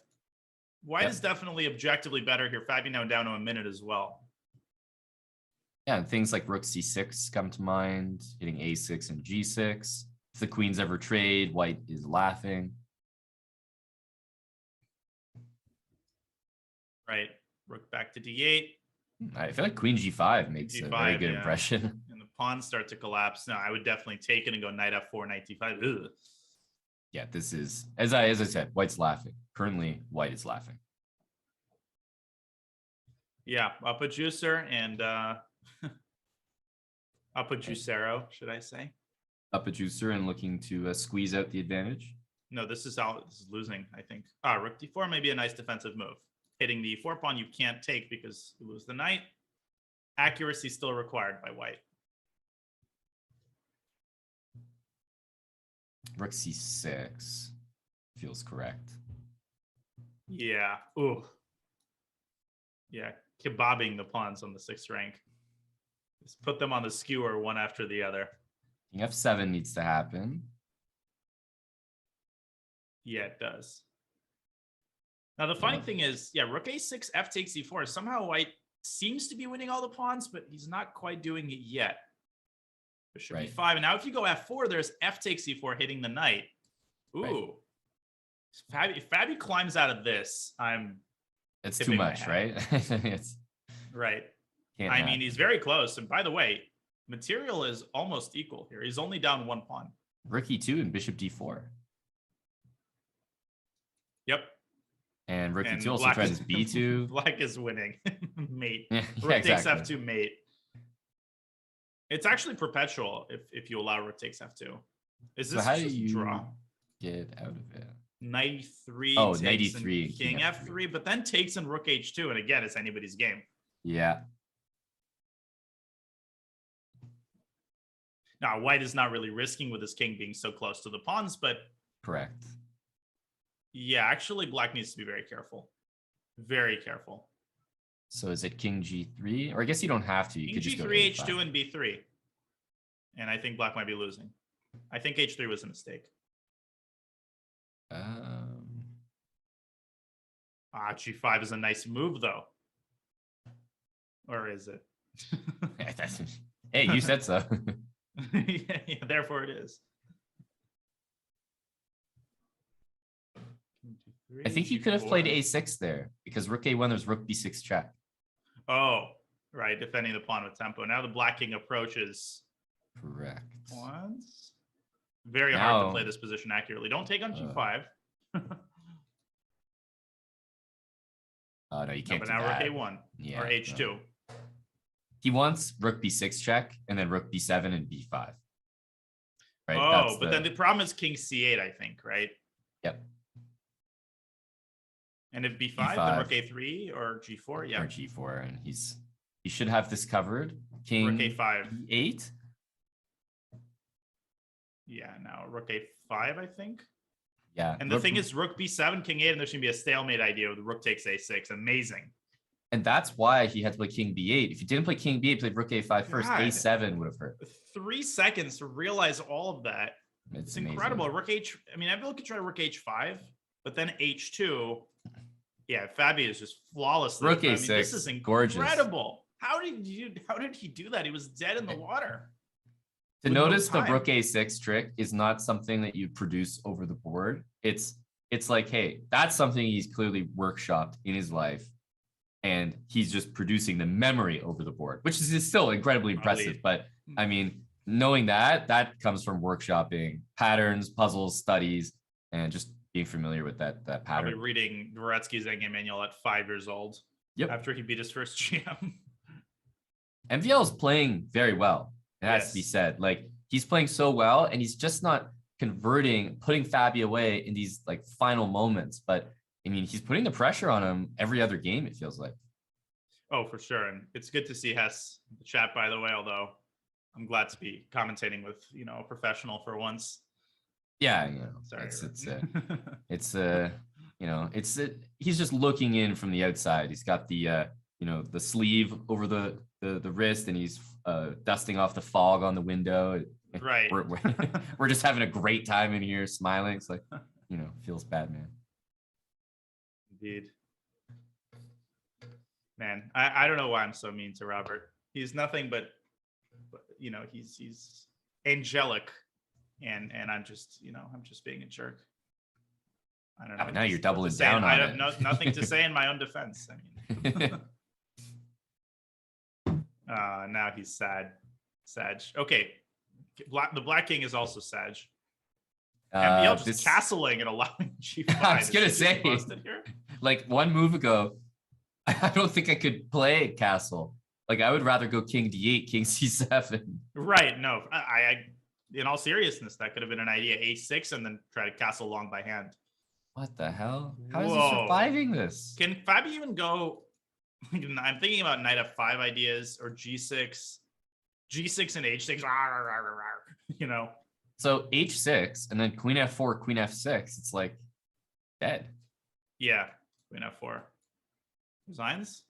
White is definitely objectively better here. Fabi now down to a minute as well. Yeah, and things like rook c6 come to mind, hitting a6 and g6. If the queens ever trade, white is laughing. Right. Rook back to d8. I feel like queen g5 makes a very good yeah. impression. And the pawns start to collapse. No, I would definitely take it and go knight f4, knight d5. Ugh. Yeah, this is, as I said, white's laughing. Currently, white is laughing. Yeah, up a juicer and up a juicero, should I say? Up a juicer and looking to squeeze out the advantage. No, this is losing, I think. Rook d4 may be a nice defensive move. Hitting the 4 pawn you can't take because you lose the knight. Accuracy still required by white. Rook c6 feels correct. Yeah. Ooh. Yeah. Kebabbing the pawns on the 6th rank. Just put them on the skewer one after the other. King f7 needs to happen. Yeah, it does. Now, the funny thing is, yeah, rook a6, f takes e4. Somehow white seems to be winning all the pawns, but he's not quite doing it yet. Bishop e5. And now if you go f4, there's f takes e4 hitting the knight. Ooh. Right. If Fabi climbs out of this, it's too much, right? It's right. I mean, he's very close. And by the way, material is almost equal here. He's only down 1 pawn. Rook e2 and bishop d4. Yep. And rook e2 also tries b2. Black is winning. Mate. Yeah, rook exactly. takes f2 mate. It's actually perpetual if you allow rook takes f2. Is this so how just do you draw? Get out of it? Knight e3. Oh, knight e3. King f3, but then takes in rook h2. And again, it's anybody's game. Yeah. Now, white is not really risking with his king being so close to the pawns, but Correct. Yeah, actually, black needs to be very careful. Very careful. So is it king g3? Or I guess you don't have to. You King could just go g3, to h2, and b3. And I think black might be losing. I think h3 was a mistake. G5 is a nice move, though. Or is it? Hey, you said so. Yeah, therefore it is. I think you could have played a6 there because rook a1, there's rook b6 check. Oh, right, defending the pawn with tempo. Now the black king approaches. Correct. Once. Very hard to play this position accurately. Don't take on g5. Oh, no, you can't. But now rook a1 or h2. No. He wants rook b6 check and then rook b7 and b5. Right? Oh, but then the problem is king c8, I think, right? Yep. And if b5, then rook a3 or g4, yeah. Or g4, and he should have this covered. King rook a5. e8. Yeah, now rook a5, I think. Yeah. And the thing is, rook b7, king 8, and there's going to be a stalemate idea with rook takes a6. Amazing. And that's why he had to play king b8. If he didn't play king b8, played rook a5 first, God. a7 would have hurt. 3 seconds to realize all of that. It's incredible. amazing. Rook h. I mean, everyone could try rook h5, but then h2. Yeah, Fabi is just flawlessly. Rook I mean, a6, this is gorgeous. incredible. How did he do that? He was dead in the water. To with no notice the time. rook a6 trick is not something that you produce over the board. It's like, hey, that's something he's clearly workshopped in his life. And he's just producing the memory over the board, which is still incredibly impressive. But I mean, knowing that comes from workshopping patterns, puzzles, studies, and just being familiar with that Probably pattern. reading Dvoretsky's endgame manual at 5 years old. Yep. After he beat his first GM. MVL is playing very well. It has to be said. Like, he's playing so well, and he's just not converting, putting Fabi away in these like final moments. But I mean, he's putting the pressure on him every other game, it feels like. Oh, for sure. And it's good to see Hess in the chat, by the way, although I'm glad to be commentating with, a professional for once. Yeah, Sorry. he's just looking in from the outside. He's got the the sleeve over the wrist, and he's dusting off the fog on the window. Right. We're just having a great time in here, smiling. It's like, feels bad, man. Indeed. Man, I don't know why I'm so mean to Robert. He's nothing but he's angelic, and I'm just being a jerk. I don't know. But now you're Just what to doubling say. down I on have it. nothing to say in my own defense. I mean, now he's sad. Sag. Okay, the Black King is also Sag. MVL just castling and allowing G5. I was gonna say, here? like 1 move ago, I don't think I could play castle. Like, I would rather go king d8, king c7. Right. No, I in all seriousness, that could have been an idea. A6 and then try to castle long by hand. What the hell? How is he Whoa. surviving this? Can Fabi even go? I'm thinking about knight f5 ideas or g6 and h6. So h6 and then queen f4, queen f6. It's like dead. Yeah, queen f4. Resigns.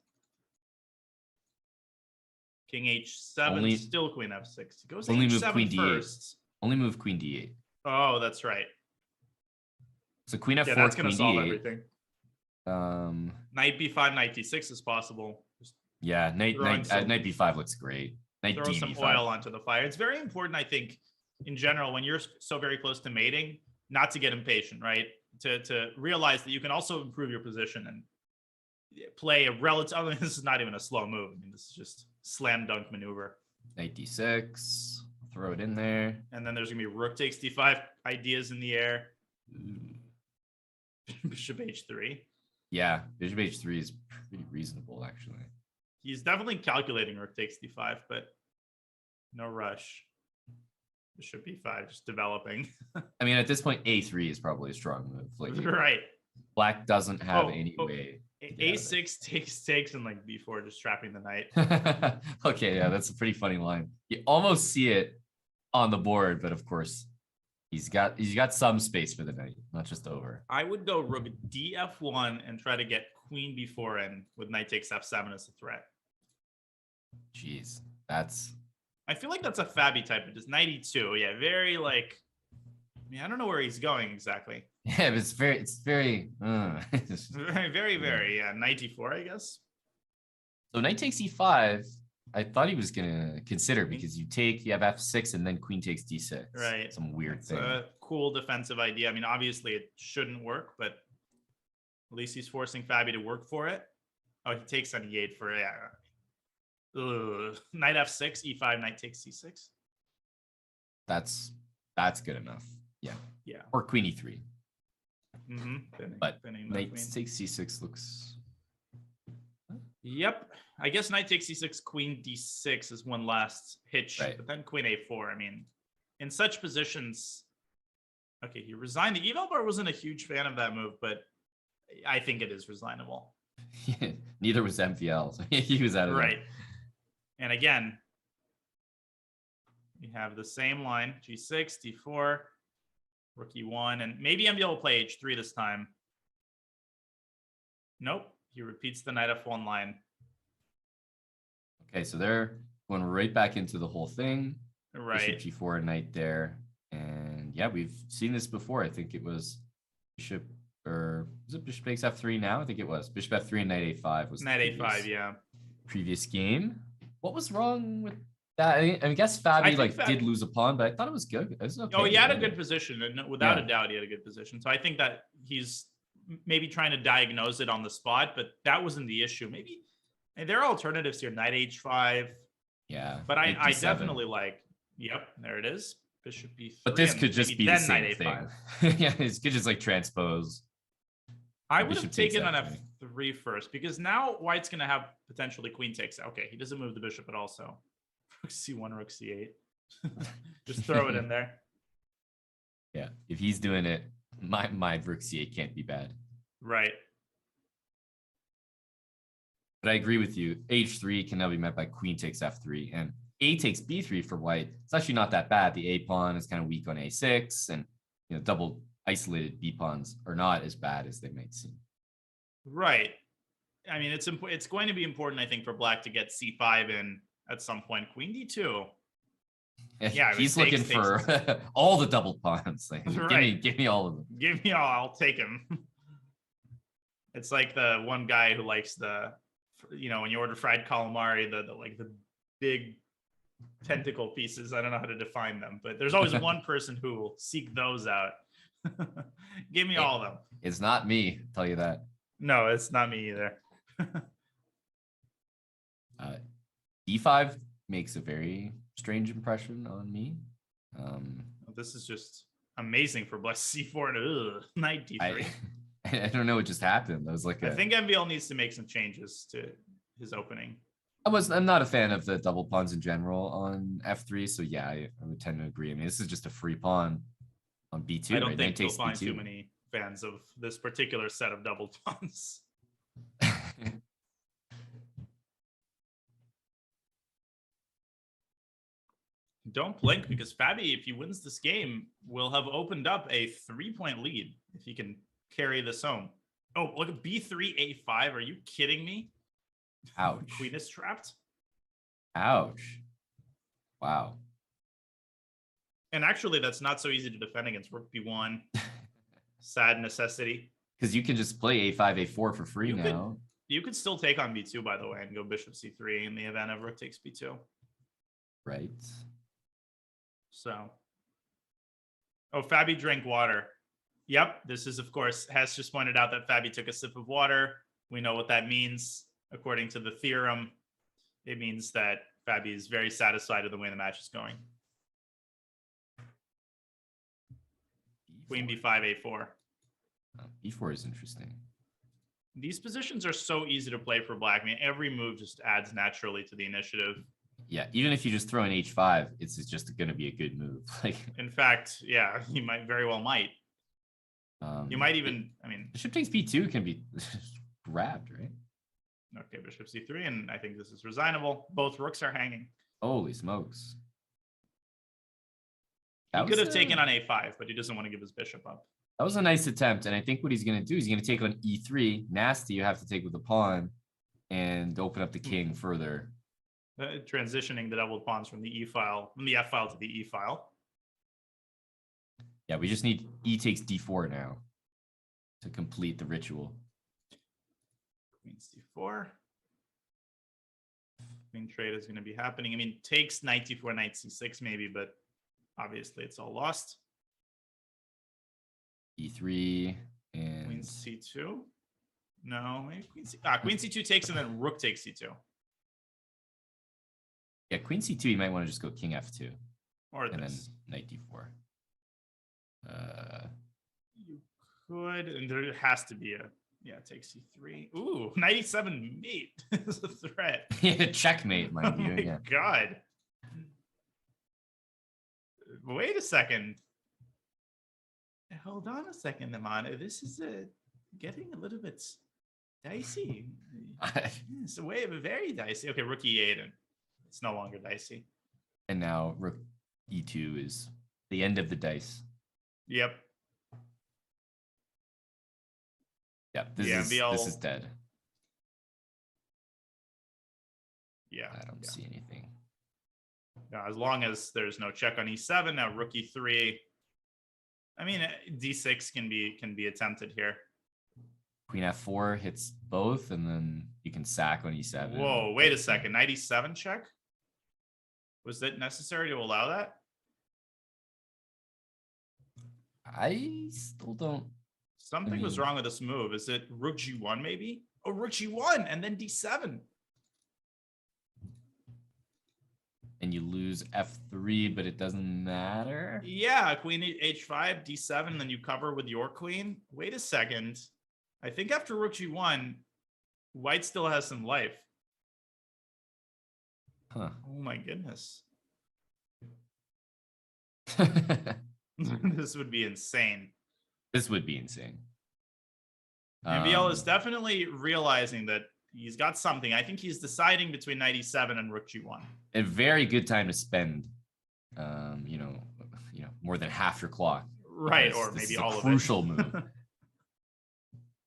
King h7, still queen f6. He goes only h7 move queen d8. first. Only move queen d8. Oh, that's right. So queen f4, Yeah, that's queen gonna solve d8. everything. Um, Knight b5, knight d6 is possible. Just yeah, knight Throwing some- knight b5 looks great. Knight throw some d5. oil onto the fire. It's very important, I think, in general, when you're so very close to mating, not to get impatient, right? To realize that you can also improve your position and play a relative. I mean, this is not even a slow move. I mean, this is just slam dunk maneuver. Knight d6. Throw it in there. And then there's gonna be rook takes d5 ideas in the air. Bishop h3. Yeah, bishop h3 is pretty reasonable, actually. He's definitely calculating rook takes d5, but no rush. Bishop b5, just developing. I mean, at this point, a3 is probably a strong move. Like, Right. Black doesn't have any way. A6 takes and like b4, just trapping the knight. Okay, yeah, that's a pretty funny line. You almost see it on the board, but of course, he's got some space for the knight, not just over. I would go rook df1 and try to get queen b4 in with knight takes f7 as a threat. Jeez, that's. I feel like that's a Fabi type, but just knight e2. Yeah, very like. I mean, I don't know where he's going exactly. Yeah, but it's very. Very, very. Yeah, knight e4, I guess. So knight takes e5. I thought he was gonna consider, because you have f6 and then queen takes d6. Right. Some weird It's thing. a cool defensive idea. I mean, obviously it shouldn't work, but at least he's forcing Fabi to work for it. Oh, he takes on e8 for knight f6, e5, knight takes c6. That's good enough. Yeah. Yeah. Or queen e3. But Pinning the knight queen. takes c6 looks. Yep. I guess knight takes c6, queen d6 is one last hitch, Right. but then queen a4. I mean, in such positions, okay, he resigned. The eval bar wasn't a huge fan of that move, but I think it is resignable. Neither was MVL. So he was out of Right. And again, we have the same line, g6, d4. Rook E1, and maybe MBL will play H3 this time. Nope, he repeats the knight F1 line. Okay, so they're going right back into the whole thing. Right. Bishop G4, knight there. And yeah, we've seen this before. I think it was bishop, or was it bishop takes F3 now? I think it was. Bishop F3 and knight A5 was Knight A5, yeah. Previous game. What was wrong with that? I guess Fabi did lose a pawn, but I thought it was good. It was okay. Oh, he had a good position, and without a doubt, he had a good position. So I think that he's maybe trying to diagnose it on the spot, but that wasn't the issue. Maybe there are alternatives here. Knight H5. Yeah. But I definitely like, yep, there it is. Bishop B3. But this could just be the same thing. Yeah, this could just like transpose. I would have taken on F3 first, because now White's going to have potentially queen takes. Okay, he doesn't move the bishop at all, so rook C1, rook C8. Just throw it in there. Yeah, if he's doing it, my rook C8 can't be bad. Right. But I agree with you. H3 can now be met by queen takes F3, and A takes B3 for White. It's actually not that bad. The A pawn is kind of weak on A6, and double isolated B pawns are not as bad as they might seem. Right. I mean, it's going to be important, I think, for Black to get C5 in at some point. Queen D2. Yeah, he's looking for all the double pawns. Like, right. give me all of them. Give me all. I'll take him. It's like the one guy who likes the, when you order fried calamari, the big tentacle pieces. I don't know how to define them, but there's always one person who will seek those out. Give me all of them. It's not me, I'll tell you that. No, it's not me either. D5 makes a very strange impression on me. This is just amazing for Blitz. C4 and knight D3. I don't know what just happened. That was like I think MVL needs to make some changes to his opening. I'm not a fan of the double pawns in general on F3, so yeah, I would tend to agree. I mean, this is just a free pawn on B2. I don't think you'll find too many fans of this particular set of double pawns. Don't blink, because Fabi, if he wins this game, will have opened up a 3-point lead if he can carry this home. Oh, look at B3, A5. Are you kidding me? Ouch. Queen is trapped. Ouch. Wow. And actually, that's not so easy to defend against rook B1. Sad necessity. Because you can just play A5, A4 for free now. You could still take on B2, by the way, and go bishop C3 in the event of rook takes B2. Right. So. Oh, Fabi drank water. Yep, this is, of course, Hess just pointed out that Fabi took a sip of water. We know what that means. According to the theorem, it means that Fabi is very satisfied with the way the match is going. Queen B5, A4. B4 is interesting. These positions are so easy to play for Black. I mean, every move just adds naturally to the initiative. Yeah, even if you just throw an H5, it's just going to be a good move. Like, in fact, yeah, you might very well might. You might even, bishop takes B2 can be grabbed, right? Okay, bishop C3, and I think this is resignable. Both rooks are hanging. Holy smokes. He could have taken on A5, but he doesn't want to give his bishop up. That was a nice attempt, and I think what he's going to do is he's going to take on E3. Nasty, you have to take with the pawn and open up the king further. Transitioning the double pawns from the E file, from the F file to the E file. Yeah, we just need E takes D4 now to complete the ritual. Queen C4. Queen trade is going to be happening. I mean, takes knight D4, knight C6 maybe, but obviously it's all lost. E3 and Queen C2. No, maybe Queen C. Queen C2 takes, and then rook takes C2. Yeah, Queen C2. You might want to just go King F2, or and this. then Knight D4. You could, and there has to be a take C3. Ooh, 97 mate is a threat. Yeah, checkmate, mind you. Yeah. God. Wait a second. Hold on a second, Amana. This is getting a little bit dicey. It's very dicey. Okay, rook E8, and it's no longer dicey. And now rook E2 is the end of the dice. Yep. Yeah, this is dead. Yeah. I don't see anything. Yeah, as long as there's no check on e7, now rook e3. I mean, d6 can be attempted here. Queen f4 hits both, and then you can sack on e7. Whoa, wait a second. Knight e7 check? Was it necessary to allow that? I still don't. Something was wrong with this move. Is it rook g1 maybe? Oh, rook g1 and then d7. And you lose f3, but it doesn't matter. Yeah, queen h5, d7, then you cover with your queen. Wait a second. I think after rook g1, white still has some life. Huh. Oh my goodness. This would be insane. This would be insane. MBL is definitely realizing that he's got something. I think he's deciding between knight e7 and rook g1. A very good time to spend, more than half your clock. Right, or maybe all of it. Crucial move.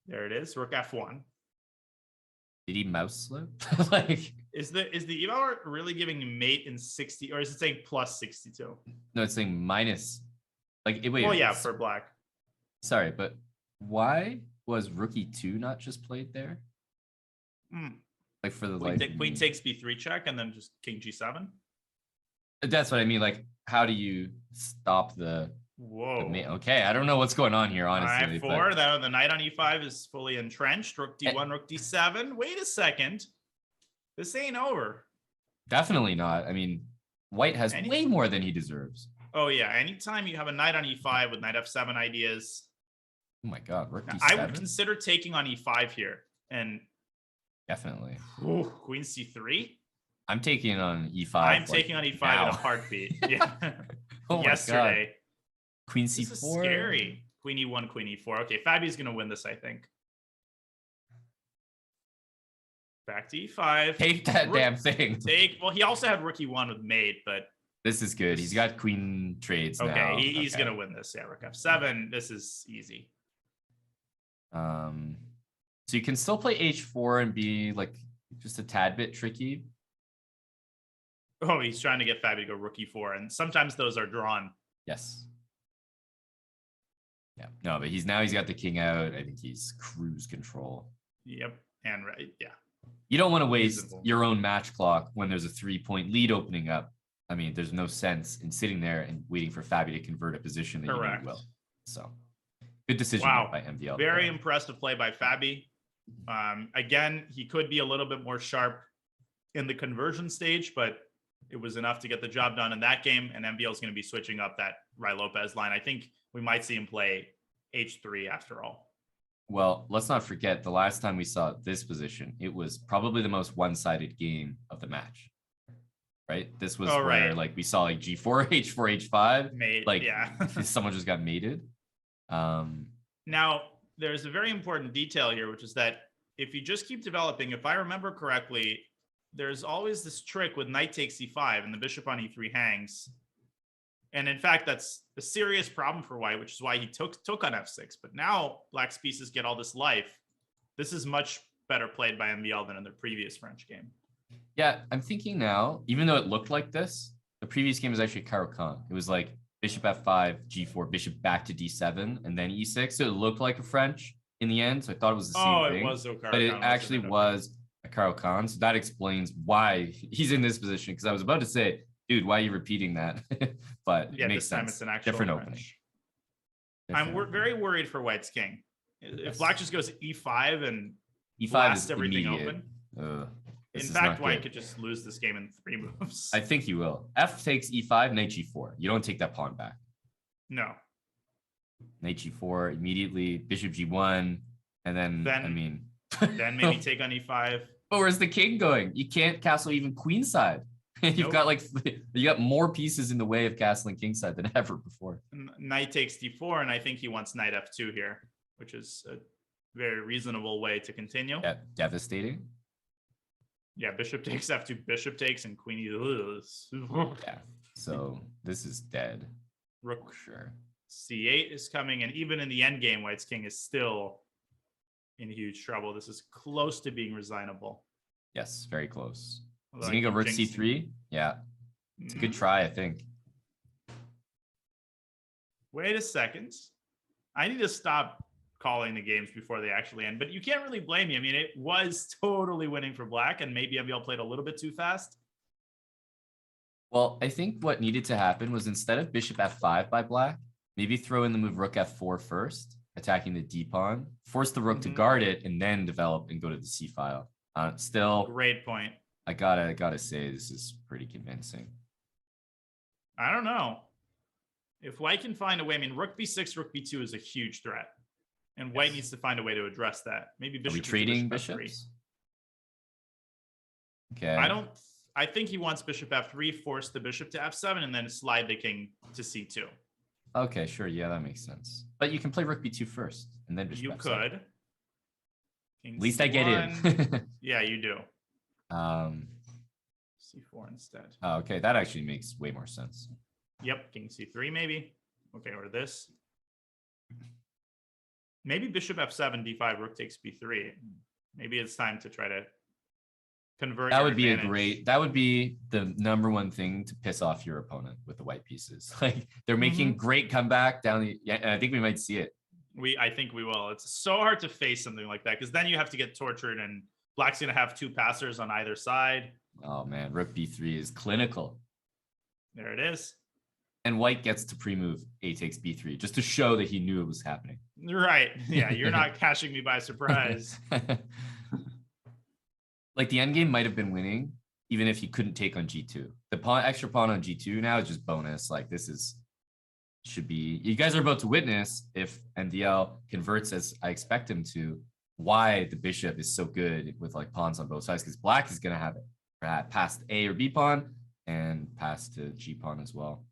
There it is, rook f1. Did he mouse slope? Like, is the eval really giving mate in 60, or is it saying plus 62? No, it's saying minus. Like, wait. Well, yeah, for black. Sorry, but why was rook e2 not just played there? Like for the queen takes b3 check and then just king g7. That's what I mean. Like, how do you stop the? Whoa. Okay, I don't know what's going on here, honestly. F4. The knight on e5 is fully entrenched. Rook d1, rook d7. Wait a second. This ain't over. Definitely not. I mean, white has way more than he deserves. Oh yeah. Anytime you have a knight on e5 with knight f7 ideas. Oh my God, rook d7. I would consider taking on e5 here and. Definitely. Ooh, queen c3. I'm taking on e5. I'm taking on e5 in a heartbeat. Yeah. Oh Yesterday. God. Queen c4. This is scary. Queen e1, queen e4. Okay, Fabi's gonna win this, I think. Back to e5. Take that damn thing. Well, he also had rook e1 with mate, but this is good. He's got queen trades now. Okay, he's gonna win this. Yeah, rook f7. This is easy. So you can still play h4 and be like just a tad bit tricky. Oh, he's trying to get Fabi to go rook e4, and sometimes those are drawn. Yes. Yeah. No, but he's got the king out. I think he's cruise control. Yep. And right. Yeah. You don't want to waste your own match clock when there's a 3-point lead opening up. I mean, there's no sense in sitting there and waiting for Fabi to convert a position that you know will. So good decision by MVL. Very impressive play by Fabi. Again, he could be a little bit more sharp in the conversion stage, but it was enough to get the job done in that game. And MVL is going to be switching up that Rai Lopez line. I think we might see him play h3 after all. Well, let's not forget the last time we saw this position, it was probably the most one-sided game of the match. Right? This was where like we saw like g4, h4, h5. Mate, like yeah. someone just got mated. Now, there's a very important detail here, which is that if you just keep developing, if I remember correctly, there's always this trick with knight takes e5 and the bishop on e3 hangs. And in fact, that's a serious problem for white, which is why he took on f6. But now black's pieces get all this life. This is much better played by MVL than in the previous French game. Yeah, I'm thinking now, even though it looked like this, the previous game was actually Caruana. It was like bishop f5, g4, bishop back to d7, and then e6. So it looked like a French in the end. So I thought it was the same thing. It was Caruana, but it actually was a Caruana. So that explains why he's in this position. Because I was about to say, dude, why are you repeating that? But yeah, it makes this time sense. it's an actual different French. opening. I'm very worried for white's king. If black just goes e5 and e5 blasts is everything immediate. open. In fact, white could just lose this game in 3 moves. I think he will. F takes e5, knight g4. You don't take that pawn back. No. Knight g4 immediately, bishop g1, and then I mean, then maybe take on e5. But where's the king going? You can't castle even queenside. You've got you got more pieces in the way of castling kingside than ever before. Knight takes d4, and I think he wants knight f2 here, which is a very reasonable way to continue. Yeah, devastating. Yeah, bishop takes f2, bishop takes, and queen Yeah, so this is dead. Rook for sure. C8 is coming, and even in the end game, White's king is still in huge trouble. This is close to being resignable. Yes, very close. Although Is I he gonna go keep rook jinxing. c3? Yeah, it's a good try, I think. Wait a second. I need to stop calling the games before they actually end, but you can't really blame me. I mean, it was totally winning for black, and maybe MBL played a little bit too fast. Well, I think what needed to happen was instead of bishop f5 by black, maybe throw in the move rook f4 first, attacking the d pawn, force the rook to guard it, and then develop and go to the c file. Still, Great point. I gotta say this is pretty convincing. I don't know. If White can find a way, I mean, rook b6, rook b2 is a huge threat. And White needs to find a way to address that. Maybe Are bishop we b2, trading bishop f3. bishops? Okay. I think he wants bishop f3, force the bishop to f7, and then slide the king to c2. Okay, sure. Yeah, that makes sense. But you can play rook b2 first, and then bishop You f7. could. King At least I get c1. in. Yeah, you do. c4 c4 instead. Oh, okay, that actually makes way more sense. Yep, king c3 maybe. Okay, or this. Maybe bishop f7, d5, rook takes b3. Maybe it's time to try to convert. That your would be advantage. that would be the number one thing to piss off your opponent with the white pieces. Like they're making great comeback down the, yeah, and I think we might see it. I think we will. It's so hard to face something like that because then you have to get tortured, and black's gonna have two passers on either side. Oh man, rook b3 is clinical. There it is. And white gets to pre-move a takes b3 just to show that he knew it was happening. Right. Yeah, you're not catching me by surprise. Like the endgame might have been winning even if he couldn't take on g2. The extra pawn on g2 now is just bonus. Like this should be, you guys are about to witness if NDL converts as I expect him to, why the bishop is so good with like pawns on both sides, because black is going to have it past a or b pawn and pass to g pawn as well.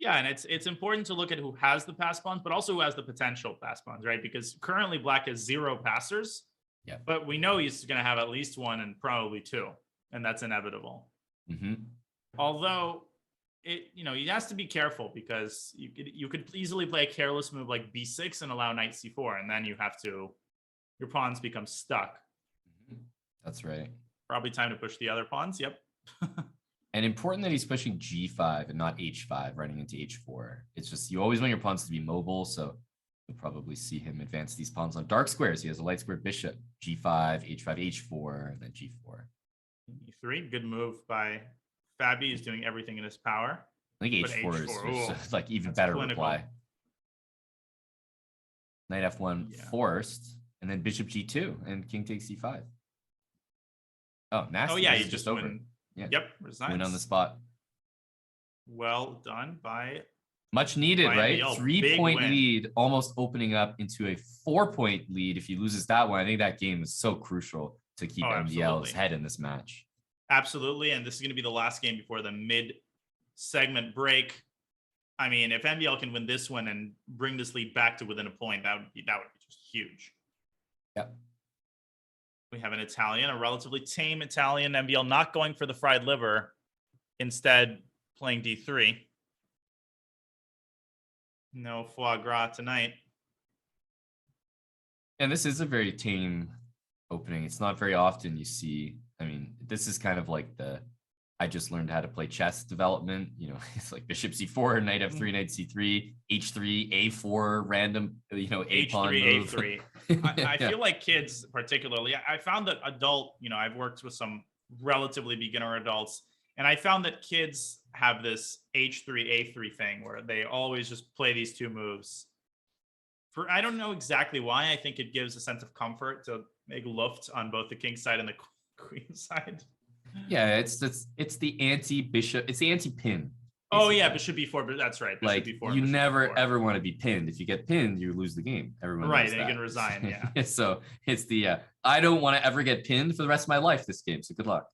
Yeah, and it's important to look at who has the pass pawns, but also who has the potential pass pawns, right? Because currently black has 0 passers. Yeah. But we know he's going to have at least 1 and probably 2, and that's inevitable. Although he has to be careful because you could easily play a careless move like b6 and allow knight c4, and then your pawns become stuck. That's right. Probably time to push the other pawns. Yep. And important that he's pushing g5 and not h5 running into h4. It's just you always want your pawns to be mobile, so you'll probably see him advance these pawns on dark squares. He has a light square bishop, g5, h5, h4, and then g4. e3, good move by Fabi. He's doing everything in his power. I think h4 is just like even better clinical. reply. Knight f1 forced, and then bishop g2, and king takes c5. Oh, nasty. Oh yeah, This you is just over. win. Yeah. Yep, resigns. Win on the spot. Well done by Much needed, right? NBL. 3-point Big win. lead, almost opening up into a 4-point lead. If he loses that one, I think that game is so crucial to keep NBL's absolutely. head in this match. Absolutely, and this is going to be the last game before the mid-segment break. I mean, if NBL can win this one and bring this lead back to within a point, that would be just huge. Yep. We have an Italian, a relatively tame Italian. NBL not going for the fried liver, instead playing d3. No foie gras tonight. And this is a very tame opening. It's not very often you see. I mean, this is kind of like I just learned how to play chess development. It's like bishop c4, knight f3, knight c3, h3, a4, random, a pawn move. a3. I feel like kids particularly, I found that I've worked with some relatively beginner adults, and I found that kids have this h3, a3 thing where they always just play these two moves. I don't know exactly why. I think it gives a sense of comfort to make luft on both the king side and the queen side. Yeah, it's the anti-bishop, it's the anti-pin. Oh yeah, bishop b4, but that's right. Bishop Like b4, you bishop never b4. ever want to be pinned. If you get pinned, you lose the game. Everyone Right, knows and you that. can resign, yeah. So it's I don't want to ever get pinned for the rest of my life this game. So good luck.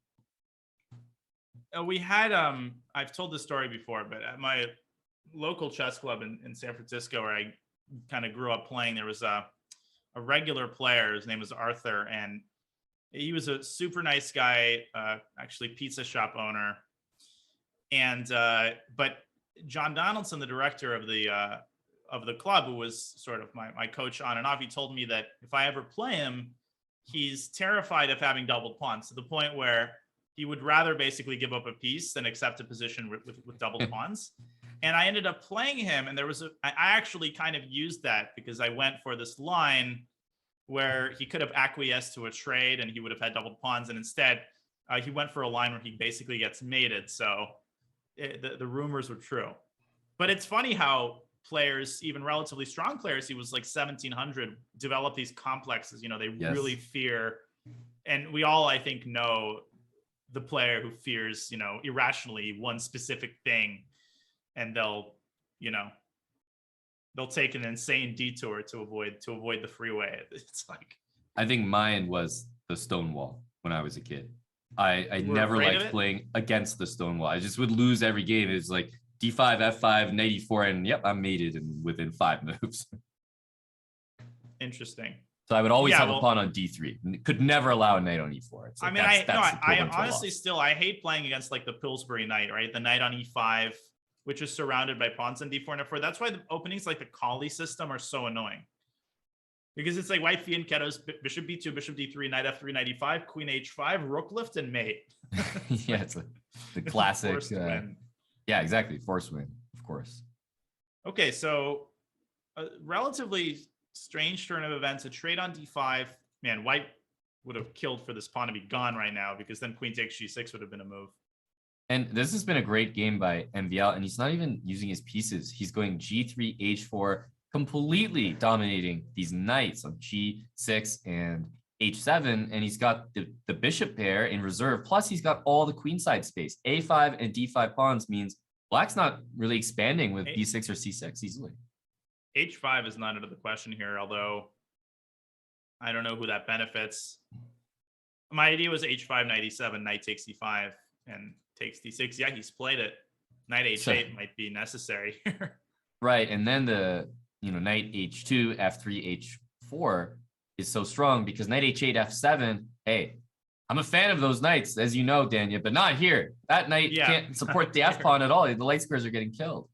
We had I've told this story before, but at my local chess club in San Francisco, where I kind of grew up playing, there was a regular player. His name was Arthur, and he was a super nice guy, actually pizza shop owner. And but John Donaldson, the director of the of the club, who was sort of my coach on and off, he told me that if I ever play him, he's terrified of having doubled pawns, to the point where he would rather basically give up a piece than accept a position with doubled pawns. And I ended up playing him, and I actually kind of used that because I went for this line where he could have acquiesced to a trade and he would have had doubled pawns, and instead he went for a line where he basically gets mated. So the rumors were true. But it's funny how players, even relatively strong players, he was like 1700, develop these complexes. They really fear, and we all, I think, know the player who fears, irrationally one specific thing, and they'll take an insane detour to avoid the freeway. It's like, I think mine was the stone wall when I was a kid. I never liked playing against the stone wall. I just would lose every game. It's like d5, f5, knight e4, and yep, I'm mated within 5 moves. Interesting. So I would always have a pawn on d3. Could never allow a knight on e4. It's like I honestly I hate playing against like the Pillsbury knight, right? The knight on e5, which is surrounded by pawns on d4 and f4. That's why the openings like the Kali system are so annoying. Because it's like white fianchettos, bishop b2, bishop d3, knight f3, knight e5, queen h5, rook lift, and mate. Yeah, it's the classic. Yeah, exactly. Force win, of course. Okay, so a relatively strange turn of events. A trade on d5. Man, white would have killed for this pawn to be gone right now, because then queen takes g6 would have been a move. And this has been a great game by MVL, and he's not even using his pieces. He's going g3, h4, completely dominating these knights on g6 and h7, and he's got the bishop pair in reserve, plus he's got all the queenside space. a5 and d5 pawns means black's not really expanding with b6 or c6 easily. h5 is not under the question here, although I don't know who that benefits. My idea was h5, knight e7, knight takes e5, and takes d6. Yeah, he's played it. Knight h8 might be necessary here. Right, and then the knight h2, f3, h4 is so strong because knight h8, f7. Hey, I'm a fan of those knights, as you know, Danya, but not here. That knight can't support the f pawn at all. The light squares are getting killed.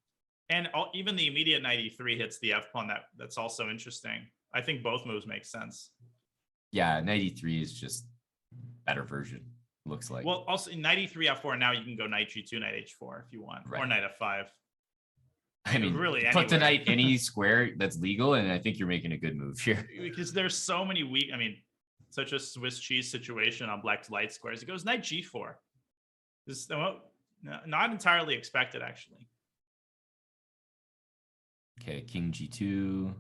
And even the immediate knight e3 hits the f pawn. That's also interesting. I think both moves make sense. Yeah, knight e3 is just better version. Looks like. Well, also knight e3, f4. Now you can go knight g2, knight h4 if you want, or knight f5. I mean, really, put the knight any square that's legal, and I think you're making a good move here. Because there's so many weak. I mean, such a Swiss cheese situation on black's light squares. It goes knight g4. This not entirely expected, actually. Okay, king g2.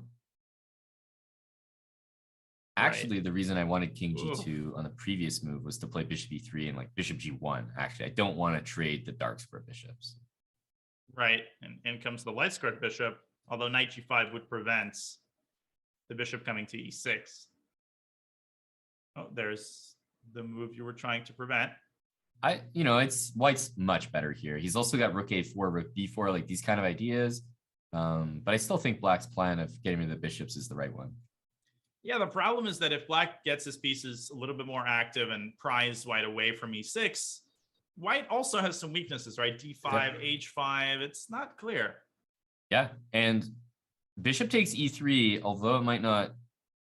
Actually, the reason I wanted king g2 on the previous move was to play bishop e3 and like bishop g1. Actually, I don't want to trade the dark square bishops. Right, and in comes the light squared bishop, although knight g5 would prevent the bishop coming to e6. Oh, there's the move you were trying to prevent. It's white's much better here. He's also got rook a4, rook b4, like these kind of ideas. But I still think black's plan of getting rid of the bishops is the right one. Yeah, the problem is that if black gets his pieces a little bit more active and pries white away from e6, white also has some weaknesses, right? d5, h5, it's not clear. Yeah, and bishop takes e3, although it might not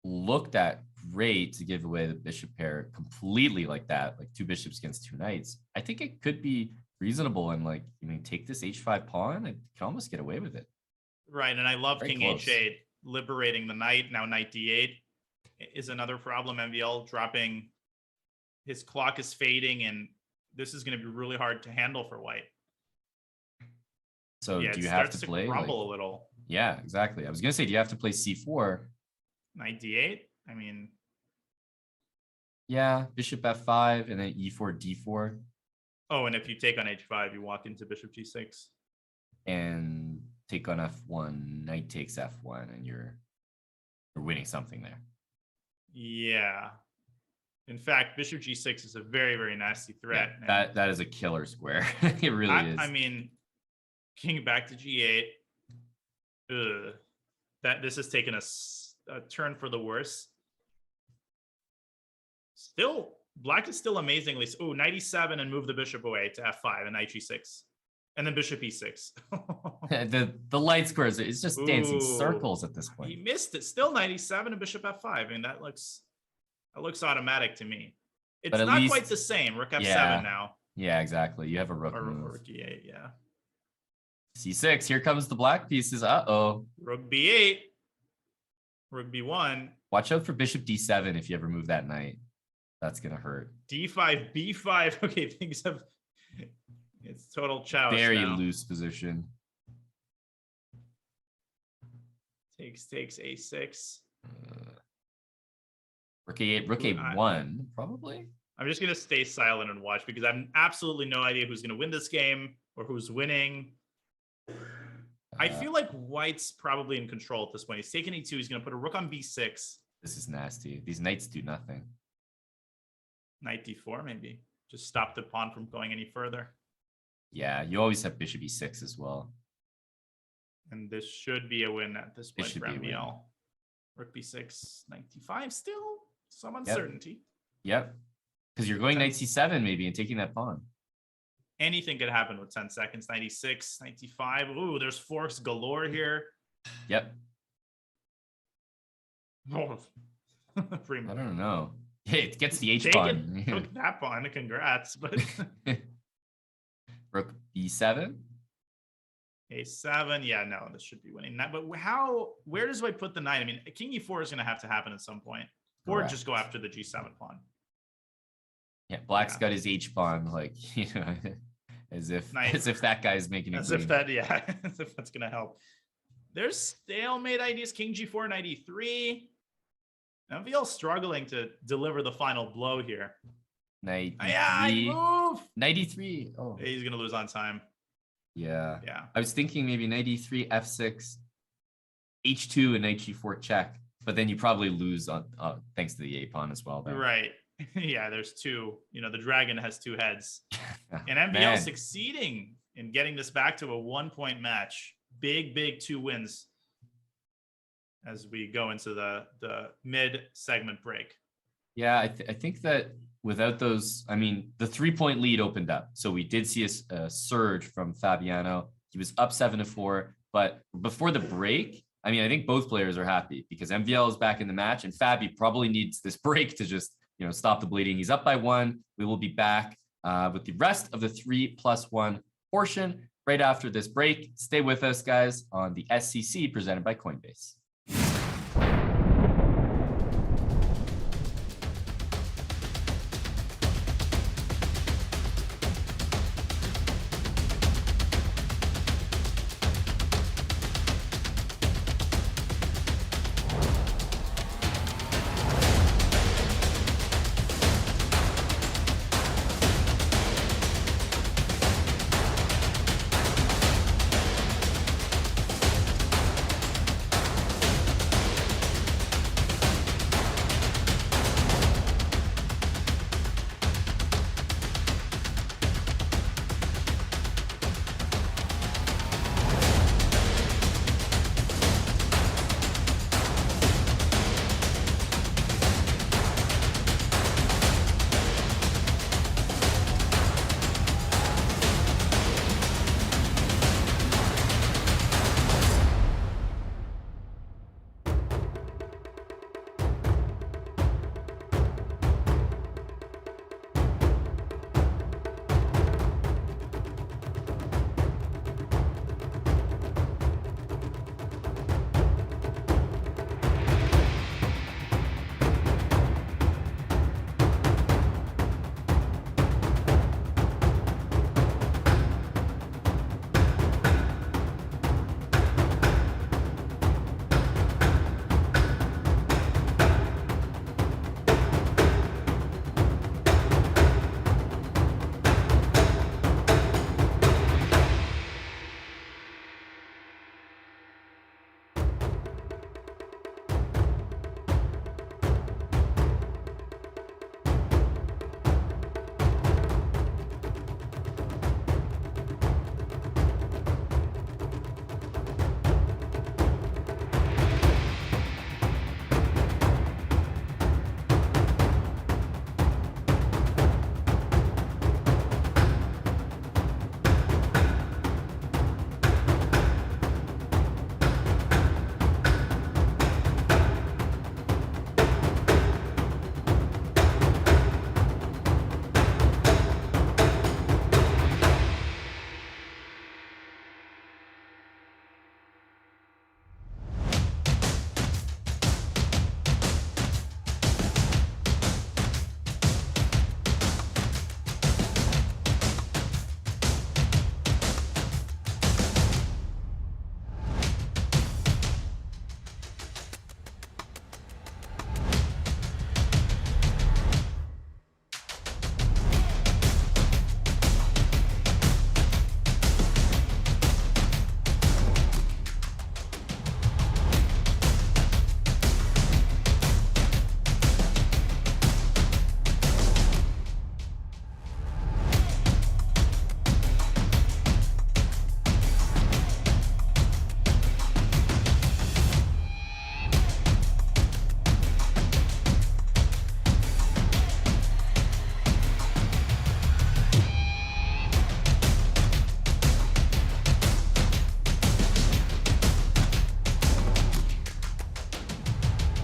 look that great to give away the bishop pair completely like that, like 2 bishops against 2 knights. I think it could be reasonable and take this h5 pawn. I can almost get away with it. Right, and I love king h8, liberating the knight. Now knight d8 is another problem. MVL dropping, his clock is fading, and this is going to be really hard to handle for white. So do you have to play? Rumble a little. Yeah, exactly. I was going to say, do you have to play c4? Knight d8? I mean... Yeah, bishop f5, and then e4, d4. Oh, and if you take on h5, you walk into bishop g6. And take on f1, knight takes f1, and you're winning something there. Yeah. In fact, bishop g6 is a very, very nasty threat. Yeah, that is a killer square. It really is. I mean, king back to g8. This has taken a turn for the worse. Still, black is still amazingly... Oh, knight e7 and move the bishop away to f5 and knight g6. And then bishop e6. The light squares, it's just dancing Ooh. circles at this He point. missed it. Still knight e7 and bishop f5. I mean, that looks automatic to me. It's But at not least- quite the same. Rook f7 Yeah. now. Yeah, exactly. You have a rook Or move. rook e8, yeah. C6, here comes the black pieces. Uh-oh. Rook b8. Rook b1. Watch out for bishop d7 if you ever move that knight. That's going to hurt. d5, b5. Okay, things have... It's total chow. Very now. loose position. Takes a6. Rook a8, rook a1, probably? I'm just going to stay silent and watch because I have absolutely no idea who's going to win this game or who's winning. I feel like White's probably in control at this point. He's taking e2. He's going to put a rook on b6. This is nasty. These knights do nothing. Knight d4, maybe. Just stop the pawn from going any further. Yeah, you always have bishop e6 as well. And this should be a win at this point should for be a win. MVL. Rook b6, knight d5, still some uncertainty. Yep. Because you're going knight c7 maybe and taking that pawn. Anything could happen with 10 seconds. Knight e6, knight d5. Ooh, there's forks galore here. Yep. Oh. I don't know. Hey, it gets the h Take pawn. it. Took that pawn. Congrats. But Rook b7. a7. Yeah, no, this should be winning that. But where does White put the knight? I mean, king e4 is going to have to happen at some point. Or Correct. just go after the g7 pawn. Yeah, black's got his h pawn, like, you know, as if that guy's making a As queen. if that, yeah, as if that's gonna help. There's stalemate ideas. King g4, knight e3. MVL struggling to deliver the final blow here. Knight Yeah, e3. move. Knight e3. Oh, He's gonna lose on time. yeah. Yeah. I was thinking maybe knight e3, f6, h2, and knight g4 check. But then you probably lose on thanks to the a pawn as well. Then. Right. Yeah, there's two. You know, the dragon has two heads. And MVL Man. succeeding in getting this back to a 1-point match. Big 2 wins as we go into the mid-segment break. Yeah, I think that without those, I mean, the 3-point lead opened up. So we did see a surge from Fabiano. He was up 7-4. But before the break, I mean, I think both players are happy because MVL is back in the match and Fabi probably needs this break to just, you know, stop the bleeding. He's up by 1. We will be back with the rest of the 3+1 portion right after this break. Stay with us, guys, on the SCC presented by Coinbase.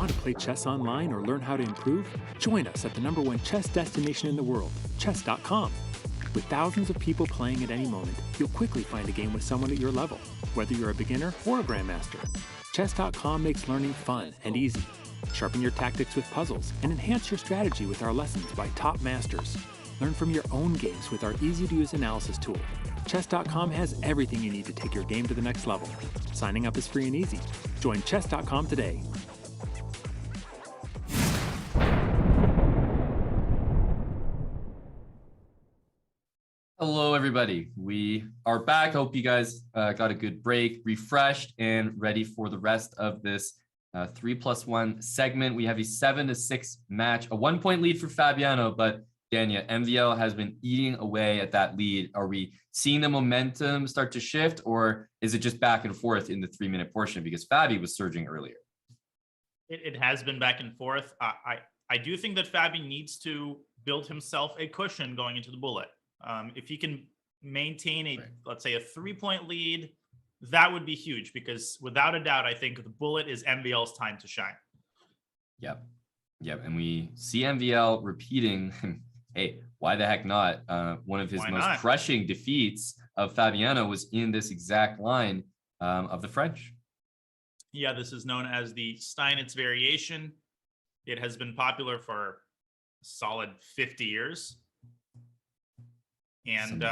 Want to play chess online or learn how to improve? Join us at the #1 chess destination in the world, Chess.com. With thousands of people playing at any moment, you'll quickly find a game with someone at your level, whether you're a beginner or a grandmaster. Chess.com makes learning fun and easy. Sharpen your tactics with puzzles and enhance your strategy with our lessons by top masters. Learn from your own games with our easy-to-use analysis tool. Chess.com has everything you need to take your game to the next level. Signing up is free and easy. Join Chess.com today. Hello, everybody. We are back. Hope you guys got a good break, refreshed, and ready for the rest of this 3+1 segment. We have a 7-6 match, a 1-point lead for Fabiano, but Dania, MVL has been eating away at that lead. Are we seeing the momentum start to shift, or is it just back and forth in the 3-minute portion? Because Fabi was surging earlier. It has been back and forth. I do think that Fabi needs to build himself a cushion going into the bullet. If he can maintain let's say a 3-point lead, that would be huge, because without a doubt, I think the bullet is MVL's time to shine. Yep. And we see MVL repeating, hey, why the heck not? One of his most crushing defeats of Fabiano was in this exact line of the French. Yeah, this is known as the Steinitz variation. It has been popular for a solid 50 years. And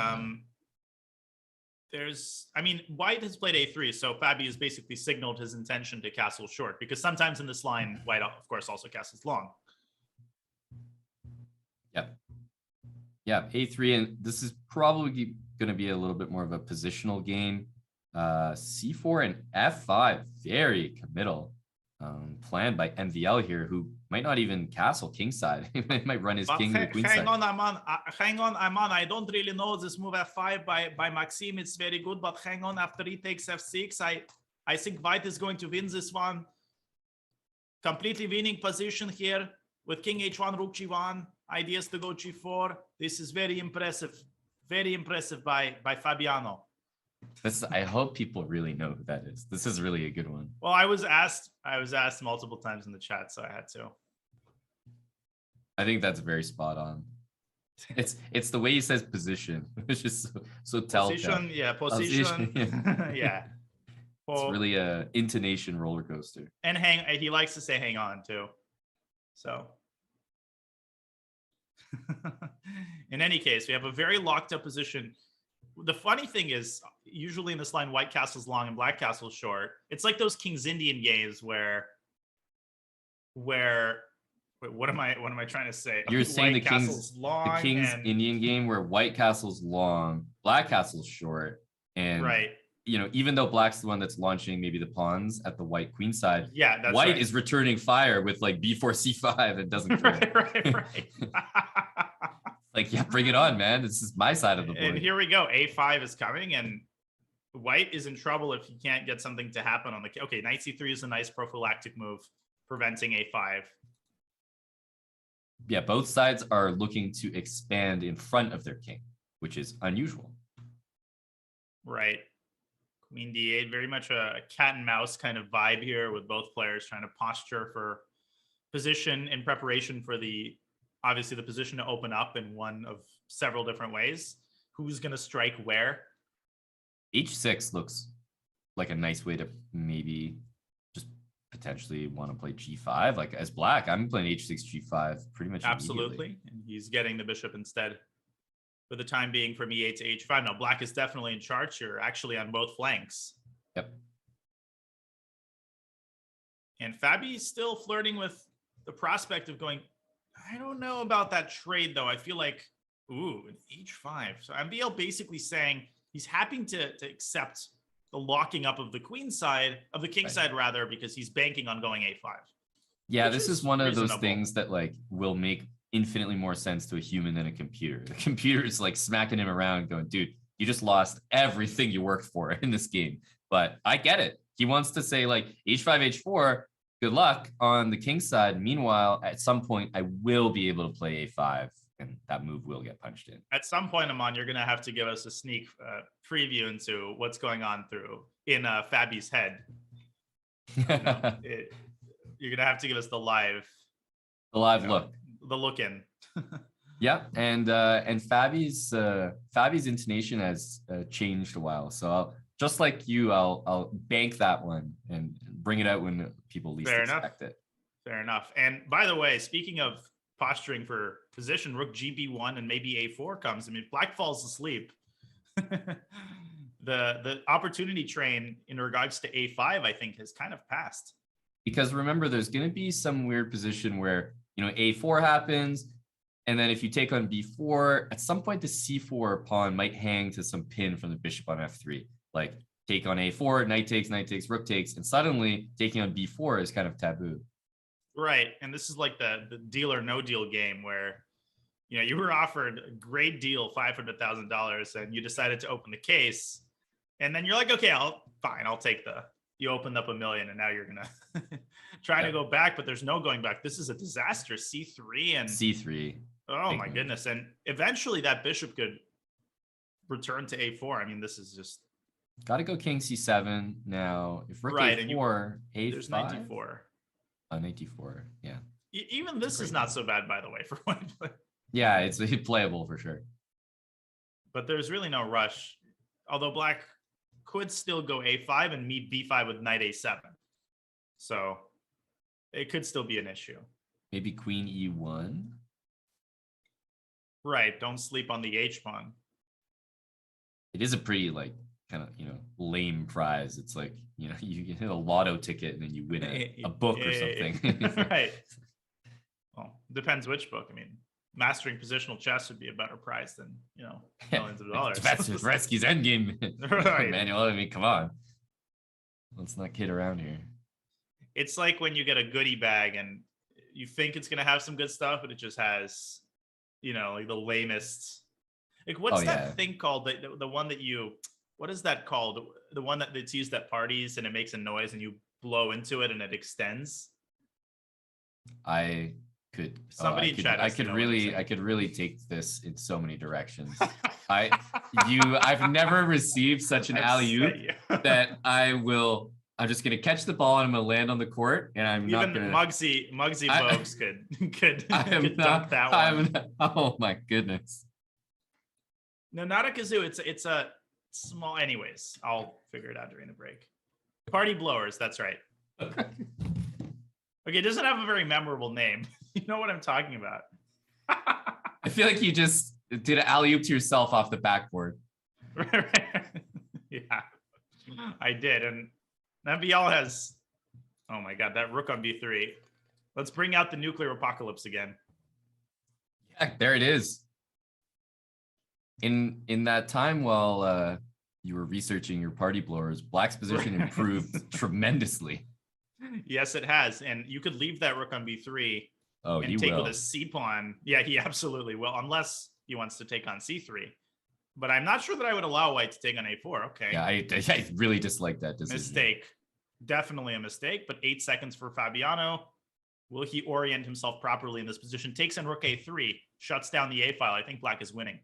White has played A3, so Fabi has basically signaled his intention to castle short, because sometimes in this line, White, of course, also castles long. Yeah, A3, and this is probably going to be a little bit more of a positional game. C4 and F5, very committal. Planned by MVL here, who might not even castle kingside. He might run his king to the queenside. Hang on, Aman. I don't really know this move F5 by Maxime. It's very good, but hang on. After he takes F6, I think White is going to win this one. Completely winning position here with King H1, Rook G1. Ideas to go G4. This is very impressive. Very impressive by Fabiano. I hope people really know who that is. This is really a good one. Well, I was asked multiple times in the chat, so I had to. I think that's very spot on. It's the way he says position. It's just so telltale. Position, yeah, position. Yeah. Well, it's really a intonation roller coaster. And he likes to say hang on too. So in any case, we have a very locked up position. The funny thing is, usually in this line, White castles long and Black castles short. It's like those King's Indian games where wait, what am I trying to say? You're saying White the King's Indian game where White castles long, Black castles short, and right. Even though Black's the one that's launching maybe the pawns at the White queen side, yeah, that's White right. is returning fire with like B4 C5 and doesn't care. right. Like, yeah, bring it on, man. This is my side of the board. And here we go. A5 is coming, and White is in trouble if he can't get something to happen on the... Okay, Knight C3 is a nice prophylactic move, preventing A5. Yeah, both sides are looking to expand in front of their king, which is unusual. Right. Queen D8, very much a cat and mouse kind of vibe here, with both players trying to posture for position in preparation for obviously the position to open up in one of several different ways. Who's going to strike where? H6 looks like a nice way to maybe just potentially want to play G5. Like as Black, I'm playing H6, G5 pretty much absolutely. And he's getting the bishop instead for the time being from E8 to H5. Now, Black is definitely in charge here, actually on both flanks. Yep. And Fabi's still flirting with the prospect of going... I don't know about that trade, though. I feel like, an H5. So MVL basically saying he's happy to accept the locking up of the queen side, of the king side rather, because he's banking on going A5. Yeah, this is one of those things that like will make infinitely more sense to a human than a computer. The computer is like smacking him around going, dude, you just lost everything you worked for in this game. But I get it. He wants to say like H5, H4, good luck on the king side. Meanwhile, at some point, I will be able to play A5, and that move will get punched in. At some point, Aman, you're going to have to give us a sneak preview into what's going on in Fabi's head. You're gonna have to give us the live look. the look in. Yeah, and Fabi's intonation has changed a while. So just like you, I'll bank that one and bring it out when people least expect it. Fair enough. And by the way, speaking of posturing for position, rook GB1 and maybe A4 comes. I mean, black falls asleep. The opportunity train in regards to A5, I think, has kind of passed. Because remember, there's going to be some weird position where, A4 happens. And then if you take on B4, at some point, the C4 pawn might hang to some pin from the bishop on F3. Like take on A4, knight takes, rook takes. And suddenly taking on B4 is kind of taboo. Right. And this is like the deal or no deal game where, you were offered a great deal, $500,000, and you decided to open the case. And then you're like, okay, I'll take you opened up $1 million and now you're going to try to go back, but there's no going back. This is a disaster. C3 and C3. Oh my goodness. And eventually that bishop could return to A4. I mean, this is just. Got to go king C7 now. If rook A4, A5. There's 94. 94, yeah. Even this is not so bad, by the way, for one play. Yeah, it's playable for sure. But there's really no rush. Although black could still go A5 and meet B5 with knight A7. So it could still be an issue. Maybe queen E1. Right. Don't sleep on the H pawn. It is a pretty kind of, lame prize. It's like, you get a lotto ticket and then you win a book or something. Right. Well, depends which book. I mean, mastering positional chess would be a better prize than, millions of dollars. That's Rescue's endgame. Right. Manuel, I mean, come on. Let's not kid around here. It's like when you get a goodie bag and you think it's going to have some good stuff, but it just has, like the lamest. Like, what's that thing called? The one that what is that called? The one that's used at parties and it makes a noise and you blow into it and it extends. I could really take this in so many directions. I've never received such an alley-oop that I'm just gonna catch the ball and I'm gonna land on the court and I'm not gonna. Muggsy Bogues could dunk that one. Oh my goodness. No, not a kazoo. It's a small. Anyways, I'll figure it out during the break. Party blowers. That's right. Okay, it doesn't have a very memorable name. You know what I'm talking about. I feel like you just did an alley-oop to yourself off the backboard. Yeah, I did. And Naviel has, oh my God, that rook on B3. Let's bring out the nuclear apocalypse again. Yeah, there it is. In that time while you were researching your party blowers, black's position improved tremendously. Yes, it has. And you could leave that rook on B3 and take with a C pawn. Yeah, he absolutely will, unless he wants to take on C3. But I'm not sure that I would allow white to take on A4. Okay. Yeah, I really dislike that decision. Mistake. Definitely a mistake, but 8 seconds for Fabiano. Will he orient himself properly in this position? Takes in rook A3, shuts down the A file. I think black is winning.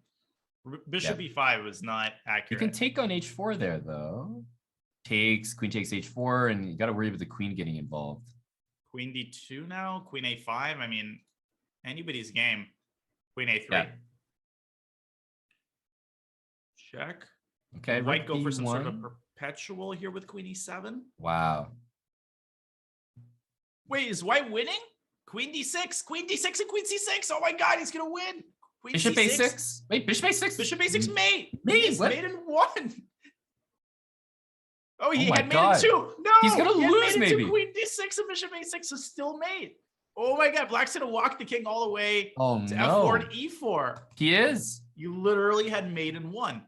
Bishop E5 was not accurate. You can take on H4 there, though. Queen takes H4, and you got to worry about the queen getting involved. Queen D2 now, Queen A5. I mean, anybody's game. Queen A3. Yeah. Check. Okay, White go for some sort of perpetual here with Queen E7. Wow. Wait, is white winning? Queen D6, Queen D6 and Queen C6. Oh my God, he's gonna win. Queen Bishop C6. A6. Wait, Bishop A6. Bishop A6 mate. Mate, what? Mate in 1. Oh, he had mate in 2. No, he's gonna lose. Maybe Queen D6 and Bishop A6 is still mate. Oh my God, black's gonna walk the king all the way to F4 and E4. He is. You literally had mate in 1.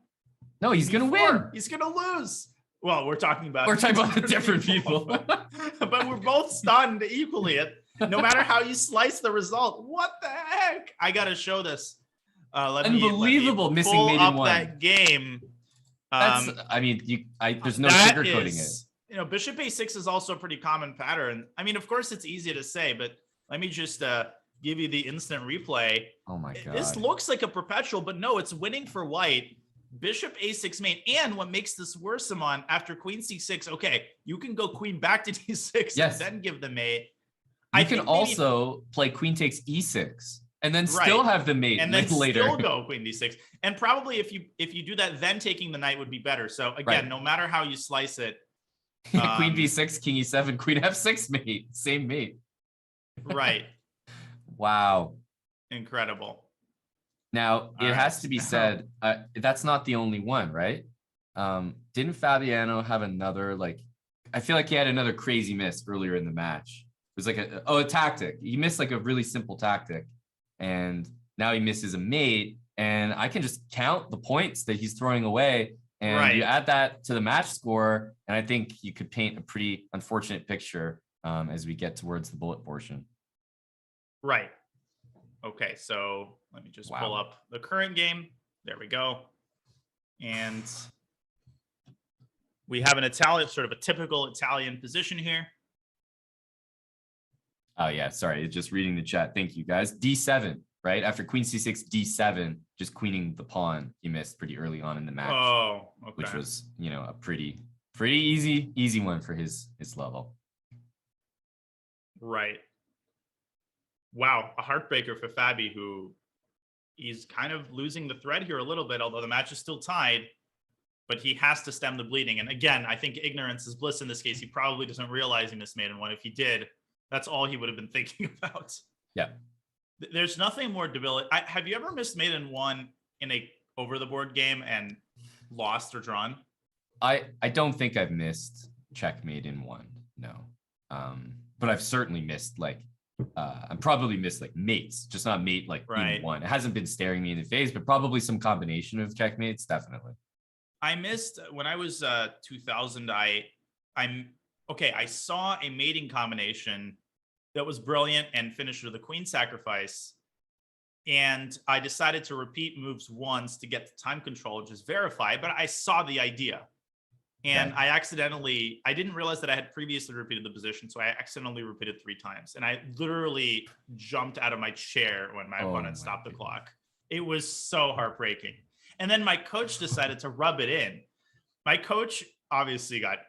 No, he's gonna win. He's gonna lose. Well, we're talking about the different people. But we're both stunned equally. No matter how you slice the result. What the heck? I gotta show this. Unbelievable missing pull mate in up 1. That game. There's no sugarcoating it. Bishop A6 is also a pretty common pattern. I mean, of course, it's easy to say, but let me just give you the instant replay. Oh my God. This looks like a perpetual, but no, it's winning for white. Bishop A6 mate. And what makes this worse, Simon, after Queen C6, okay, you can go queen back to D6 yes. and then give the mate. I You can think maybe- also play queen takes e6 and then still have the mate and then later. still go queen d6. And probably if you do that, then taking the knight would be better. So again, no matter how you slice it, Queen b6, king e7, queen f6 mate, same mate. right? Wow. Incredible. Now, it has to be said, that's not the only one, right? Didn't Fabiano have another, like, I feel like he had another crazy miss earlier in the match. It was like a tactic. He missed like a really simple tactic, and now he misses a mate, and I can just count the points that he's throwing away, and you add that to the match score, and I think you could paint a pretty unfortunate picture as we get towards the bullet portion. Right. Okay, so let me just pull up the current game. There we go. And we have an Italian, sort of a typical Italian position here. Oh yeah, sorry, just reading the chat. Thank you guys. D7, right? After queen c6, d7, just queening the pawn. He missed pretty early on in the match. Oh, okay. Which was, a pretty easy one for his level. Right. Wow, a heartbreaker for Fabi, who he's kind of losing the thread here a little bit, although the match is still tied, but he has to stem the bleeding. And again, I think ignorance is bliss in this case. He probably doesn't realize he missed mate in one. If he did, that's all he would have been thinking about. Yeah. There's nothing more debilitating. Have you ever missed mate in one in a over the board game and lost or drawn? I don't think I've missed checkmate in one, no. But I've certainly missed I'm probably missed like mates, just not mate like in one. It hasn't been staring me in the face, but probably some combination of checkmates, definitely. I missed when I was 2000. I saw a mating combination that was brilliant and finished with a queen sacrifice. And I decided to repeat moves once to get the time control, which is verified, but I saw the idea. And I didn't realize that I had previously repeated the position. So I accidentally repeated 3 times. And I literally jumped out of my chair when my opponent stopped the clock. It was so heartbreaking. And then my coach decided to rub it in. My coach obviously got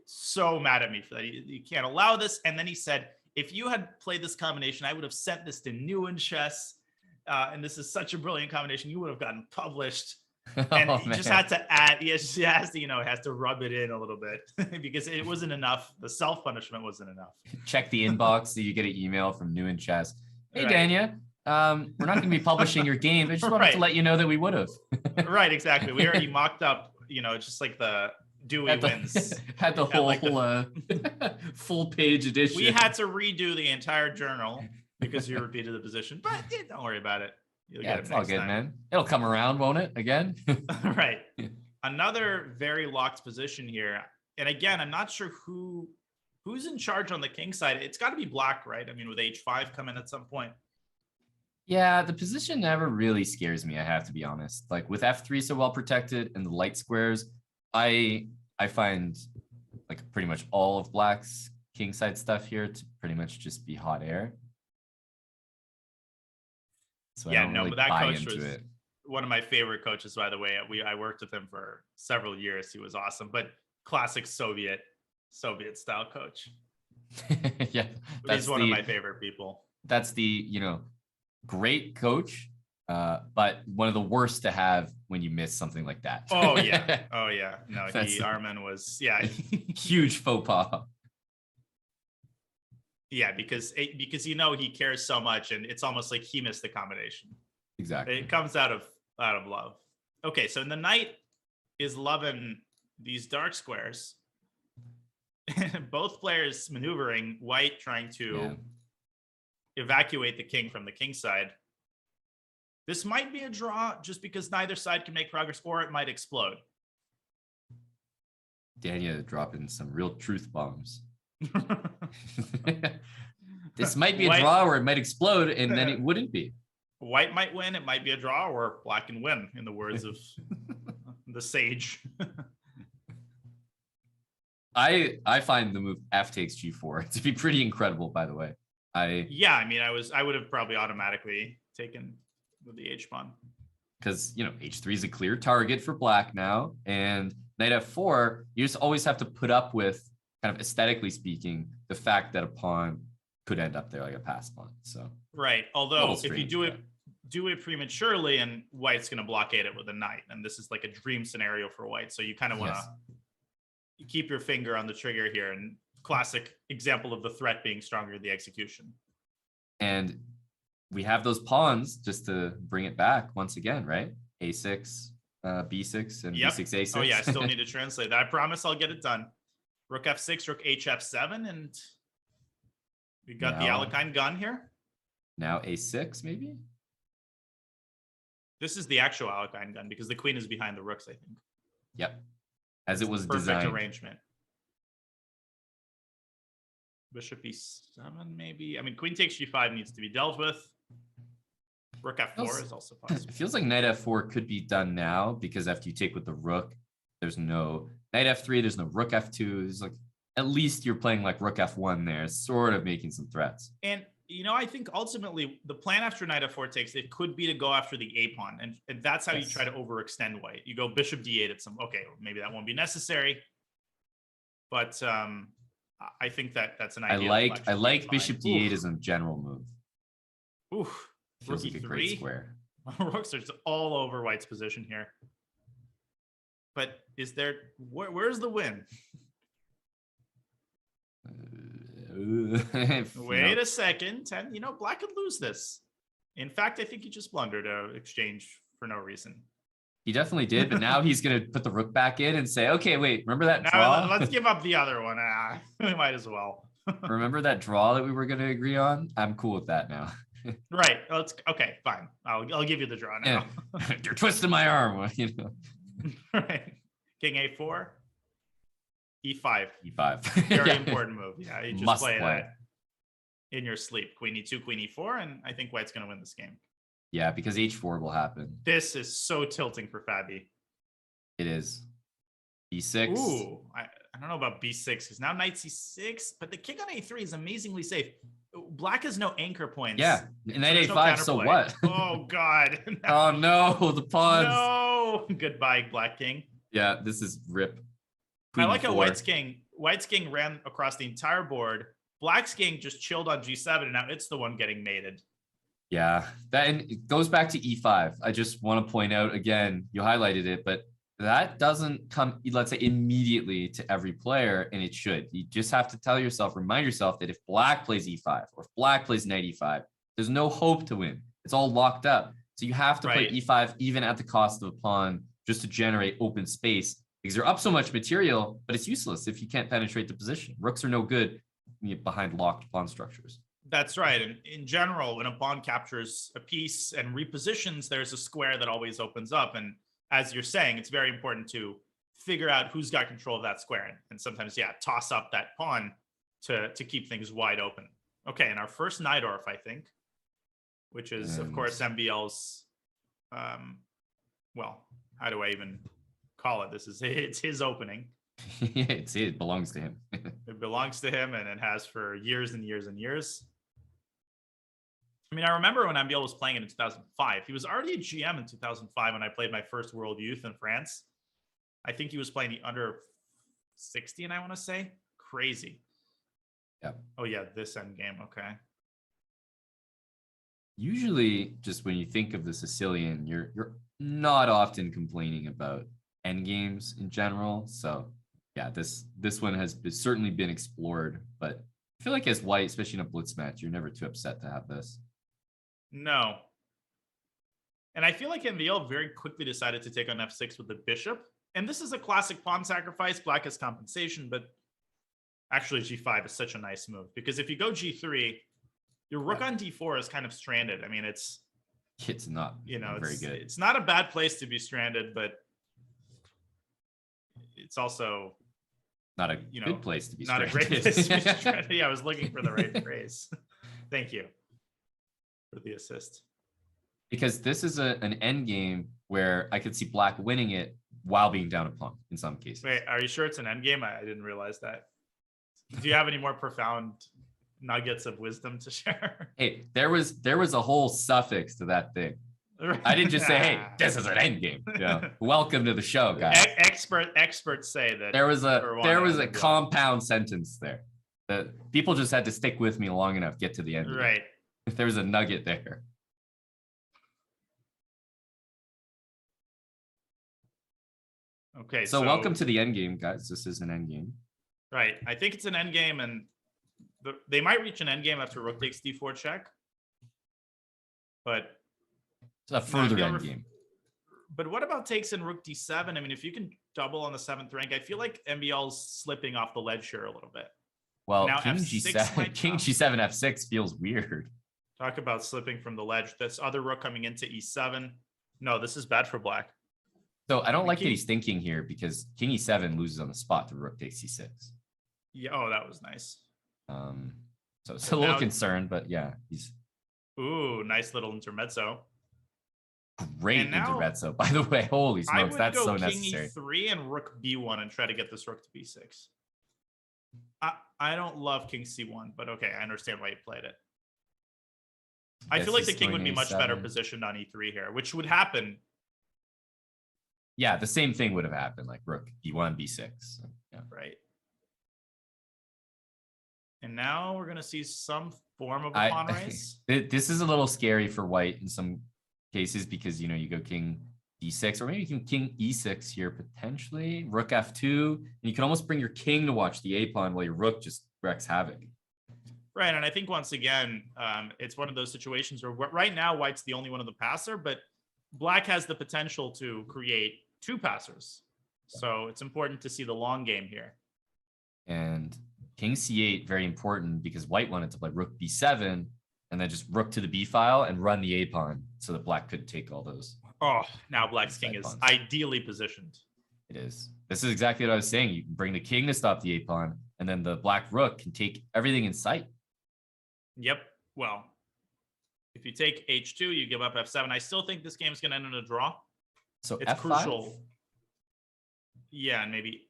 so mad at me for that. You can't allow this. And then he said, if you had played this combination, I would have sent this to New in Chess. And this is such a brilliant combination. You would have gotten published. And he just had to add, he has to rub it in a little bit because it wasn't enough. The self-punishment wasn't enough. Check the inbox so you get an email from New in Chess. Hey, Dania, we're not going to be publishing your game. I just wanted to let you know that we would have. Right, exactly. We already mocked up, just like the Dewey wins. Had the whole full page edition. We had to redo the entire journal because you repeated the position, but don't worry about it. It's all good, man. It'll come around, won't it? Again? Right. Another very locked position here. And again, I'm not sure who's in charge on the king side. It's got to be black, right? I mean, with h5 coming at some point. Yeah, the position never really scares me, I have to be honest. Like with f3 so well protected and the light squares, I find like pretty much all of black's king side stuff here to pretty much just be hot air. So but that coach was one of my favorite coaches, by the way. I worked with him for several years. He was awesome, but classic Soviet style coach. Yeah, he's one of my favorite people. That's the great coach, but one of the worst to have when you miss something like that. Oh yeah. No, Armin was huge faux pas. Yeah, because he cares so much, and it's almost like he missed the combination. Exactly. It comes out of love. Okay, so the knight is loving these dark squares. Both players maneuvering, white trying to evacuate the king from the king side. This might be a draw just because neither side can make progress, or it might explode. Dania dropping some real truth bombs. This might be a draw, or it might explode, and then it wouldn't be. White might win, it might be a draw, or black can win, in the words of the sage. I find the move f takes g4 to be pretty incredible, by the way. I would have probably automatically taken with the h pawn. Because h3 is a clear target for black now, and knight f4, you just always have to put up with, kind of aesthetically speaking, the fact that a pawn could end up there like a pass pawn. So Right. Although Little if you strange, do it prematurely, and white's going to blockade it with a knight, and this is like a dream scenario for white. So you kind of want to keep your finger on the trigger here. And classic example of the threat being stronger than the execution. And we have those pawns just to bring it back once again, right? A6, B6, and Yep. B6, A6. Oh yeah, I still need to translate that. I promise I'll get it done. Rook F6, Rook HF7, and we got the Now- Alekhine gun here. Now A6, maybe? This is the actual Alekhine gun because the queen is behind the rooks, I think. Yep. As it was Perfect designed. arrangement. Bishop E7, maybe. I mean, queen takes G5 needs to be dealt with. Rook F4 is also It possible. feels like knight F4 could be done now because after you take with the rook, there's no knight F3, there's no rook F2. There's like, at least you're playing like rook F1 there, sort of making some threats. And, you know, I think ultimately the plan after knight F4 takes, it could be to go after the A pawn. And that's how you try to overextend white. You go bishop D8 at some, okay, maybe that won't be necessary. But I think that's an idea. I like bishop D8 as a general move. Oof. Feels Rook like a great E3. square. Rooks are just all over white's position here. But is there, where's the win? Wait a second. Black could lose this. In fact, I think he just blundered a exchange for no reason. He definitely did, but now he's going to put the rook back in and say, okay, wait, remember that Now, draw? let's give up the other one. We might as well. Remember that draw that we were going to agree on? I'm cool with that now. Right. Okay, fine. I'll give you the draw now. Yeah. You're twisting my arm. You know. Right. King A4. E5. E5. Very Yeah. important move. Yeah, you just Must play play. that in your sleep. Queen E2, Queen E4, and I think white's going to win this game. Yeah, because H4 will happen. This is so tilting for Fabi. It is. B6. Ooh, I don't know about B6 because now knight C6, but the king on A3 is amazingly safe. Black has no anchor points. Yeah, so knight there's no A5, so counterplay. what? Oh, God. Oh, no, the pawns. No. Goodbye, Black King. Yeah, this is rip. I like how Queen White's king ran across the entire board. Black's king just chilled on G7, and now it's the one getting mated. Yeah, and it goes back to E5. I just want to point out again, you highlighted it, but that doesn't come, let's say, immediately to every player, and it should. You just have to tell yourself, remind yourself that if Black plays E5 or if Black plays knight E5, there's no hope to win. It's all locked up. So you have to play E5 even at the cost of a pawn just to generate open space because you're up so much material, but it's useless if you can't penetrate the position. Rooks are no good behind locked pawn structures. That's right. And in general, when a pawn captures a piece and repositions, there's a square that always opens up. And as you're saying, it's very important to figure out who's got control of that square. And sometimes, toss up that pawn to keep things wide open. Okay, and our first Najdorf, I think, which is, of course, MBL's, how do I even call it? It's his opening. It belongs to him. It belongs to him, and it has for years and years and years. I mean, I remember when MBL was playing it in 2005. He was already a GM in 2005 when I played my first World Youth in France. I think he was playing the under 16, I want to say. Crazy. Yeah. Oh, yeah, this end game. Okay. Usually, just when you think of the Sicilian, you're not often complaining about end games in general. So, yeah, this one has certainly been explored. But I feel like as white, especially in a blitz match, you're never too upset to have this. No. And I feel like MBL very quickly decided to take on F6 with the bishop. And this is a classic pawn sacrifice. Black has compensation, but actually G5 is such a nice move because if you go G3, your rook on D4 is kind of stranded. I mean, it's not very good. It's not a bad place to be stranded, but it's also not a good place to be not stranded. a great place to be stranded. Yeah, I was looking for the right phrase. Thank you for the assist. Because this is an end game where I could see Black winning it while being down a pawn in some cases. Wait, are you sure it's an end game? I didn't realize that. Do you have any more profound nuggets of wisdom to share? Hey, there was a whole suffix to that thing. I didn't just say, "Hey, this is an end game." Yeah. Welcome to the show, guys. Experts say that there was a compound sentence there. People just had to stick with me long enough, get to the end. Right. If there was a nugget there. Okay. So welcome to the end game, guys. This is an end game. Right. I think it's an end game, and they might reach an end game after rook takes d4 check. But It's a further end game. But what about takes in rook d7? I mean, if you can double on the 7th rank, I feel like MBL's slipping off the ledge here a little bit. Well, Now King F6 G7, might King come. G7 F6 feels weird. Talk about slipping from the ledge. This other rook coming into e7. No, this is bad for black. So I don't like that King- he's thinking here because King E7 loses on the spot to rook takes C6. Yeah. Oh, that was nice. So it's a little Now- concerned, but yeah, he's Ooh, nice little intermezzo. great And now- intermezzo. By the way, holy I smokes, would that's go so king necessary. e3 and rook b1 and try to get this rook to b6. I don't love king c1, but okay, I understand why you played it. I Yes, feel like the he's king would going be much better A7. positioned on e3 here, which would happen. Yeah, the same thing would have happened, like rook B1, B6. So, yeah. Right. And now we're going to see some form of a pawn race. This is a little scary for white in some cases because, you know, you go king D6 or maybe you can king E6 here potentially, rook F2, and you can almost bring your king to watch the A pawn while your rook just wreaks havoc. Right. And I think once again, it's one of those situations where right now white's the only one of the passer, but black has the potential to create two passers. So it's important to see the long game here. And king C8, very important because white wanted to play rook B7 and then just rook to the B file and run the A pawn so that black could take all those. Oh, now black's king Side is pawns. ideally positioned. It is. This is exactly what I was saying. You can bring the king to stop the A pawn and then the black rook can take everything in sight. Yep. Well, if you take H2, you give up F7. I still think this game is going to end in a draw. So It's F5? crucial. Yeah, and maybe.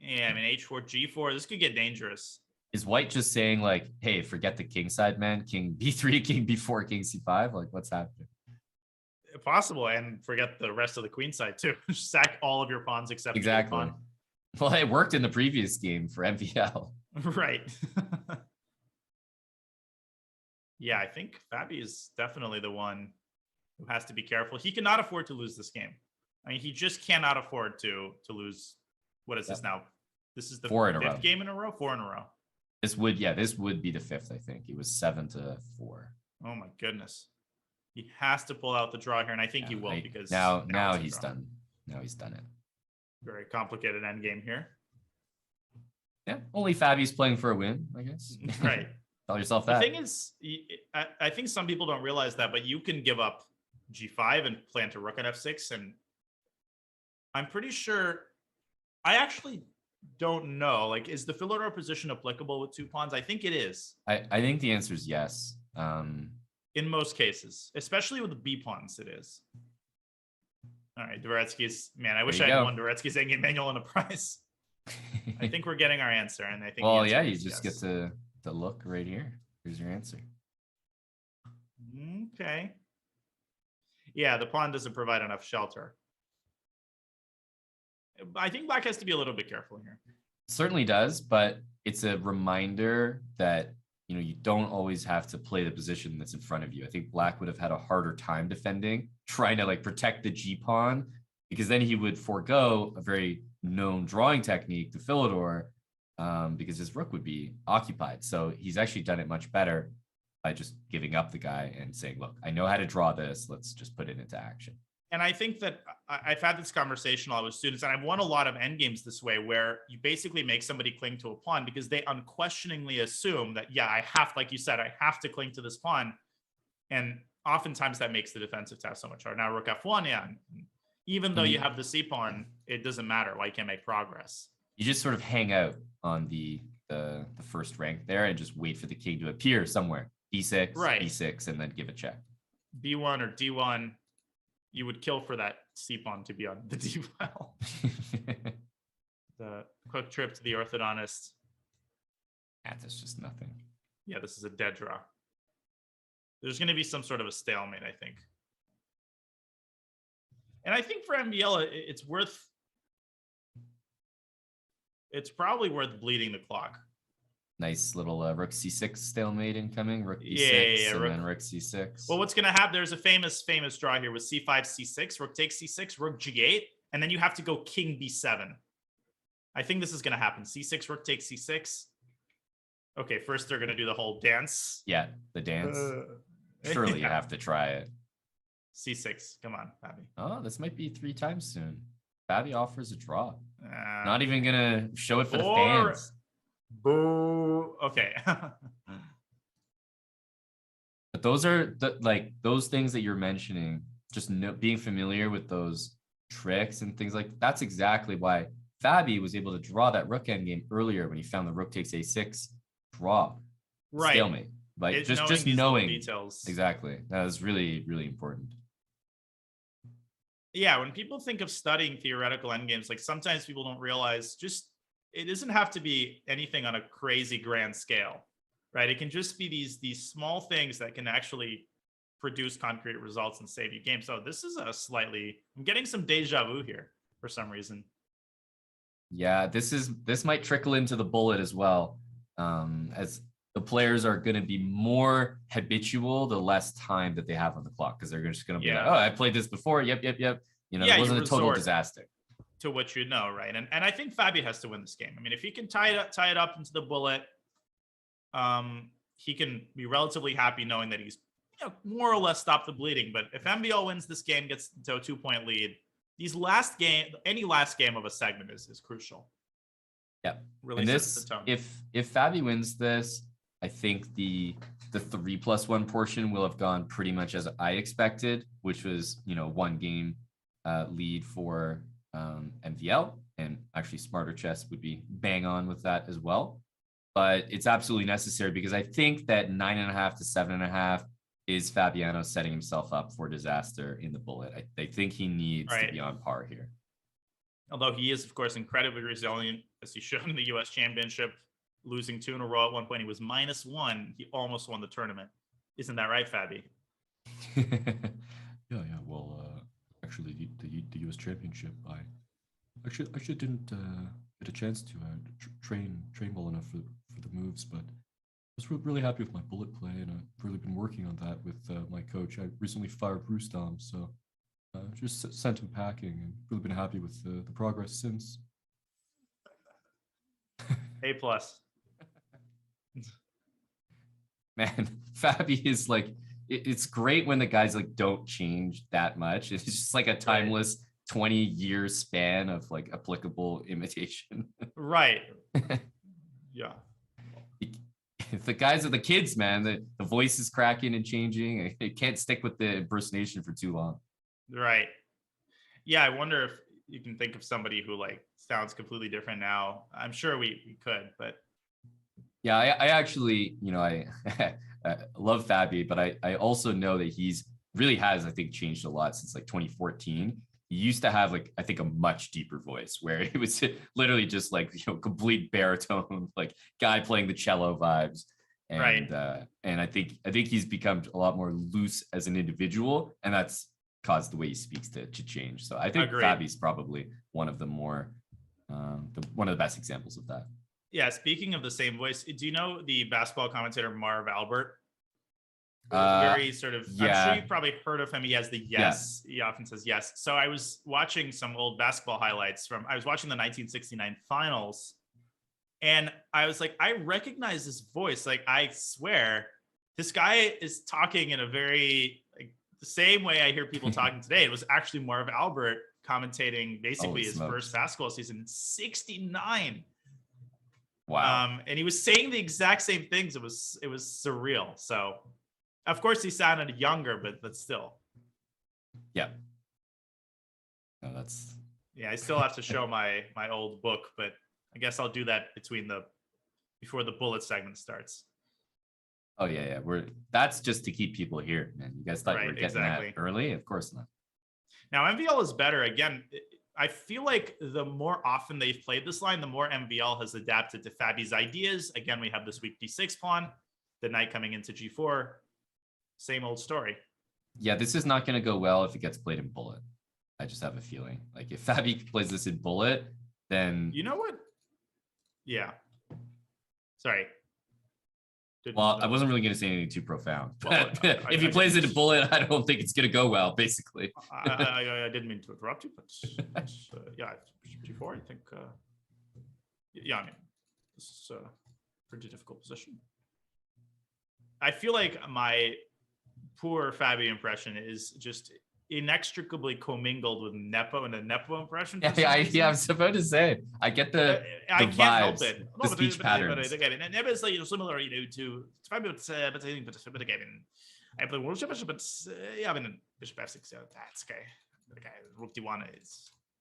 Yeah, I mean, H4, G4. This could get dangerous. Is white just saying like, hey, forget the king side, man? King B3, king B4, king C5? Like, what's happening? Possible, and forget the rest of the queen side too. Sack all of your pawns except Exactly. your pawn. Well, it worked in the previous game for MVL. Right. Yeah, I think Fabi is definitely the one who has to be careful. He cannot afford to lose this game. I mean, he just cannot afford to lose. What is this now? This is the 4 in a fifth row. game in a row? 4 in a row. This would be the fifth, I think. It was 7-4. Oh my goodness. He has to pull out the draw here, and I think he Yeah, will right. because now it's a he's draw. done. Now he's done it. Very complicated end game here. Yeah, only Fabi's playing for a win, I guess. Right. Tell yourself The that. thing is, I think some people don't realize that, but you can give up G5 and plant a rook at F6, and I'm pretty sure. I actually don't know. Like, is the Philidor position applicable with two pawns? I think it is I think the answer is yes. in most cases, especially with the B pawns. It is. All right, Dvoretsky's man. I wish I you had go. won Dvoretsky's endgame manual and a prize. I think we're getting our answer, and I think. the Well, answer yeah, you is just yes. get to look right here. Here's your answer. Okay. Yeah, the pawn doesn't provide enough shelter. I think black has to be a little bit careful here. Certainly does, but it's a reminder that you know you don't always have to play the position that's in front of you. I think black would have had a harder time defending, trying to like protect the G pawn, because then he would forego a very known drawing technique, the Philidor, because his rook would be occupied. So he's actually done it much better by just giving up the guy and saying, look, I know how to draw this. Let's just put it into action. And I think that I've had this conversation a lot with students, and I've won a lot of endgames this way, where you basically make somebody cling to a pawn because they unquestioningly assume that, yeah, I have, like you said, I have to cling to this pawn. And oftentimes that makes the defensive task so much harder. Now, rook F1, yeah. Even though you have the C pawn, it doesn't matter. Why you can't make progress. You just sort of hang out on the first rank there and just wait for the king to appear somewhere. D6, Right. B6, and then give a check. B1 or D1, you would kill for that C pawn to be on the D file. The quick trip to the orthodontist. That's just nothing. Yeah, this is a dead draw. There's going to be some sort of a stalemate, I think. And I think for MBL, it's probably worth bleeding the clock. Nice little rook c6 stalemate incoming. Rook e6 Yeah, and then rook c6. Well, what's going to happen? There's a famous draw here with c5, c6, rook takes c6, rook g8, and then you have to go king b7. I think this is going to happen. c6, rook takes c6. Okay, first they're going to do the whole dance. Yeah, the dance. Surely you have to try it. c6. Come on, Fabi. Oh, this might be 3 times soon. Fabi offers a draw. Not even going to show it for the fans. Boo. Okay. But those are those things that you're mentioning, just being familiar with those tricks and things like that's exactly why Fabi was able to draw that rook endgame earlier when he found the rook takes a6 draw. Right. Stalemate. Like just knowing details. Exactly. That is really, really important. Yeah, when people think of studying theoretical endgames, like sometimes people don't realize it doesn't have to be anything on a crazy grand scale, right? It can just be these small things that can actually produce concrete results and save you games. So this is I'm getting some deja vu here for some reason. Yeah, this might trickle into the bullet as well, as the players are going to be more habitual the less time that they have on the clock, because they're just going to be like, oh, I played this before. Yep. You know, it wasn't a total disaster. To what you know, right? And I think Fabi has to win this game. I mean, if he can tie it up into the bullet, he can be relatively happy knowing that he's more or less stopped the bleeding. But if MVL wins this game, gets to a 2-point lead, any last game of a segment is crucial. Yeah, really and sets the tone. If Fabi wins this, I think the 3+1 portion will have gone pretty much as I expected, which was 1 game lead for MVL, and actually Smarter Chess would be bang on with that as well. But it's absolutely necessary because I think that 9.5 to 7.5 is Fabiano setting himself up for disaster in the bullet. I think he needs to be on par here. Although he is, of course, incredibly resilient, as he showed in the U.S. Championship, losing 2 in a row. At one point, he was -1. He almost won the tournament. Isn't that right, Fabi? Yeah. Well, actually, the U.S. Championship, I actually didn't get a chance to train well enough for the moves, but I was really happy with my bullet play, and I've really been working on that with my coach. I recently fired Rustam, so just sent him packing, and really been happy with the progress since. A+. Man, Fabi is like, it's great when the guys don't change that much. It's just like a timeless 20-year span of applicable imitation. Right. Yeah. The guys are the kids, man. The voice is cracking and changing. It can't stick with the impersonation for too long. Right. Yeah, I wonder if you can think of somebody who sounds completely different now. I'm sure we could, but yeah, I actually, I love Fabi, but I also know that he's really has, I think, changed a lot since 2014. He used to have I think a much deeper voice where it was literally just complete baritone, guy playing the cello vibes. And, right. And I think he's become a lot more loose as an individual, and that's caused the way he speaks to change. So I think Fabi's probably one of the more, one of the best examples of that. Yeah. Speaking of the same voice, do you know the basketball commentator Marv Albert? Very sort of, yeah. I'm sure you've probably heard of him. He has the yes. He often says yes. So I was watching some old basketball highlights I was watching the 1969 finals, and I was like, I recognize this voice. I swear this guy is talking in a very, the same way I hear people talking today. It was actually Marv Albert commentating basically his first basketball season in 69. Wow. And he was saying the exact same things. It was surreal. So of course he sounded younger, but still. Yeah. No, that's. Yeah, I still have to show my old book, but I guess I'll do that before the bullet segment starts. Oh yeah. That's just to keep people here, man. You guys thought you were getting that early? Of course not. Now MVL is better. Again, I feel like the more often they've played this line, the more MVL has adapted to Fabi's ideas. Again, we have this weak d6 pawn, the knight coming into g4. Same old story. Yeah, this is not going to go well if it gets played in bullet. I just have a feeling. If Fabi plays this in bullet, then... You know what? Yeah. Sorry. Well, I wasn't really going to say anything too profound. Well, If he plays it a bullet, I don't think it's going to go well, basically. I didn't mean to interrupt you, but yeah, G4, I think, yeah, I mean, this is a pretty difficult position. I feel like my poor Fabi impression is just inextricably commingled with Nepo and a Nepo impression. Yeah, I was about to say, I get the I vibes, can't help it. the speech patterns. But again, Nepo is like, similar, to Fabi, but I think, but again, I play World Championship, but yeah, I mean, Bishop F6, yeah, that's okay. Okay, Rook D1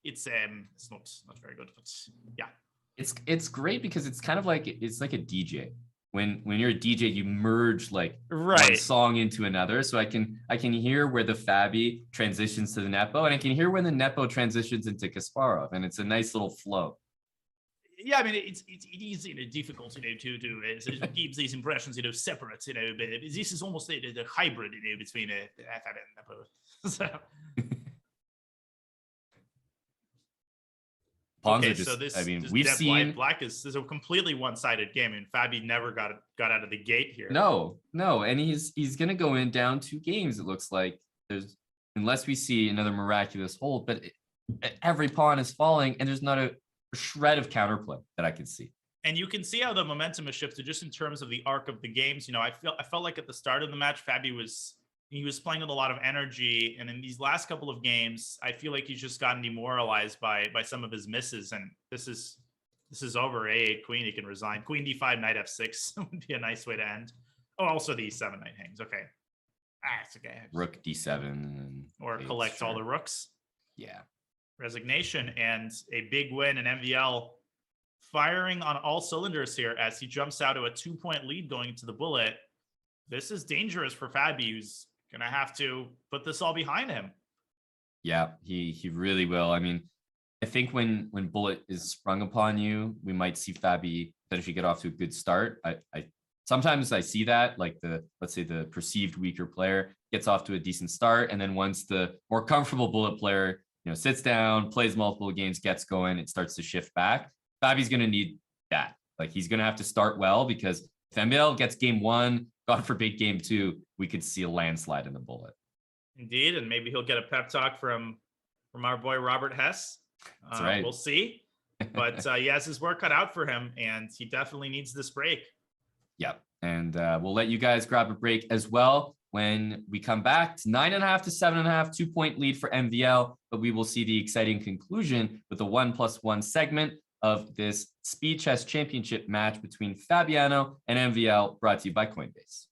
it's not very good, but yeah. It's great because it's kind of like it's like a DJ. When you're a DJ, you merge like one song into another. So I can hear where the Fabi transitions to the Nepo, and I can hear when the Nepo transitions into Kasparov, and it's a nice little flow. Yeah, I mean it is difficult to keep these impressions separate. But this is almost the hybrid between Fabi and Nepo. So. Pawns okay, are just, so this, I mean, this we've seen black is a completely one-sided game, and Fabi never got out of the gate here. No, and he's gonna go in down 2 games. It looks like there's unless we see another miraculous hold, but every pawn is falling, and there's not a shred of counterplay that I can see. And you can see how the momentum has shifted just in terms of the arc of the games. I felt like at the start of the match, Fabi was playing with a lot of energy, and in these last couple of games, I feel like he's just gotten demoralized by some of his misses. And this is over. A8 queen, he can resign. Queen D5, knight F6 would be a nice way to end. Oh, also the E7 knight hangs. Okay, it's okay. Rook D7 or collect all the rooks. Yeah, resignation and a big win. And MVL firing on all cylinders here as he jumps out to a 2-point lead going into the bullet. This is dangerous for Fabi, who's gonna have to put this all behind him. Yeah, he really will. I mean, I think when bullet is sprung upon you, we might see Fabi potentially get off to a good start. I sometimes I see that, like let's say the perceived weaker player gets off to a decent start, and then once the more comfortable bullet player sits down, plays multiple games, gets going, it starts to shift back. Fabi's gonna need that. Like, he's gonna have to start well, because if MBL gets game 1, God forbid game 2, we could see a landslide in the bullet. Indeed, and maybe he'll get a pep talk from our boy Robert Hess. That's right. We'll see. But he has his work cut out for him, and he definitely needs this break. Yep. And we'll let you guys grab a break as well when we come back. It's 9.5 to 7.5, 2-point lead for MVL, but we will see the exciting conclusion with the 1+1 segment of this Speed Chess Championship match between Fabiano and MVL, brought to you by Coinbase.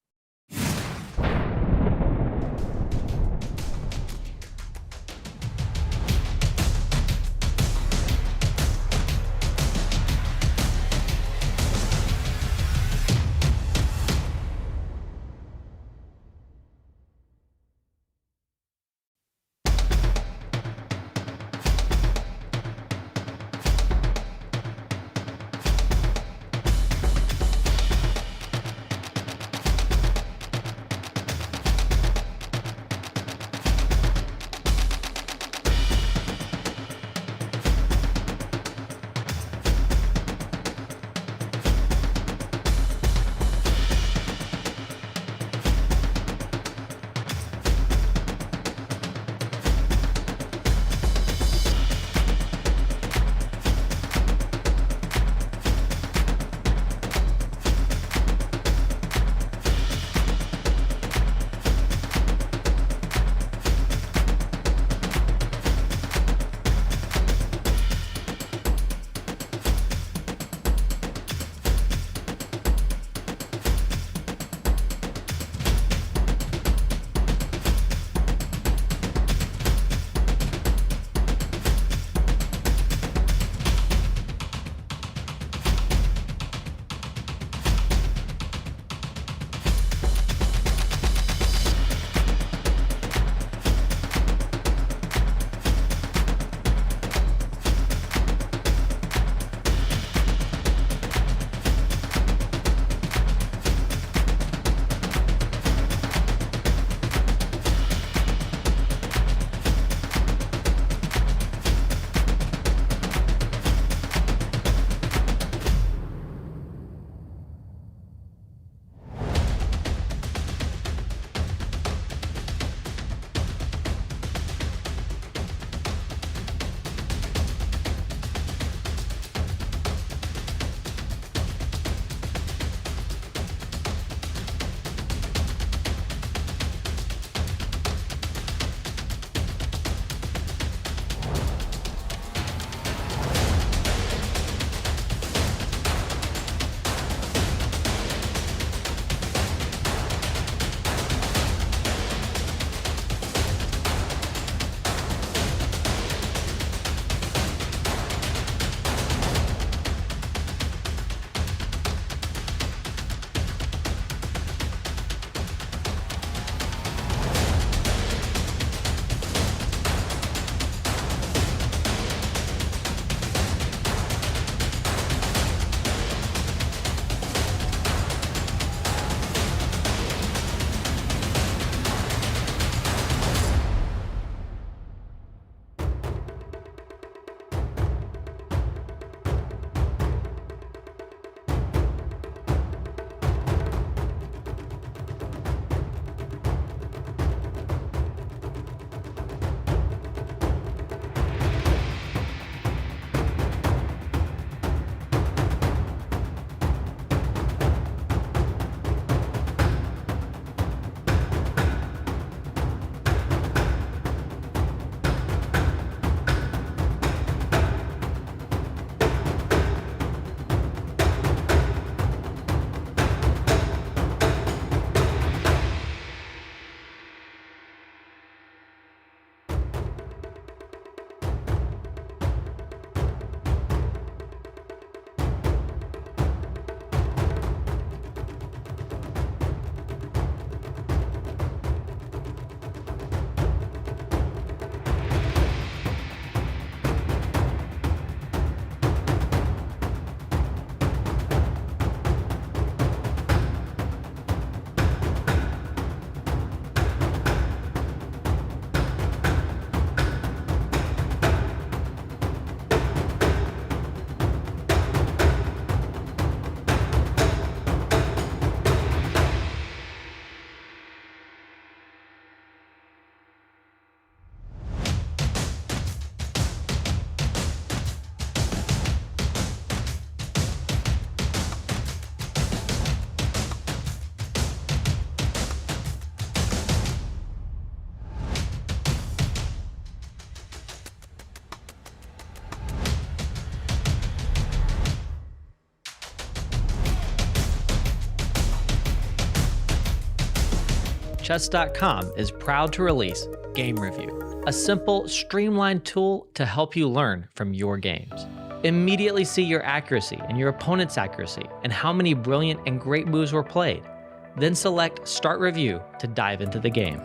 Chess.com is proud to release Game Review, a simple, streamlined tool to help you learn from your games. Immediately see your accuracy and your opponent's accuracy and how many brilliant and great moves were played. Then select Start Review to dive into the game.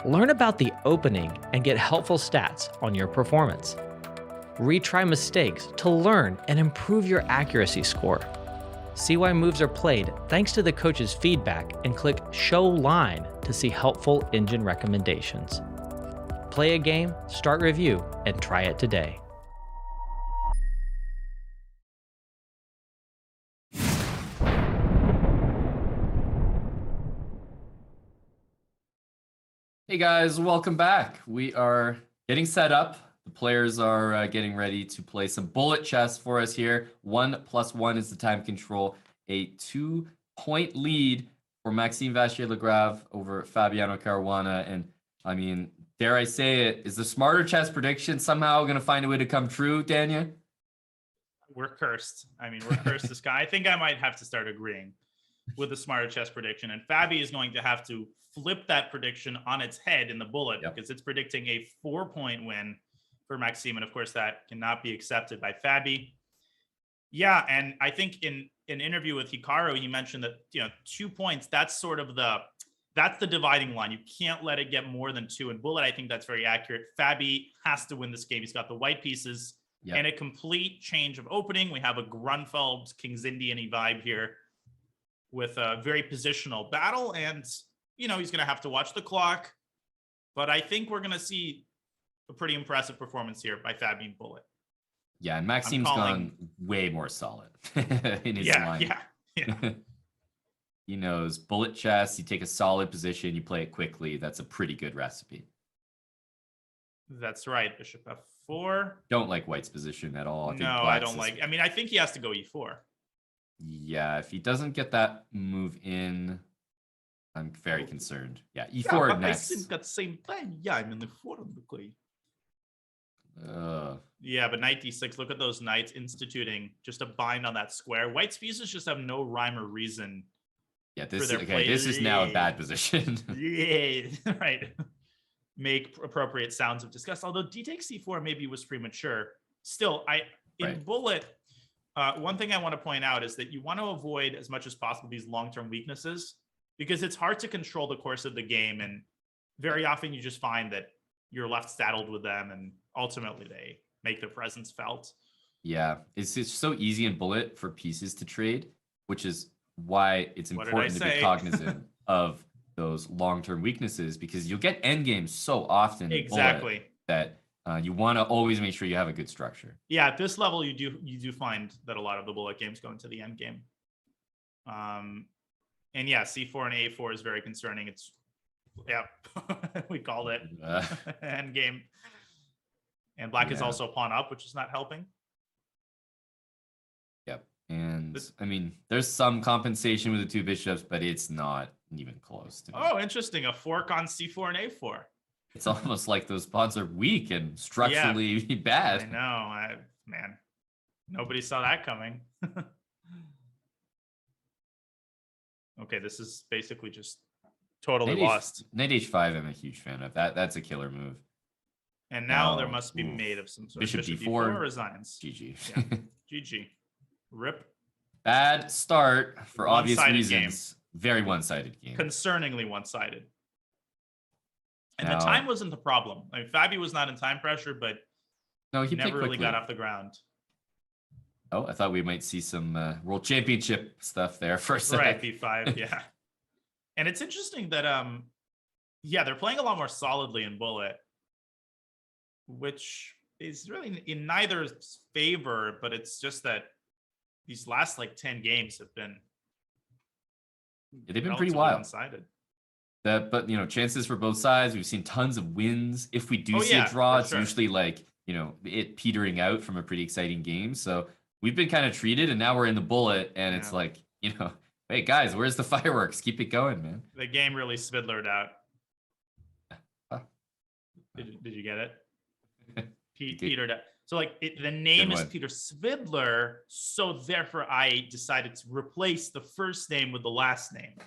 Learn about the opening and get helpful stats on your performance. Retry mistakes to learn and improve your accuracy score. See why moves are played thanks to the coach's feedback and click Show Line to see helpful engine recommendations. Play a game, start review, and try it today. Hey guys, welcome back. We are getting set up. The players are getting ready to play some bullet chess for us here. 1+1 is the time control. A 2-point lead for Maxime Vachier-Lagrave over Fabiano Caruana. And I mean, dare I say it, is the smarter chess prediction somehow going to find a way to come true, Dania? We're cursed. I mean, we're cursed this guy. I think I might have to start agreeing with the smarter chess prediction. And Fabi is going to have to flip that prediction on its head in the bullet because it's predicting a 4-point win for Maxime. And of course, that cannot be accepted by Fabi. Yeah, and I think in an interview with Hikaru, he mentioned that 2 points, that's sort of that's the dividing line. You can't let it get more than 2 in bullet. I think that's very accurate. Fabi has to win this game. He's got the white pieces and a complete change of opening. We have a Grunfeld King's Indian vibe here with a very positional battle. And, he's going to have to watch the clock. But I think we're going to see a pretty impressive performance here by Fabi in bullet. Yeah, and Maxime's gone way more solid in his line. Yeah. He knows bullet chess, you take a solid position, you play it quickly. That's a pretty good recipe. That's right. Bishop f4. Don't like White's position at all. I don't like. I mean, I think he has to go e4. Yeah, if he doesn't get that move in, I'm very concerned. Yeah, e4 next. At the same time, I'm in the 4 on the queen. Yeah, but knight d6. Look at those knights instituting just a bind on that square. White's pieces just have no rhyme or reason. Yeah, this is now a bad position. Right. Make appropriate sounds of disgust. Although d takes c4 maybe was premature. Still, in bullet, one thing I want to point out is that you want to avoid as much as possible these long-term weaknesses because it's hard to control the course of the game, and very often you just find that you're left saddled with them, and ultimately they make their presence felt. Yeah, it's so easy in bullet for pieces to trade, which is why it's important to be cognizant of those long-term weaknesses, because you'll get endgames so often in bullet that you want to always make sure you have a good structure. Yeah, at this level, you do find that a lot of the bullet games go into the end game. And yeah, c4 and a4 is very concerning. It's we called it end game. And black is also pawn up, which is not helping. Yep. And I mean, there's some compensation with the 2 bishops, but it's not even close to me. Oh, interesting. A fork on c4 and a4. It's almost like those pawns are weak and structurally bad. I know. Man, nobody saw that coming. Okay, this is basically just totally lost. Knight h5, I'm a huge fan of that. That's a killer move. And now there must be made of some sort. Bishop d4 resigns. GG. Yeah. GG. Rip. Bad start for obvious reasons. Game. Very one-sided game. Concerningly one-sided. And the time wasn't the problem. I mean, Fabi was not in time pressure, but he never really got off the ground. Oh, I thought we might see some World Championship stuff there for a second. Right, b5, yeah. And it's interesting that, they're playing a lot more solidly in bullet, which is really in neither's favor, but it's just that these last 10 games have been they've been pretty wild. One-sided. But chances for both sides. We've seen tons of wins. If we do see a draw, it's usually it petering out from a pretty exciting game. So we've been kind of treated, and now we're in the bullet, and it's hey guys, where's the fireworks? Keep it going, man. The game really Svidlered out. Did you get it? Petered out. So the name is Peter Svidler, so therefore I decided to replace the first name with the last name.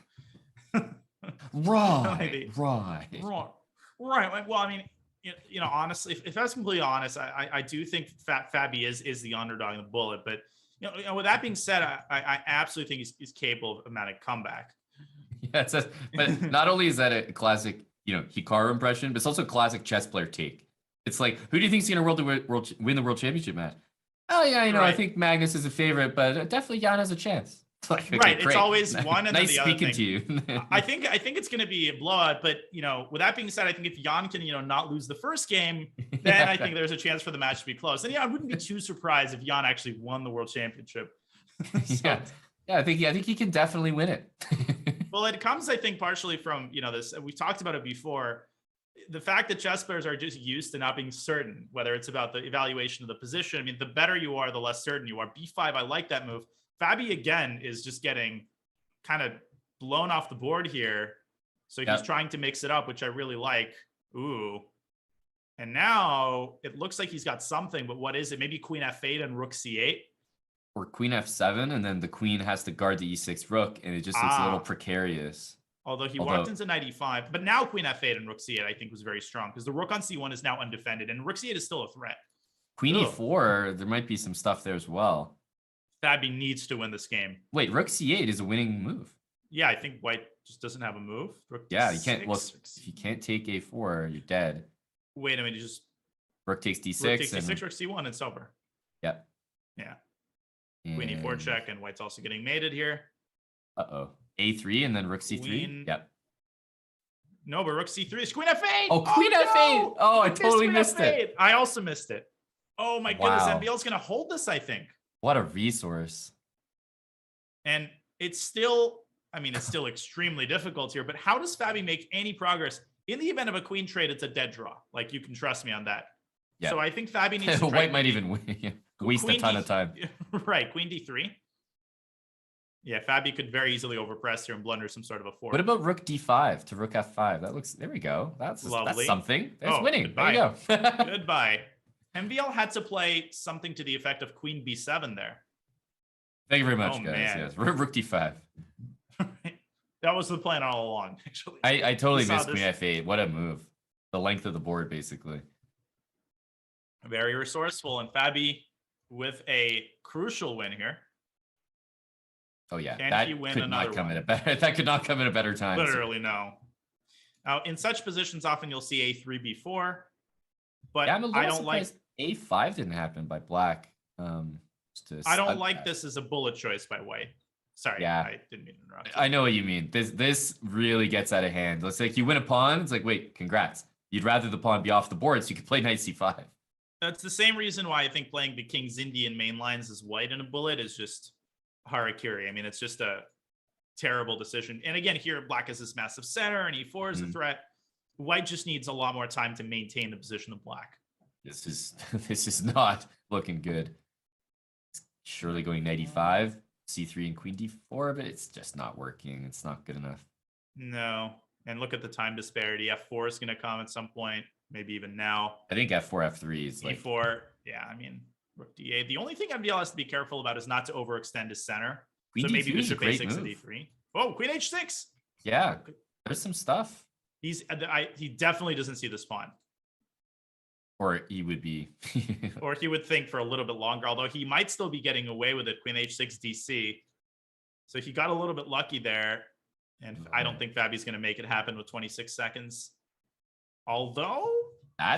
Right. Right. Well, I mean, honestly, if I was completely honest, I do think Fabi is the underdog in the bullet. But with that being said, I absolutely think he's capable of a dramatic comeback. Yeah, but not only is that a classic, Hikaru impression, but it's also a classic chess player take. It's like, who do you think's going to win the world championship match? Oh yeah, I Right. think Magnus is a favorite, but definitely Jan has a chance. It's like, okay, Right, great. it's always one and then nice the other speaking thing. to you. I think it's going to be a blowout, but with that being said, I think if Jan can not lose the first game, then I think there's a chance for the match to be close. And I wouldn't be too surprised if Jan actually won the world championship. Yeah, I think he can definitely win it. Well, it comes, I think, partially from this. We talked about it before. The fact that chess players are just used to not being certain, whether it's about the evaluation of the position. I mean, the better you are, the less certain you are. B5, I like that move. Fabi again is just getting kind of blown off the board here. So he's trying to mix it up, which I really like. Ooh. And now it looks like he's got something, but what is it? Maybe queen f8 and rook c8? Or queen f7, and then the queen has to guard the e6 rook, and it just looks a little precarious. Although he walked into knight e5, but now queen f8 and rook c8 I think was very strong because the rook on c1 is now undefended, and rook c8 is still a threat. Queen e4, there might be some stuff there as well. Fabi needs to win this game. Wait, rook c8 is a winning move. Yeah, I think white just doesn't have a move. Rook yeah, d6. you can't. Well, if you can't take a4, you're dead. Wait a minute, you just rook takes d6. Rook takes d6, rook c1, and it's over. Yep. Yeah. Queen e4 check, and white's also getting mated here. Uh-oh. a3 and then rook c3. Queen... Yep. No, but rook c3 is queen f8. Oh, queen f8. No! Oh, I totally missed it. I also missed it. Oh my goodness, MBL's going to hold this, I think. What a resource. And it's still, it's still extremely difficult here, but how does Fabi make any progress? In the event of a queen trade, it's a dead draw. Like, you can trust me on that. Yeah. So I think Fabi needs to White might even waste a ton of time. Right, queen d3. Yeah, Fabi could very easily overpress here and blunder some sort of a fork. What about rook d5 to rook f5? That looks, there we go. That's something. There's winning. Goodbye. There you go. Goodbye. MVL had to play something to the effect of queen b7 there. Thank you very much, guys. Man. Yes, rook d5. That was the plan all along, actually. I totally missed queen f8. What a move. The length of the board, basically. Very resourceful, and Fabi with a crucial win here. Oh yeah, Can he win another one? That could not come at a better time. Literally, no. Now, in such positions, often you'll see a3, b4, but yeah, I don't like a5 didn't happen by black. I don't like this as a bullet choice by white. Sorry, yeah. I didn't mean to interrupt. I know what you mean. This really gets out of hand. It's like you win a pawn. It's like, wait, congrats. You'd rather the pawn be off the board so you could play knight c5. That's the same reason why I think playing the King's Indian main lines as white in a bullet is just harakiri. It's just a terrible decision. And again, here black has this massive center, and e4 is a threat. White just needs a lot more time to maintain the position of black. This is not looking good. It's surely going knight e5, c3, and queen d4, but it's just not working. It's not good enough. No. And look at the time disparity. F4 is going to come at some point, maybe even now. I think f4, f3 is like... e4, yeah, rook d8. The only thing MVL has to be careful about is not to overextend his center. Queen so maybe D3 is a bishop great a6 and move. d3. Oh, queen h6. Yeah, there's some stuff. He definitely doesn't see this pawn. Or he would be... Or he would think for a little bit longer, although he might still be getting away with it. Queen h6 dc. So he got a little bit lucky there. And I don't think Fabi's going to make it happen with 26 seconds. Although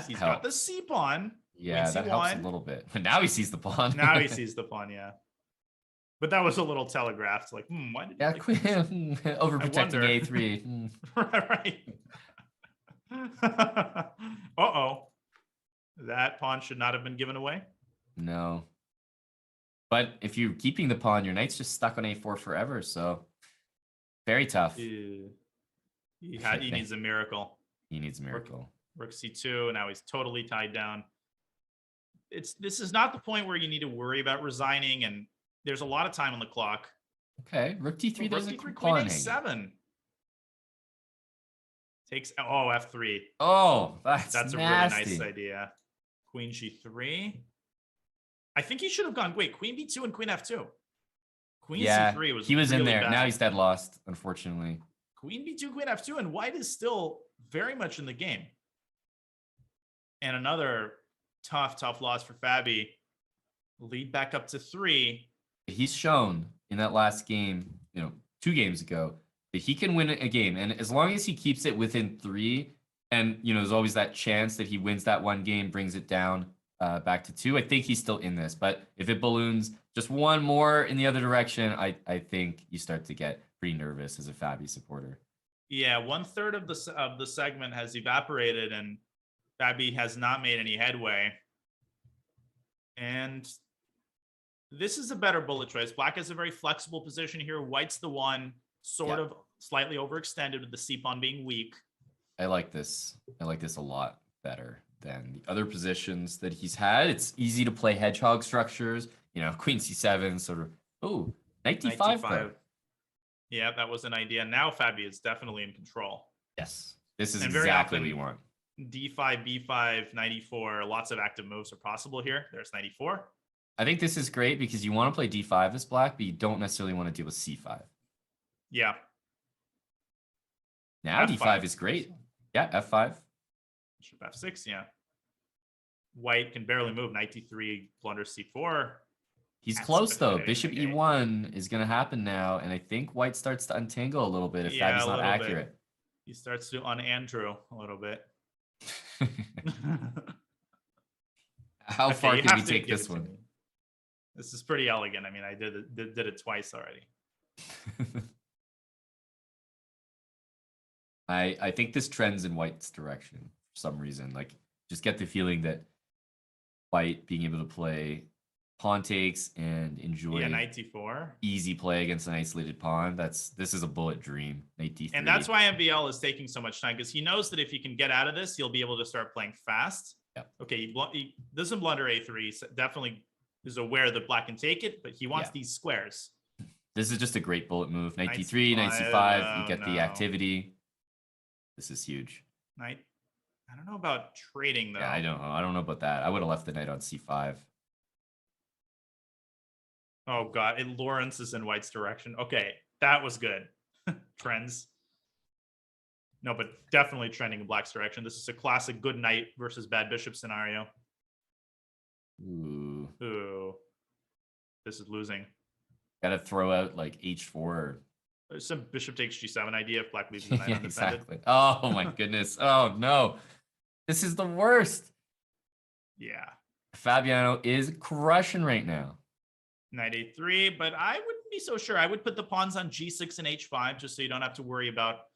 he's got the c pawn. Yeah, that helps a little bit. But now he sees the pawn. Now he sees the pawn, yeah. But that was a little telegraphed. Like, why did you overprotecting a3. Right. Uh-oh. That pawn should not have been given away. No. But if you're keeping the pawn, your knight's just stuck on a4 forever, so very tough. He needs a miracle. He needs a miracle. Rook c2, and now he's totally tied down. This is not the point where you need to worry about resigning, and there's a lot of time on the clock. Okay, rook d3, there's a queen pawn a7. Takes f3. Oh, that's a really nice idea. Queen g3. I think he should have gone. Wait, queen b2 and queen f2. Queen c3 was. He was really in there. bad. Now he's dead lost, unfortunately. queen b2, queen f2, and white is still very much in the game. And another tough loss for Fabi. Lead back up to 3. He's shown in that last game, 2 games ago, that he can win a game. And as long as he keeps it within 3, and, there's always that chance that he wins that one game, brings it down back to 2, I think he's still in this. But if it balloons just one more in the other direction, I think you start to get pretty nervous as a Fabi supporter. Yeah, 1/3 of the segment has evaporated, and Fabi has not made any headway. And this is a better bullet choice. Black has a very flexible position here. White's the one sort of slightly overextended with the c-pawn being weak. I like this. I like this a lot better than the other positions that he's had. It's easy to play hedgehog structures. Queen c7, sort of. Oh, knight d5. Though. Yeah, that was an idea. Now Fabi is definitely in control. Yes, this is and exactly what you want. D5, b5, knight e4. Lots of active moves are possible here. There's knight e4. I think this is great because you want to play d5 as black, but you don't necessarily want to deal with c5. Yeah. Now F5. d5 is great. Yeah, f5. Bishop f6, yeah. White can barely move. Knight d3, blunders c4. He's close, though. Bishop e1 is going to happen now, and I think white starts to untangle a little bit if Fabi's not accurate. Bit. He starts to un-Andrew a little bit. How far can we take this one? This is pretty elegant. I mean, I did it twice already. I think this trends in white's direction for some reason. Like, just get the feeling that white being able to play pawn takes and enjoy knight d4 easy play against an isolated pawn. This is a bullet dream. Knight d3. And that's why MVL is taking so much time, because he knows that if he can get out of this, he'll be able to start playing fast. Yep. Okay, he doesn't blunder a3. So definitely is aware that black can take it, but he wants these squares. This is just a great bullet move. Knight Knight d3, knight c5. You get the no. activity. This is huge. Knight. I don't know about trading though. Yeah, I don't know about that. I would have left the knight on c5. Oh god, Lawrence is in white's direction. Okay, that was good. Trends. No, but definitely trending in black's direction. This is a classic good knight versus bad bishop scenario. Ooh. This is losing. Gotta throw out like h4. There's some bishop takes g7 idea if black leaves the knight Yeah, undefended. exactly. Oh my goodness. Oh no. This is the worst. Yeah. Fabiano is crushing right now. Knight a3, but I wouldn't be so sure. I would put the pawns on g6 and h5 just so you don't have to worry about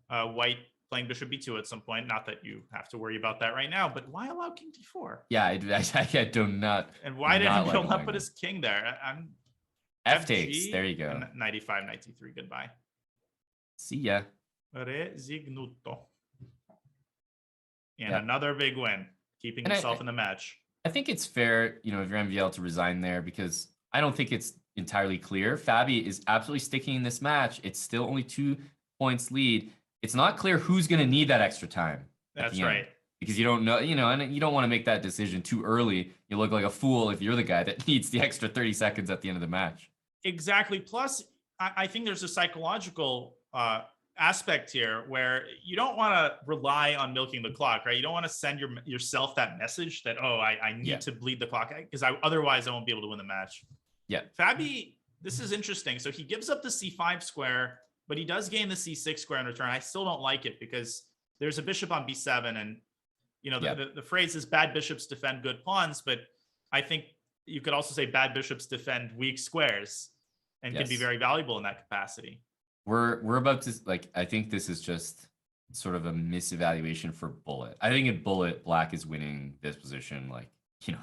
white playing bishop b2 at some point. Not that you have to worry about that right now, but why allow king d4? Yeah, I do not. And why did he not put his king there? F takes. There you go. And knight e5, knight e3. Goodbye. See ya. Resignuto. And another big win, keeping himself in the match. I think it's fair, if you're MVL, to resign there because I don't think it's entirely clear. Fabi is absolutely sticking in this match. It's still only 2 points lead. It's not clear who's going to need that extra time. That's right. Because you don't know, and you don't want to make that decision too early. You look like a fool if you're the guy that needs the extra 30 seconds at the end of the match. Exactly. Plus, I think there's a psychological aspect here where you don't want to rely on milking the clock, right? You don't want to send yourself that message that, I need to bleed the clock because otherwise I won't be able to win the match. Yeah. Fabi, this is interesting. So he gives up the c5 square, but he does gain the c6 square in return. I still don't like it because there's a bishop on b7 and, the phrase is bad bishops defend good pawns, but I think you could also say bad bishops defend weak squares and can be very valuable in that capacity. We're about to, I think this is just sort of a misevaluation for bullet. I think in bullet, black is winning this position,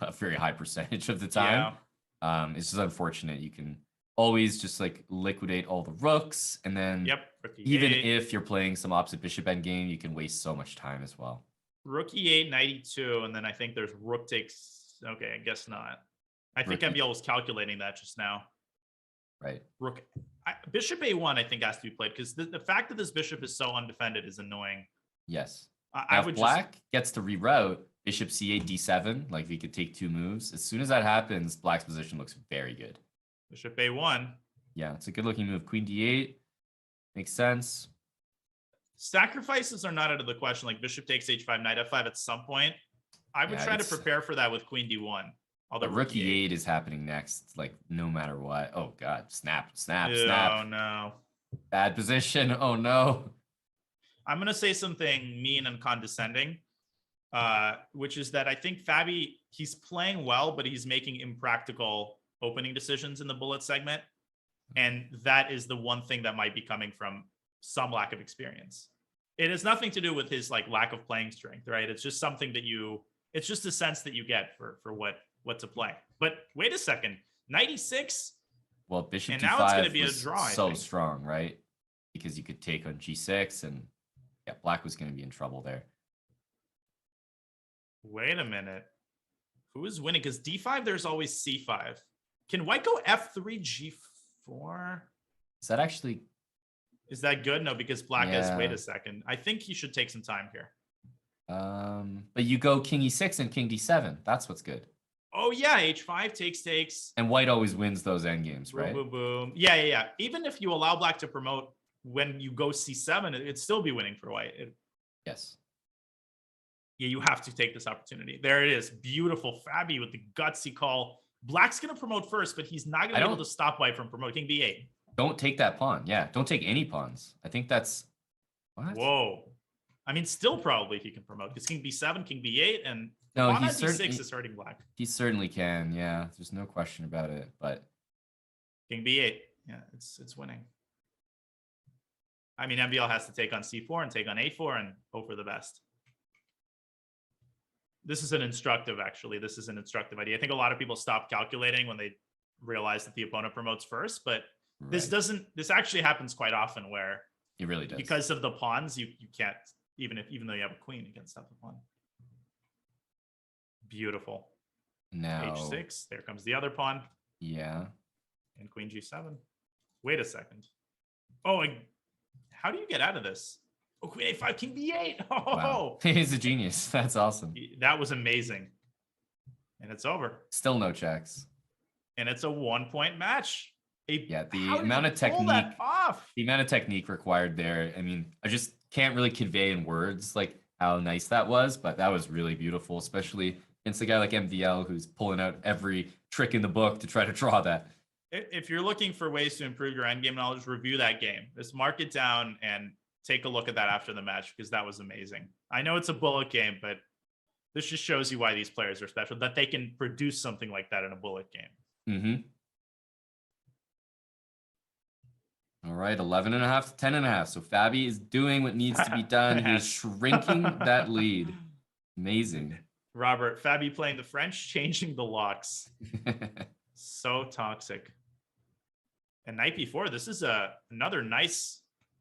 a very high percentage of the time. Yeah. It's just unfortunate. You can always just liquidate all the rooks. And then even if you're playing some opposite bishop endgame, you can waste so much time as well. Rook e8, knight e2, and then I think there's rook takes. Okay, I guess not. I think MVL was calculating that just now. Right. Bishop a1, I think, has to be played because the fact that this bishop is so undefended is annoying. Yes. If black gets to reroute bishop c8, d7, if he could take 2 moves, as soon as that happens, black's position looks very good. Bishop a1. Yeah, it's a good looking move. Queen d8 makes sense. Sacrifices are not out of the question. Like bishop takes h5, knight f5 at some point. I would Yeah, try to it's- prepare for that with queen d1. Although But rookie 8 is happening next, like no matter what. Oh god, snap. Oh no. Bad position. Oh no. I'm gonna say something mean and condescending, which is that I think Fabi, he's playing well, but he's making impractical opening decisions in the bullet segment. And that is the one thing that might be coming from some lack of experience. It has nothing to do with his like lack of playing strength, right? It's just something that it's just a sense that you get for what to play. But wait a second, 96. Well, bishop And d5 now it's gonna be a was draw, I so think. strong, right? Because you could take on g6, and yeah, black was going to be in trouble there. Wait a minute. Who is winning? Because d5, there's always c5. Can white go f3, g4? Is that actually? Is that good? No, because black has, Yeah. wait a second. I think he should take some time here. But you go king e6 and king d7. That's what's good. Oh yeah, h5 takes. And white always wins those endgames, Boom, right? boom, boom. Yeah. Even if you allow black to promote when you go c7, it'd still be winning for white. Yes. Yeah, you have to take this opportunity. There it is. Beautiful. Fabi with the gutsy call. Black's going to promote first, but he's not going to be able to stop white from promoting b8. Don't take that pawn. Yeah, don't take any pawns. I think that's what? Whoa. I mean, still probably he can promote because king b7, king b8, and No, pawn he on d6 certainly is hurting black. he certainly can. Yeah, there's no question about it. But King b8. Yeah, it's winning. I mean, MBL has to take on c4 and take on a4 and hope for the best. This is an instructive, actually. This is an instructive idea. I think a lot of people stop calculating when they realize that the opponent promotes first, but this actually happens quite often where it really does. Because of the pawns, you can't, even though you have a queen, you can't stop the pawn. Beautiful. Now h6, there comes the other pawn. Yeah. And queen g7. Wait a second. Oh, how do you get out of this? Oh, queen a5, king b8. Oh, Wow. He's a genius. That's awesome. That was amazing. And it's over. Still no checks. And it's a 1-point match. Yeah, the amount of technique required there. I mean, I just can't really convey in words like how nice that was, but that was really beautiful, especially against a guy like MVL who's pulling out every trick in the book to try to draw that. If you're looking for ways to improve your endgame knowledge, review that game. Just mark it down and take a look at that after the match because that was amazing. I know it's a bullet game, but this just shows you why these players are special, that they can produce something like that in a bullet game. Mm-hmm. All right, 11.5 to 10.5. So Fabi is doing what needs to be done. He's shrinking that lead. Amazing. Robert, Fabi playing the French, changing the locks. So toxic. And knight b4, this is another nice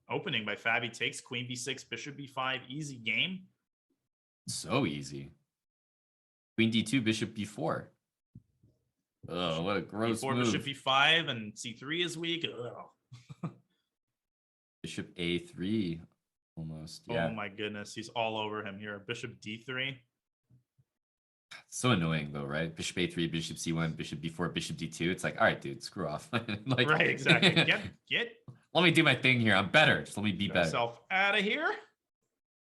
opening by Fabi. Takes queen b6, bishop b5, easy game. So easy. Queen d2, bishop b4. Oh, what a gross b4, move. bishop b5, and c3 is weak. Ugh. Bishop a3, almost. Yeah. Oh my goodness, he's all over him here. Bishop d3. So annoying though, right? Bishop a3, bishop c1, bishop b4, bishop d2. It's like, all right, dude, screw off. Like, Right, exactly. Get let me do my thing here. I'm better. Just let me be better. yourself out of here.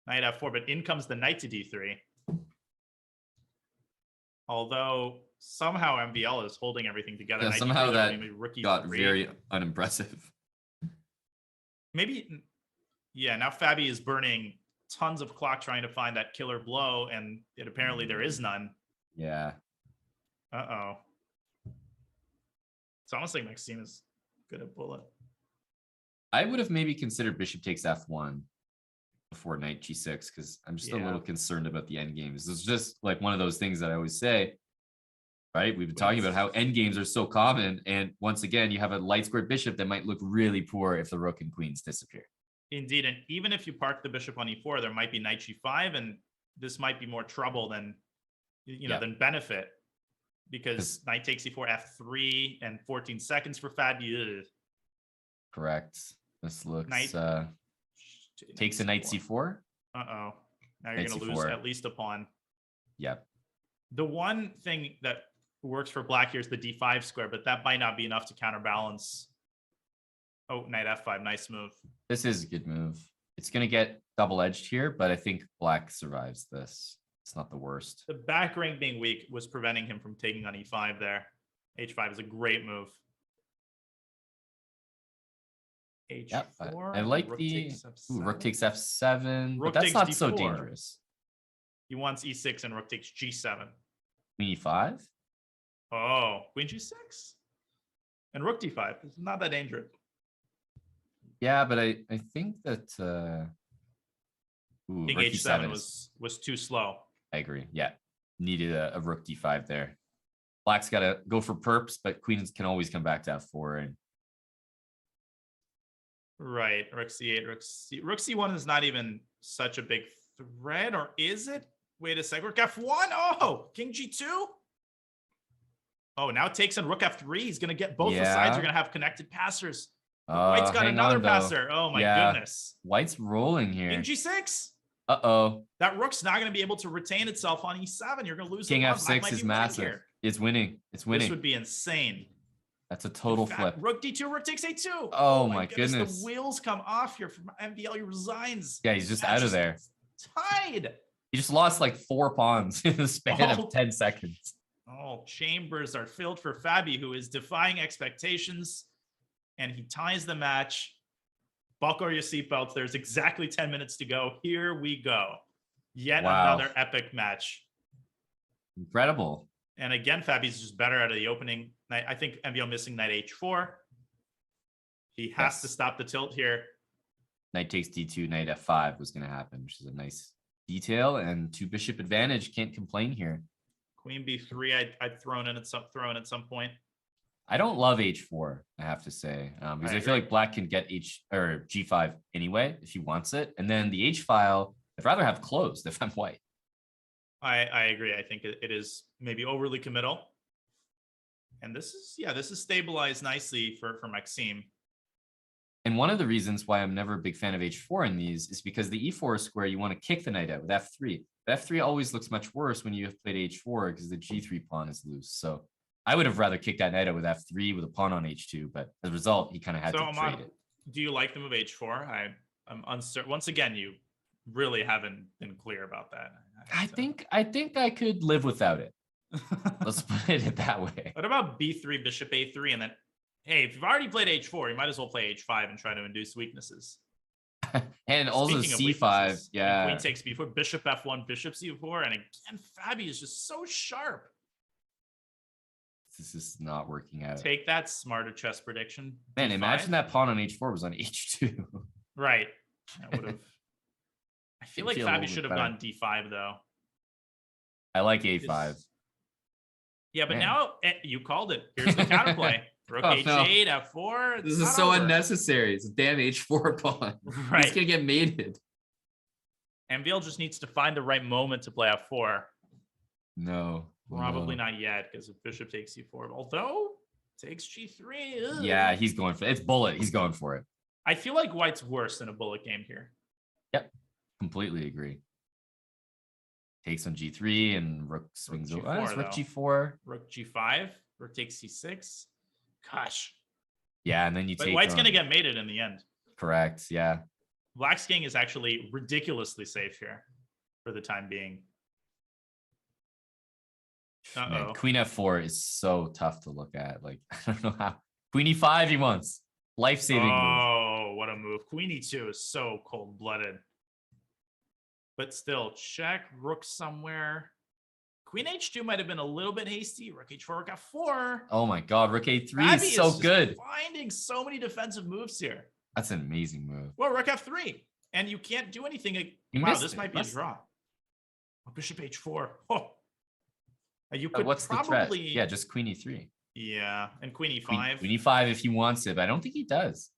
Knight f4, but in comes the knight to d3. Although somehow MVL is holding everything together. Yeah, Knight somehow D3, that rookie got 3. very unimpressive. Maybe, yeah, now Fabi is burning tons of clock trying to find that killer blow, and apparently there is none. Yeah. Uh-oh. It's almost like Maxime is good at bullet. I would have maybe considered bishop takes f1 before knight g6 because I'm just a little concerned about the end games. It's just like one of those things that I always say, right? We've been talking about how end games are so common, and once again, you have a light squared bishop that might look really poor if the rook and queens disappear. Indeed, and even if you park the bishop on e4, there might be knight g5, and this might be more trouble than than benefit, because knight takes e4, f3, and 14 seconds for Fabi. Correct. This looks Knight takes a knight c4. Uh-oh. Now you're going to lose at least a pawn. Yep. The one thing that works for black here is the d5 square, but that might not be enough to counterbalance. Oh, knight f5, nice move. This is a good move. It's going to get double-edged here, but I think black survives this. It's not the worst. The back rank being weak was preventing him from taking on e5 there. h5 is a great move. h4. Yep, I like rook the takes f7. rook takes f7, Rook but that's takes not so d4. dangerous. He wants e6 and rook takes g7. Queen e5. Oh, queen g6 and rook d5. It's not that dangerous. Yeah, but I think that King rook h7 e7 was too slow. I agree. Yeah, needed a rook d5 there. Black's got to go for perps, but queens can always come back to f4. And Right, rook c8, rook c1 is not even such a big threat, or is it? Wait a sec, rook f1. Oh, king g2. Oh, now it takes on rook f3. He's gonna get both the sides are gonna have connected passers. White's got another passer. Oh my goodness. White's rolling here. King g6. Uh-oh. That rook's not gonna be able to retain itself on e7. You're gonna lose. King the f6 is massive. Here. It's winning. It's winning. This would be insane. That's a total flip. Rook d2, rook takes a2. Oh my goodness. The wheels come off here from MVL. He resigns. Yeah, he's just out of there. Tied. He just lost like 4 pawns in the span of 10 seconds. All chambers are filled for Fabi, who is defying expectations, and he ties the match. Buckle your seatbelts. There's exactly 10 minutes to go. Here we go. Yet another epic match. Incredible. And again, Fabi's just better out of the opening. I think MVL missing knight h4. He has to stop the tilt here. Knight takes d2, knight f5 was going to happen, which is a nice detail. And 2 bishop advantage. Can't complain here. Queen b3, I'd thrown in at some point. I don't love h4, I have to say, because I feel like black can get g5 anyway if he wants it, and then the h file I'd rather have closed if I'm white. I agree. I think it is maybe overly committal, and this is stabilized nicely for Maxime. And one of the reasons why I'm never a big fan of h4 in these is because the e4 square you want to kick the knight out with f3. But f3 always looks much worse when you have played h4 because the g3 pawn is loose. So I would have rather kicked that knight out with f3 with a pawn on h2, but as a result, he kind of had to trade it. Do you like the move h4? I'm uncertain. Once again, you really haven't been clear about that. I think I could live without it. Let's put it that way. What about b3, bishop a3, and then, hey, if you've already played h4, you might as well play h5 and try to induce weaknesses. And also c5, yeah. Queen takes b4, bishop f1, bishop c4, and again, Fabi is just so sharp. This is not working out. Take that, smarter chess prediction. Man, D5. imagine that pawn on h4 was on h2. Right. That would have. I feel like Fabi should have gone d5 though. I like a5. Yeah, but now you called it. Here's the counterplay. Rook h8, f4. This is so unnecessary. It's a damn h4 pawn. Right. It's gonna get mated. MVL just needs to find the right moment to play f4. No. Probably not yet, because if bishop takes c4, although takes g3. Ugh. Yeah, he's going for it. It's bullet. He's going for it. I feel like white's worse than a bullet game here. Yep. Completely agree. Takes on g3 and rook swings over. Rook g4. Rook g5. Rook takes c6. Gosh. Yeah, and then you take. White's going to get mated in the end. Correct. Yeah. Black's king is actually ridiculously safe here for the time being. Man, Queen f4 is so tough to look at. Like, I don't know how. Queen e5 he wants. Life-saving move. Oh, what a move. Queen e2 is so cold-blooded. But still, check. Rook somewhere. Queen h2 might have been a little bit hasty. Rook h4, rook f4. Oh my god, rook a3 is so good. Finding so many defensive moves here. That's an amazing move. Well, rook f3. And you can't do anything. Wow, this might be a draw. Oh, bishop h4. Oh. You could what's probably... the threat? Yeah, just queen e3. Yeah, and queen e5. Queen e5 if he wants it, but I don't think he does.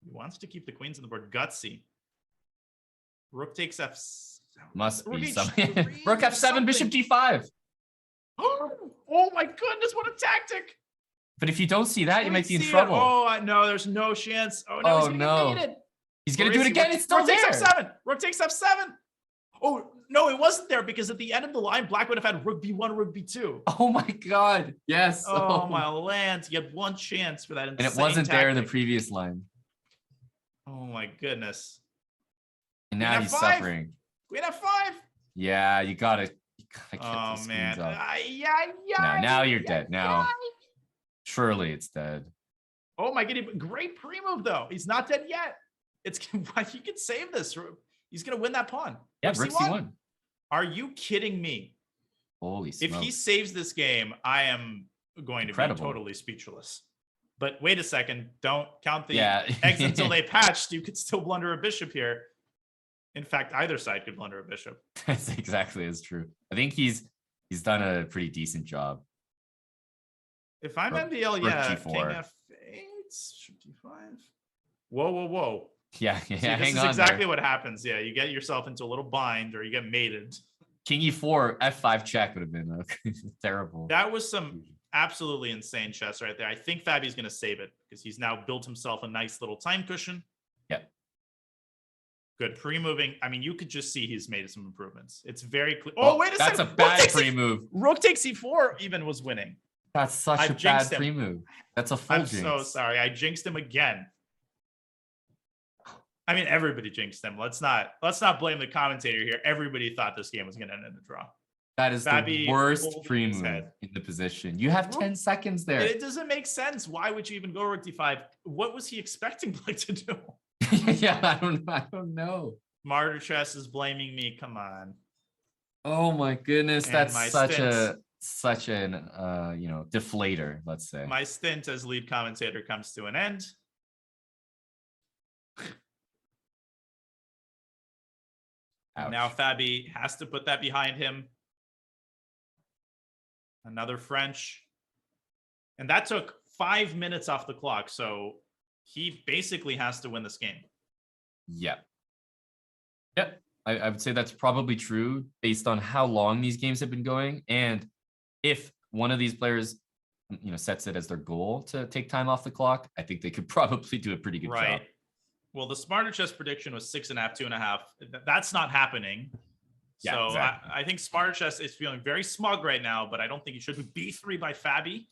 He wants to keep the queens on the board. Gutsy. Rook takes f. Must be something. Rook f7, bishop d5. Oh my goodness, what a tactic! But if you don't see that, you might be in trouble. Oh no, there's no chance. Oh no, he's gonna get mated. He's gonna do it again. It's still there. Rook takes f7. Rook takes f7. Oh no, it wasn't there because at the end of the line, Black would have had rook b1, rook b2. Oh my god! Yes. Oh my land! You had one chance for that insane and it wasn't tactic. there in the previous line. Oh my goodness! And now he's suffering. Queen F5. Yeah, you gotta get Oh these man. queens up. Yeah. Now you're dead. Now, surely it's dead. Oh my goodness. Great pre-move though. He's not dead yet. It's you can save this. He's gonna win that pawn. Yeah, rook C1. Are you kidding me? Holy smokes. If he saves this game, I am going to be totally speechless. But wait a second. Don't count the eggs until they patched. You could still blunder a bishop here. In fact, either side could blunder a bishop. That's exactly as true. I think he's done a pretty decent job. If I'm MVL, G4. King F8, Bishop D5. Whoa. Yeah, See, this is exactly what happens. Yeah, you get yourself into a little bind or you get mated. King E4, F5 check would have been terrible. That was some absolutely insane chess right there. I think Fabi's going to save it because he's now built himself a nice little time cushion. Yep. Good pre-moving. I mean, you could just see he's made some improvements. It's very clear. Oh, wait a second. That's a bad pre-move. Rook takes E4 even was winning. That's such a bad pre-move. That's a full jinx. I'm so sorry. I jinxed him again. I mean, everybody jinxed him. Let's not blame the commentator here. Everybody thought this game was going to end in a draw. That is the worst pre-move in the position. You have 10 seconds there. It doesn't make sense. Why would you even go Rook D5? What was he expecting Blake to do? Yeah, I don't know. Martyr Chess is blaming me. Come on. Oh my goodness, And that's my such an deflator, let's say. My stint as lead commentator comes to an end. Ouch. Now Fabi has to put that behind him. Another French. And that took 5 minutes off the clock. So he basically has to win this game. Yeah. Yep. I would say that's probably true based on how long these games have been going. And if one of these players, sets it as their goal to take time off the clock, I think they could probably do a pretty good job. Well, the Smarter Chess prediction was 6.5, 2.5. That's not happening. Yeah, so exactly. I think Smarter Chess is feeling very smug right now, but I don't think he should be B3 by Fabi.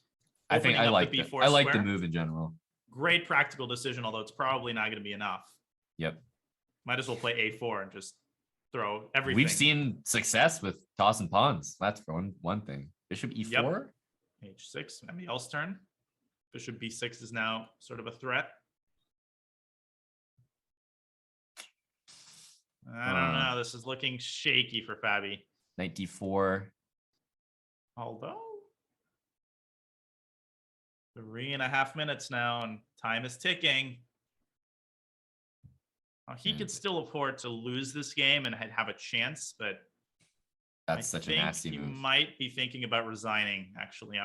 I think I like the B4 I like the square. move in general. Great practical decision, although it's probably not going to be enough. Yep. Might as well play A4 and just throw everything. We've seen success with tossing pawns. That's one thing. Bishop E4. Yep. H6, MBL's turn. Bishop B6 is now sort of a threat. I don't know. This is looking shaky for Fabi. Knight D4. Although 3.5 minutes now, and time is ticking. He could still afford to lose this game and have a chance, but that's such a nasty move. He might be thinking about resigning. Actually,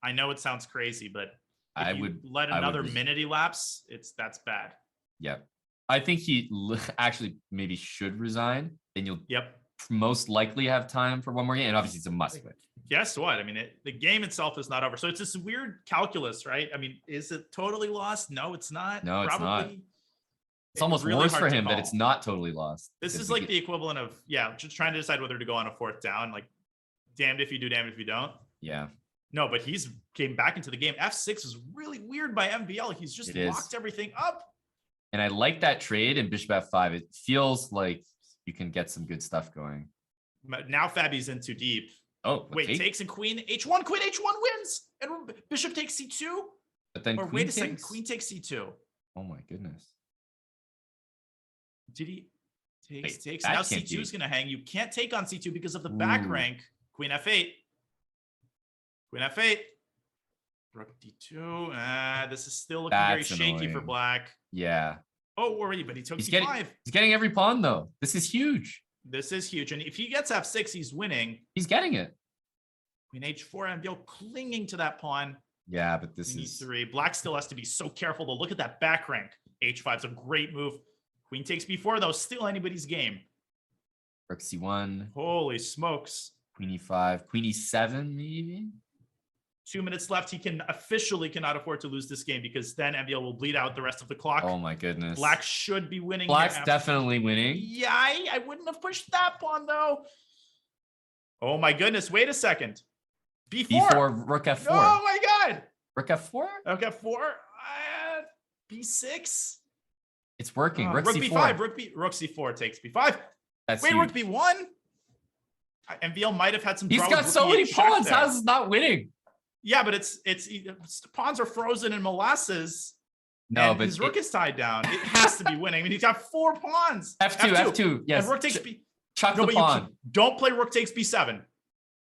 I know it sounds crazy, but if I you would let another minute elapse. That's bad. Yep. I think he actually maybe should resign. Then you'll most likely have time for one more game. And obviously it's a must win. Guess what? I mean, the game itself is not over. So it's this weird calculus, right? I mean, is it totally lost? No, it's not. No, it's not. It's almost really worse hard for to him that call. it's not totally lost. This is like the equivalent of, just trying to decide whether to go on a fourth down. Like, damned if you do, damned if you don't. Yeah. No, but he's came back into the game. F6 is really weird by MVL. He's just locked everything up. And I like that trade in Bishop F5. It feels like you can get some good stuff going. Now Fabi's in too deep. Oh, wait, takes and queen H1 wins, and bishop takes C2. But then wait a second, queen takes C2. Oh my goodness. Did he takes? Now C2 is going to hang. You can't take on C2 because of the back rank. Queen F8. Queen F8. Rook D2. This is still looking very shaky for black. Yeah. Oh, already, but he took C5. He's getting every pawn though. This is huge. This is huge. And if he gets F6, he's winning. He's getting it. Queen H4, MBL clinging to that pawn. Yeah, but this Queen is E3. Black still has to be so careful to look at that back rank. H5 is a great move. Queen takes B4 though, still anybody's game. Rook C1. Holy smokes. Queen E5. Queen E7 maybe? 2 minutes left. He officially cannot afford to lose this game because then MBL will bleed out the rest of the clock. Oh my goodness. Black should be winning. Black's definitely winning. Yeah, I wouldn't have pushed that pawn though. Oh my goodness. Wait a second. B4, Rook F4. Oh my God. Rook F4? Rook F4. B6. It's working. Rook Rook B5. C4. Rook C4 takes B5. That's Wait, huge. Rook B1? MVL might have had some He's trouble got with so rook many E8 check pawns. there. How's this not winning? Yeah, but it's pawns are frozen in molasses. No, and but his rook is tied down. It has to be winning. I mean, he's got 4 pawns. F2. Yes. And rook takes B. Chuck No, the but pawn. don't play rook takes B7.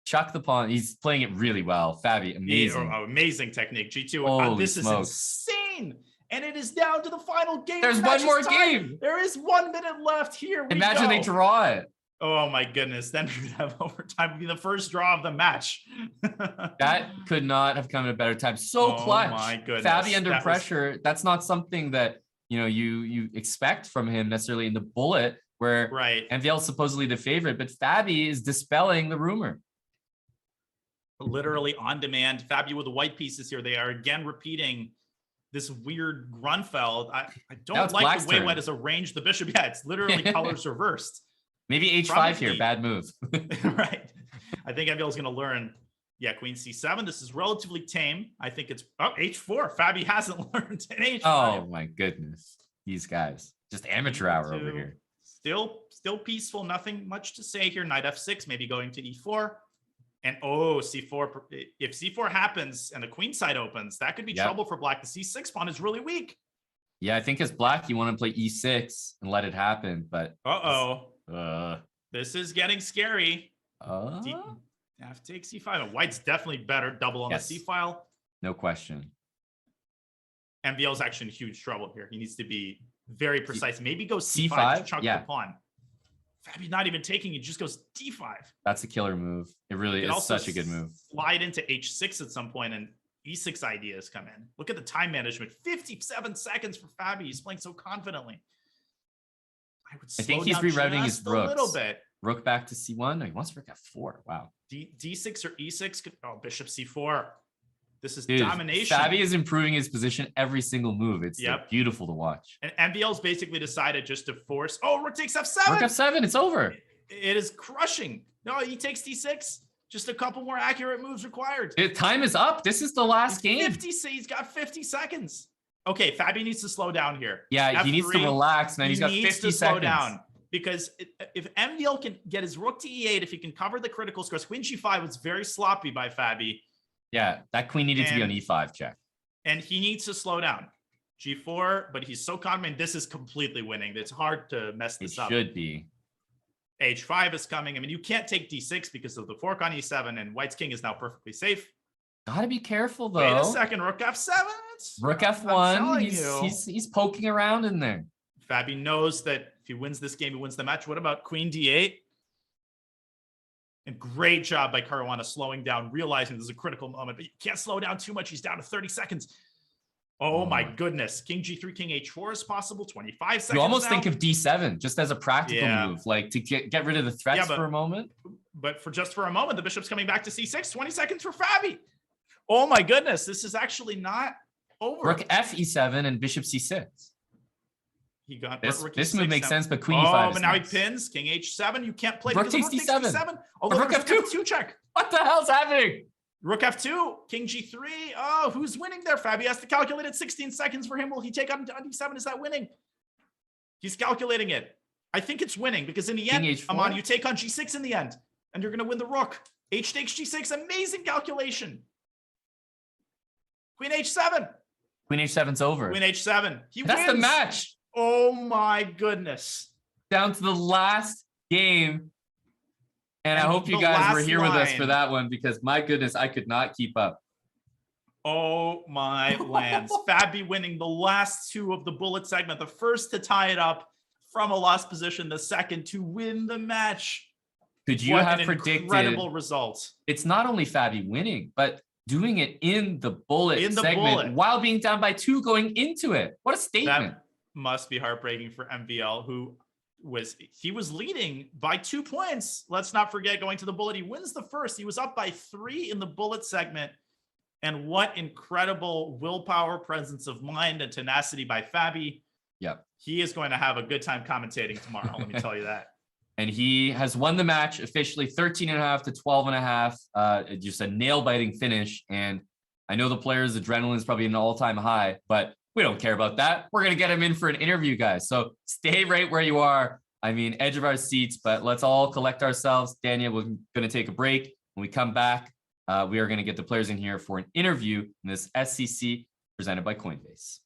Chuck the pawn. He's playing it really well. Fabi, amazing. Amazing technique. G2. Holy This smokes. is insane. And it is down to the final game. There's The match one more is tied. game. There is 1 minute left. Here we Imagine go. they draw it. Oh my goodness. Then we would have overtime. It would be the first draw of the match. That could not have come at a better time. So Oh clutch. my goodness. Fabi under That was- pressure. That's not something that you expect from him necessarily in the bullet, where Right. MVL is supposedly the favorite, but Fabi is dispelling the rumor. Literally on demand. Fabi with the white pieces here. They are again repeating this weird Grunfeld. I Now don't it's like Black's the way turn. White has arranged the bishop. Yeah, it's literally colors reversed. Maybe H5 Probably. here. Bad move. Right. I think MVL is going to learn. Yeah, Queen C7. This is relatively tame. I think it's H4. Fabi hasn't learned an H5. Oh my goodness. These guys. Just amateur hour over here. Still peaceful. Nothing much to say here. Knight F6, maybe going to E4. And C4. If C4 happens and the queen side opens, that could be trouble for Black. The C6 pawn is really weak. Yeah, I think as Black, you want to play E6 and let it happen, but This is getting scary. F takes C5. And White's definitely better. Double on the C file. No question. MVL is actually in huge trouble here. He needs to be very precise. Maybe go C5 C5? to chunk Yeah. the pawn. Fabi's not even taking it. Just goes D5. That's a killer move. It really It is also such a good move. Slide into H6 at some point and E6 ideas come in. Look at the time management. 57 seconds for Fabi. He's playing so confidently. I think he's rerouting his a little rooks. bit. Rook back to C1. No, he wants rook F4. Wow. D6 or E6. Oh, bishop C4. This is Dude, domination. Fabi is improving his position every single move. It's like, beautiful to watch. And MVL's basically decided just to force. Oh, rook takes F7. Rook F7. It's over. It is crushing. No, he takes D6. Just a couple more accurate moves required. Time is up. This is the last game. He's got 50 seconds. Okay, Fabi needs to slow down here. Yeah, he needs to relax, man. He's got 50 seconds. Slow down because if MVL can get his rook to E8, if he can cover the critical scores, Queen G5 was very sloppy by Fabi. Yeah, that queen needed to be on E5 check. And he needs to slow down. G4, but he's so confident. This is completely winning. It's hard to mess this up. It should be. H5 is coming. I mean, you can't take D6 because of the fork on E7, and White's king is now perfectly safe. Gotta be careful though. Wait a second, rook F7. Rook F1. He's poking around in there. Fabi knows that if he wins this game, he wins the match. What about Queen D8? And great job by Caruana slowing down, realizing this is a critical moment, but you can't slow down too much. He's down to 30 seconds. Oh my goodness. King G3, King H4 is possible. 25 seconds. You almost now. think of D7 just as a practical move, like to get rid of the threats for a moment. But for a moment, the bishop's coming back to C6. 20 seconds for Fabi. Oh my goodness. This is actually not over. Rook F E7 and Bishop C6. He got this move makes sense, but Queen E5. E5. Oh, but now he pins. King H7. You can't play Rook because takes Rook D7. takes D7. Although Rook F2 check. What the hell's happening? Rook F2, King G3. Oh, who's winning there? Fabi has to calculate it. 16 seconds for him. Will he take on D7? Is that winning? He's calculating it. I think it's winning because in the end, Aman, you take on G6 in the end, and you're going to win the rook. H takes G6. Amazing calculation. Queen H7. Queen H7's over. Queen H7. That's wins. the match. Oh my goodness. Down to the last game. And I hope you guys were here with us for that one because my goodness, I could not keep up. Oh my lands. Fabi winning the last two of the bullet segment. The first to tie it up from a lost position. The second to win the match. Could you have predicted? Incredible result. It's not only Fabi winning, but doing it in the bullet segment while being down by 2 going into it. What a statement. That must be heartbreaking for MVL, who was leading by 2 points. Let's not forget, going to the bullet, he wins the first. He was up by 3 in the bullet segment. And what incredible willpower, presence of mind, and tenacity by Fabi. Yep. He is going to have a good time commentating tomorrow. Let me tell you that. And he has won the match officially 13.5 to 12.5. Just a nail-biting finish. And I know the players' adrenaline is probably an all-time high, but We don't care about that. We're going to get him in for an interview, guys. So stay right where you are. I mean, edge of our seats, but let's all collect ourselves. Daniel, we're going to take a break. When we come back, we are going to get the players in here for an interview in this SCC presented by Coinbase.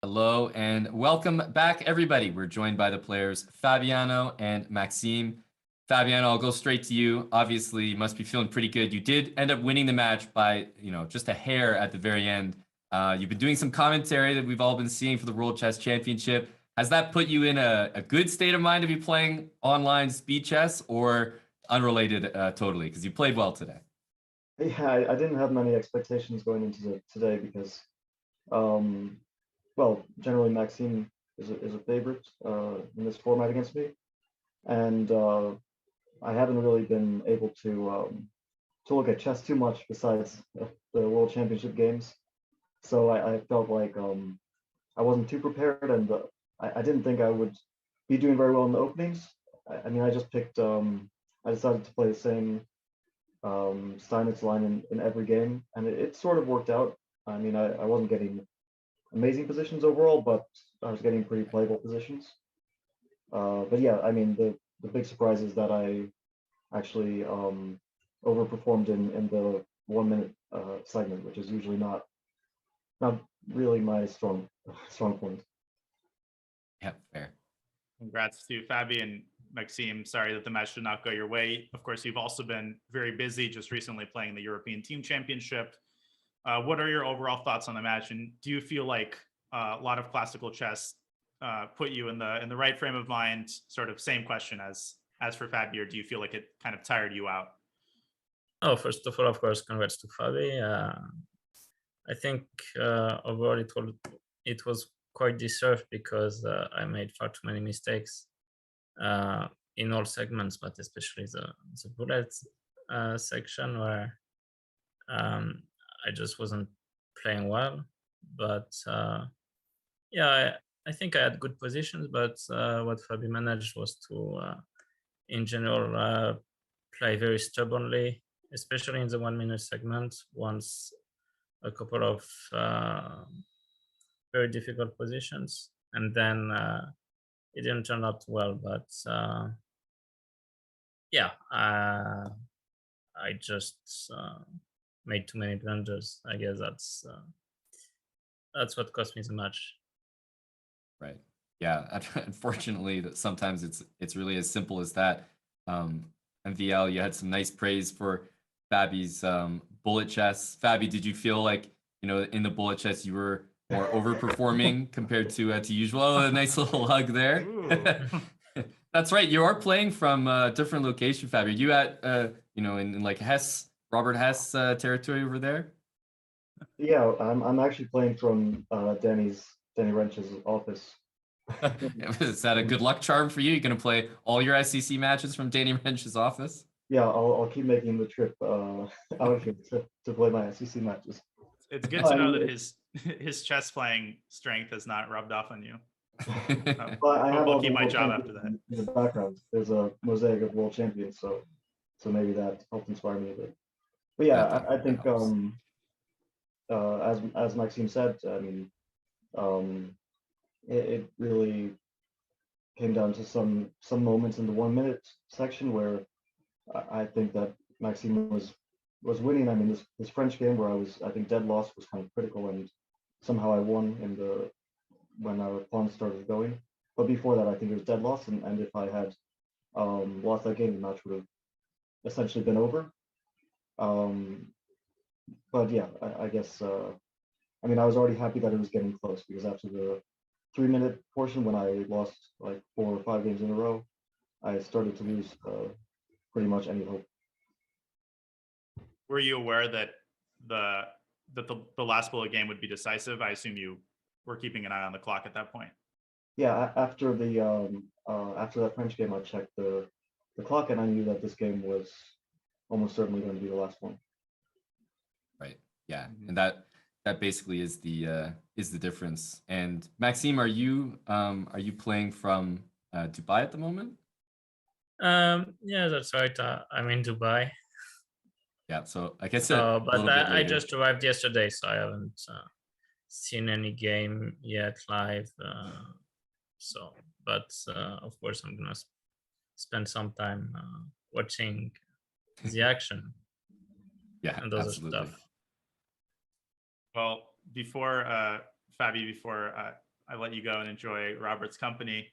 Hello and welcome back, everybody. We're joined by the players Fabiano and Maxime. Fabiano, I'll go straight to you. Obviously, you must be feeling pretty good. You did end up winning the match by, just a hair at the very end. You've been doing some commentary that we've all been seeing for the World Chess Championship. Has that put you in a good state of mind to be playing online speed chess, or unrelated totally, because you played well today. Yeah, I didn't have many expectations going into today because, well, generally Maxime is a favorite in this format against me, and I haven't really been able to look at chess too much besides the World Championship games. So I felt like I wasn't too prepared, and I didn't think I would be doing very well in the openings. I mean, I just picked. I decided to play the same Steinitz line in every game, and it sort of worked out. I mean, I wasn't getting amazing positions overall, but I was getting pretty playable positions. But yeah, I mean, the big surprise is that I actually overperformed in the 1 minute segment, which is usually not really my strong point. Yeah, fair. Congrats to Fabi and Maxime. Sorry that the match did not go your way. Of course, you've also been very busy, just recently playing the European Team Championship. What are your overall thoughts on the match? And do you feel like a lot of classical chess put you in the right frame of mind? Sort of same question as for Fabi, or do you feel like it kind of tired you out? Oh, first of all, of course, congrats to Fabi. I think overall it was quite deserved because I made far too many mistakes in all segments, but especially the bullet section where I just wasn't playing well. But yeah, I think I had good positions, but what Fabi managed was to, in general, play very stubbornly, especially in the 1 minute segment. Once a couple of very difficult positions, and then it didn't turn out well. But yeah, I just made too many blunders. I guess that's what cost me the match. Right. Yeah. Unfortunately, that sometimes it's really as simple as that. And VL, you had some nice praise for Fabi's bullet chess. Fabi, did you feel like, in the bullet chess you were more overperforming compared to usual? Oh, a nice little hug there. That's right. You are playing from a different location, Fabi. Are you at in like Robert Hess territory over there? Yeah, I'm actually playing from Danny Wrench's office. Is that a good luck charm for you? You're gonna play all your SEC matches from Danny Wrench's office? Yeah, I'll keep making the trip out here to play my SEC matches. It's good to know that his chess playing strength has not rubbed off on you. Well, I have I'll all keep the my world job champions after that. in the background. There's a mosaic of world champions, so maybe that helped inspire me a bit. But yeah, I think as Maxime said, I mean, it really came down to some moments in the 1 minute section where I think that Maxime was winning. I mean, this French game where I think dead loss was kind of critical, and somehow I won when our pawn started going. But before that, I think it was dead loss, and if I had lost that game, the match would have essentially been over. But yeah, I guess I mean, I was already happy that it was getting close, because after the 3 minute portion, when I lost like 4 or 5 games in a row, I started to lose pretty much any hope. Were you aware that the last bullet game would be decisive? I assume you were keeping an eye on the clock at that point. Yeah, after that French game, I checked the clock, and I knew that this game was almost certainly going to be the last one. Right. Yeah, and that basically is the difference. And Maxime, are you playing from Dubai at the moment? Yeah, that's right. I'm in Dubai. Yeah, so like I said, but I just arrived yesterday, so I haven't seen any game yet live. But of course, I'm gonna spend some time watching the action. Yeah, and other absolutely. stuff. Well, before Fabi, before I let you go and enjoy Robert's company,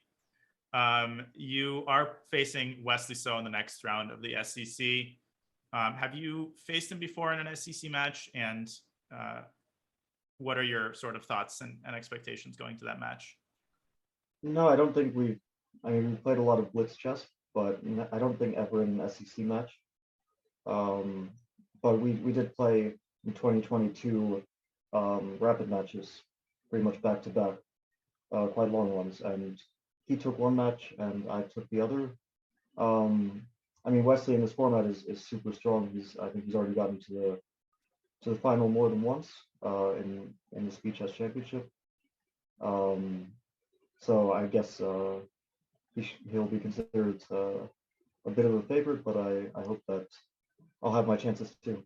you are facing Wesley So in the next round of the SEC. Have you faced him before in an SEC match? And what are your sort of thoughts and expectations going to that match? No, I don't think we've played a lot of blitz chess, but I don't think ever in an SEC match. But we did play in 2022 rapid matches, pretty much back to back, quite long ones, and he took one match and I took the other. I mean, Wesley in this format is super strong. I think he's already gotten to the final more than once in the Speed Chess Championship. So I guess he'll be considered a bit of a favorite, but I hope that I'll have my chances too.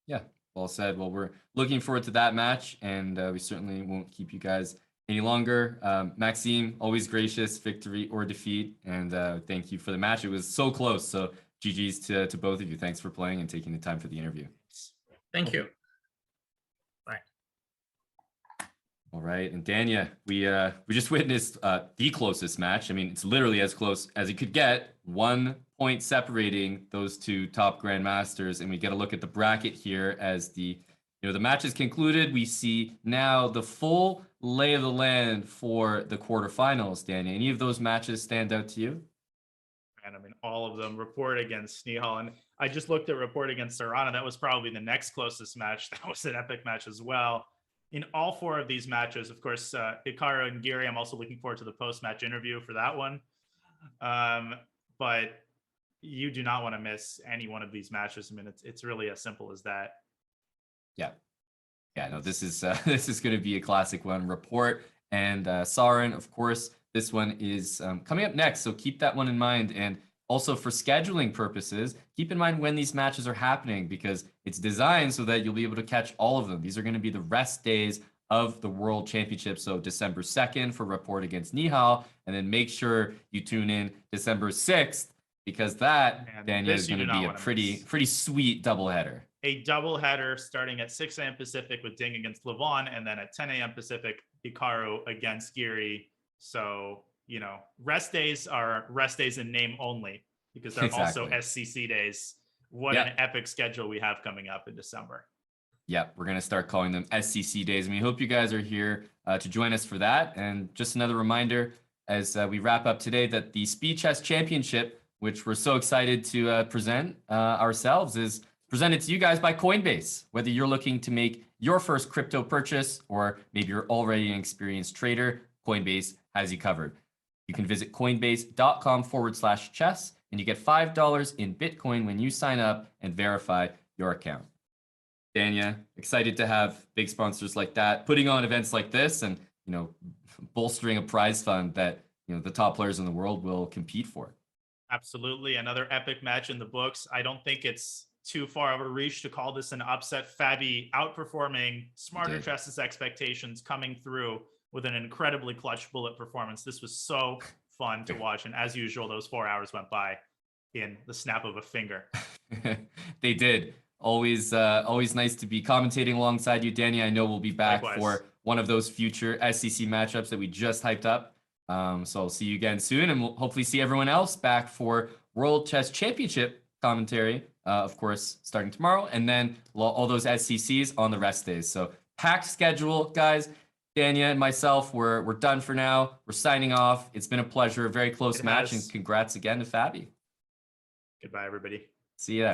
Yeah, well said. Well, we're looking forward to that match, and we certainly won't keep you guys any longer. Maxime, always gracious, victory or defeat, and thank you for the match. It was so close, so GG's to both of you. Thanks for playing and taking the time for the interview. Thank you. All right, and Dania, we just witnessed the closest match. I mean, it's literally as close as it could get. 1 point separating those two top grandmasters, and we get a look at the bracket here as the match is concluded. We see now the full lay of the land for the quarterfinals. Dania, any of those matches stand out to you? And I mean, all of them. Rapport against Nihal, and I just looked at Rapport against Caruana. That was probably the next closest match. That was an epic match as well. In all 4 of these matches, of course, Hikaru and Giri, I'm also looking forward to the post-match interview for that one. But you do not want to miss any one of these matches. I mean, it's really as simple as that. Yeah. No, this is going to be a classic one. Report and Sarin, of course. This one is coming up next, so keep that one in mind. And also for scheduling purposes, keep in mind when these matches are happening, because it's designed so that you'll be able to catch all of them. These are going to be the rest days of the World Championship. So December 2nd for Rapport against Nihal, and then make sure you tune in December 6th, because that, Daniel, is going to be a pretty sweet doubleheader. A doubleheader starting at 6 a.m. Pacific with Ding against Levon, and then at 10 a.m. Pacific, Hikaru against Giri. So, rest days are rest days in name only, because they're also SCC days. What an epic schedule we have coming up in December. Yep, we're going to start calling them SCC days. And we hope you guys are here to join us for that. And just another reminder as we wrap up today that the Speed Chess Championship, which we're so excited to present ourselves, is presented to you guys by Coinbase. Whether you're looking to make your first crypto purchase or maybe you're already an experienced trader, Coinbase has you covered. You can visit coinbase.com/chess and you get $5 in Bitcoin when you sign up and verify your account. Dania, excited to have big sponsors like that, putting on events like this and, bolstering a prize fund that, the top players in the world will compete for. Absolutely. Another epic match in the books. I don't think it's too far of a reach to call this an upset. Fabi outperforming Smarter Chess's expectations, coming through with an incredibly clutch bullet performance. This was so fun to watch. And as usual, those 4 hours went by in the snap of a finger. They did. Always nice to be commentating alongside you, Danny. I know we'll be back for one of those future SCC matchups that we just hyped up. So I'll see you again soon, and we'll hopefully see everyone else back for World Chess Championship commentary, of course, starting tomorrow, and then all those SCCs on the rest days. So packed schedule, guys. Dania and myself, we're done for now. We're signing off. It's been a pleasure, a very close match, and congrats again to Fabi. Goodbye, everybody. See ya.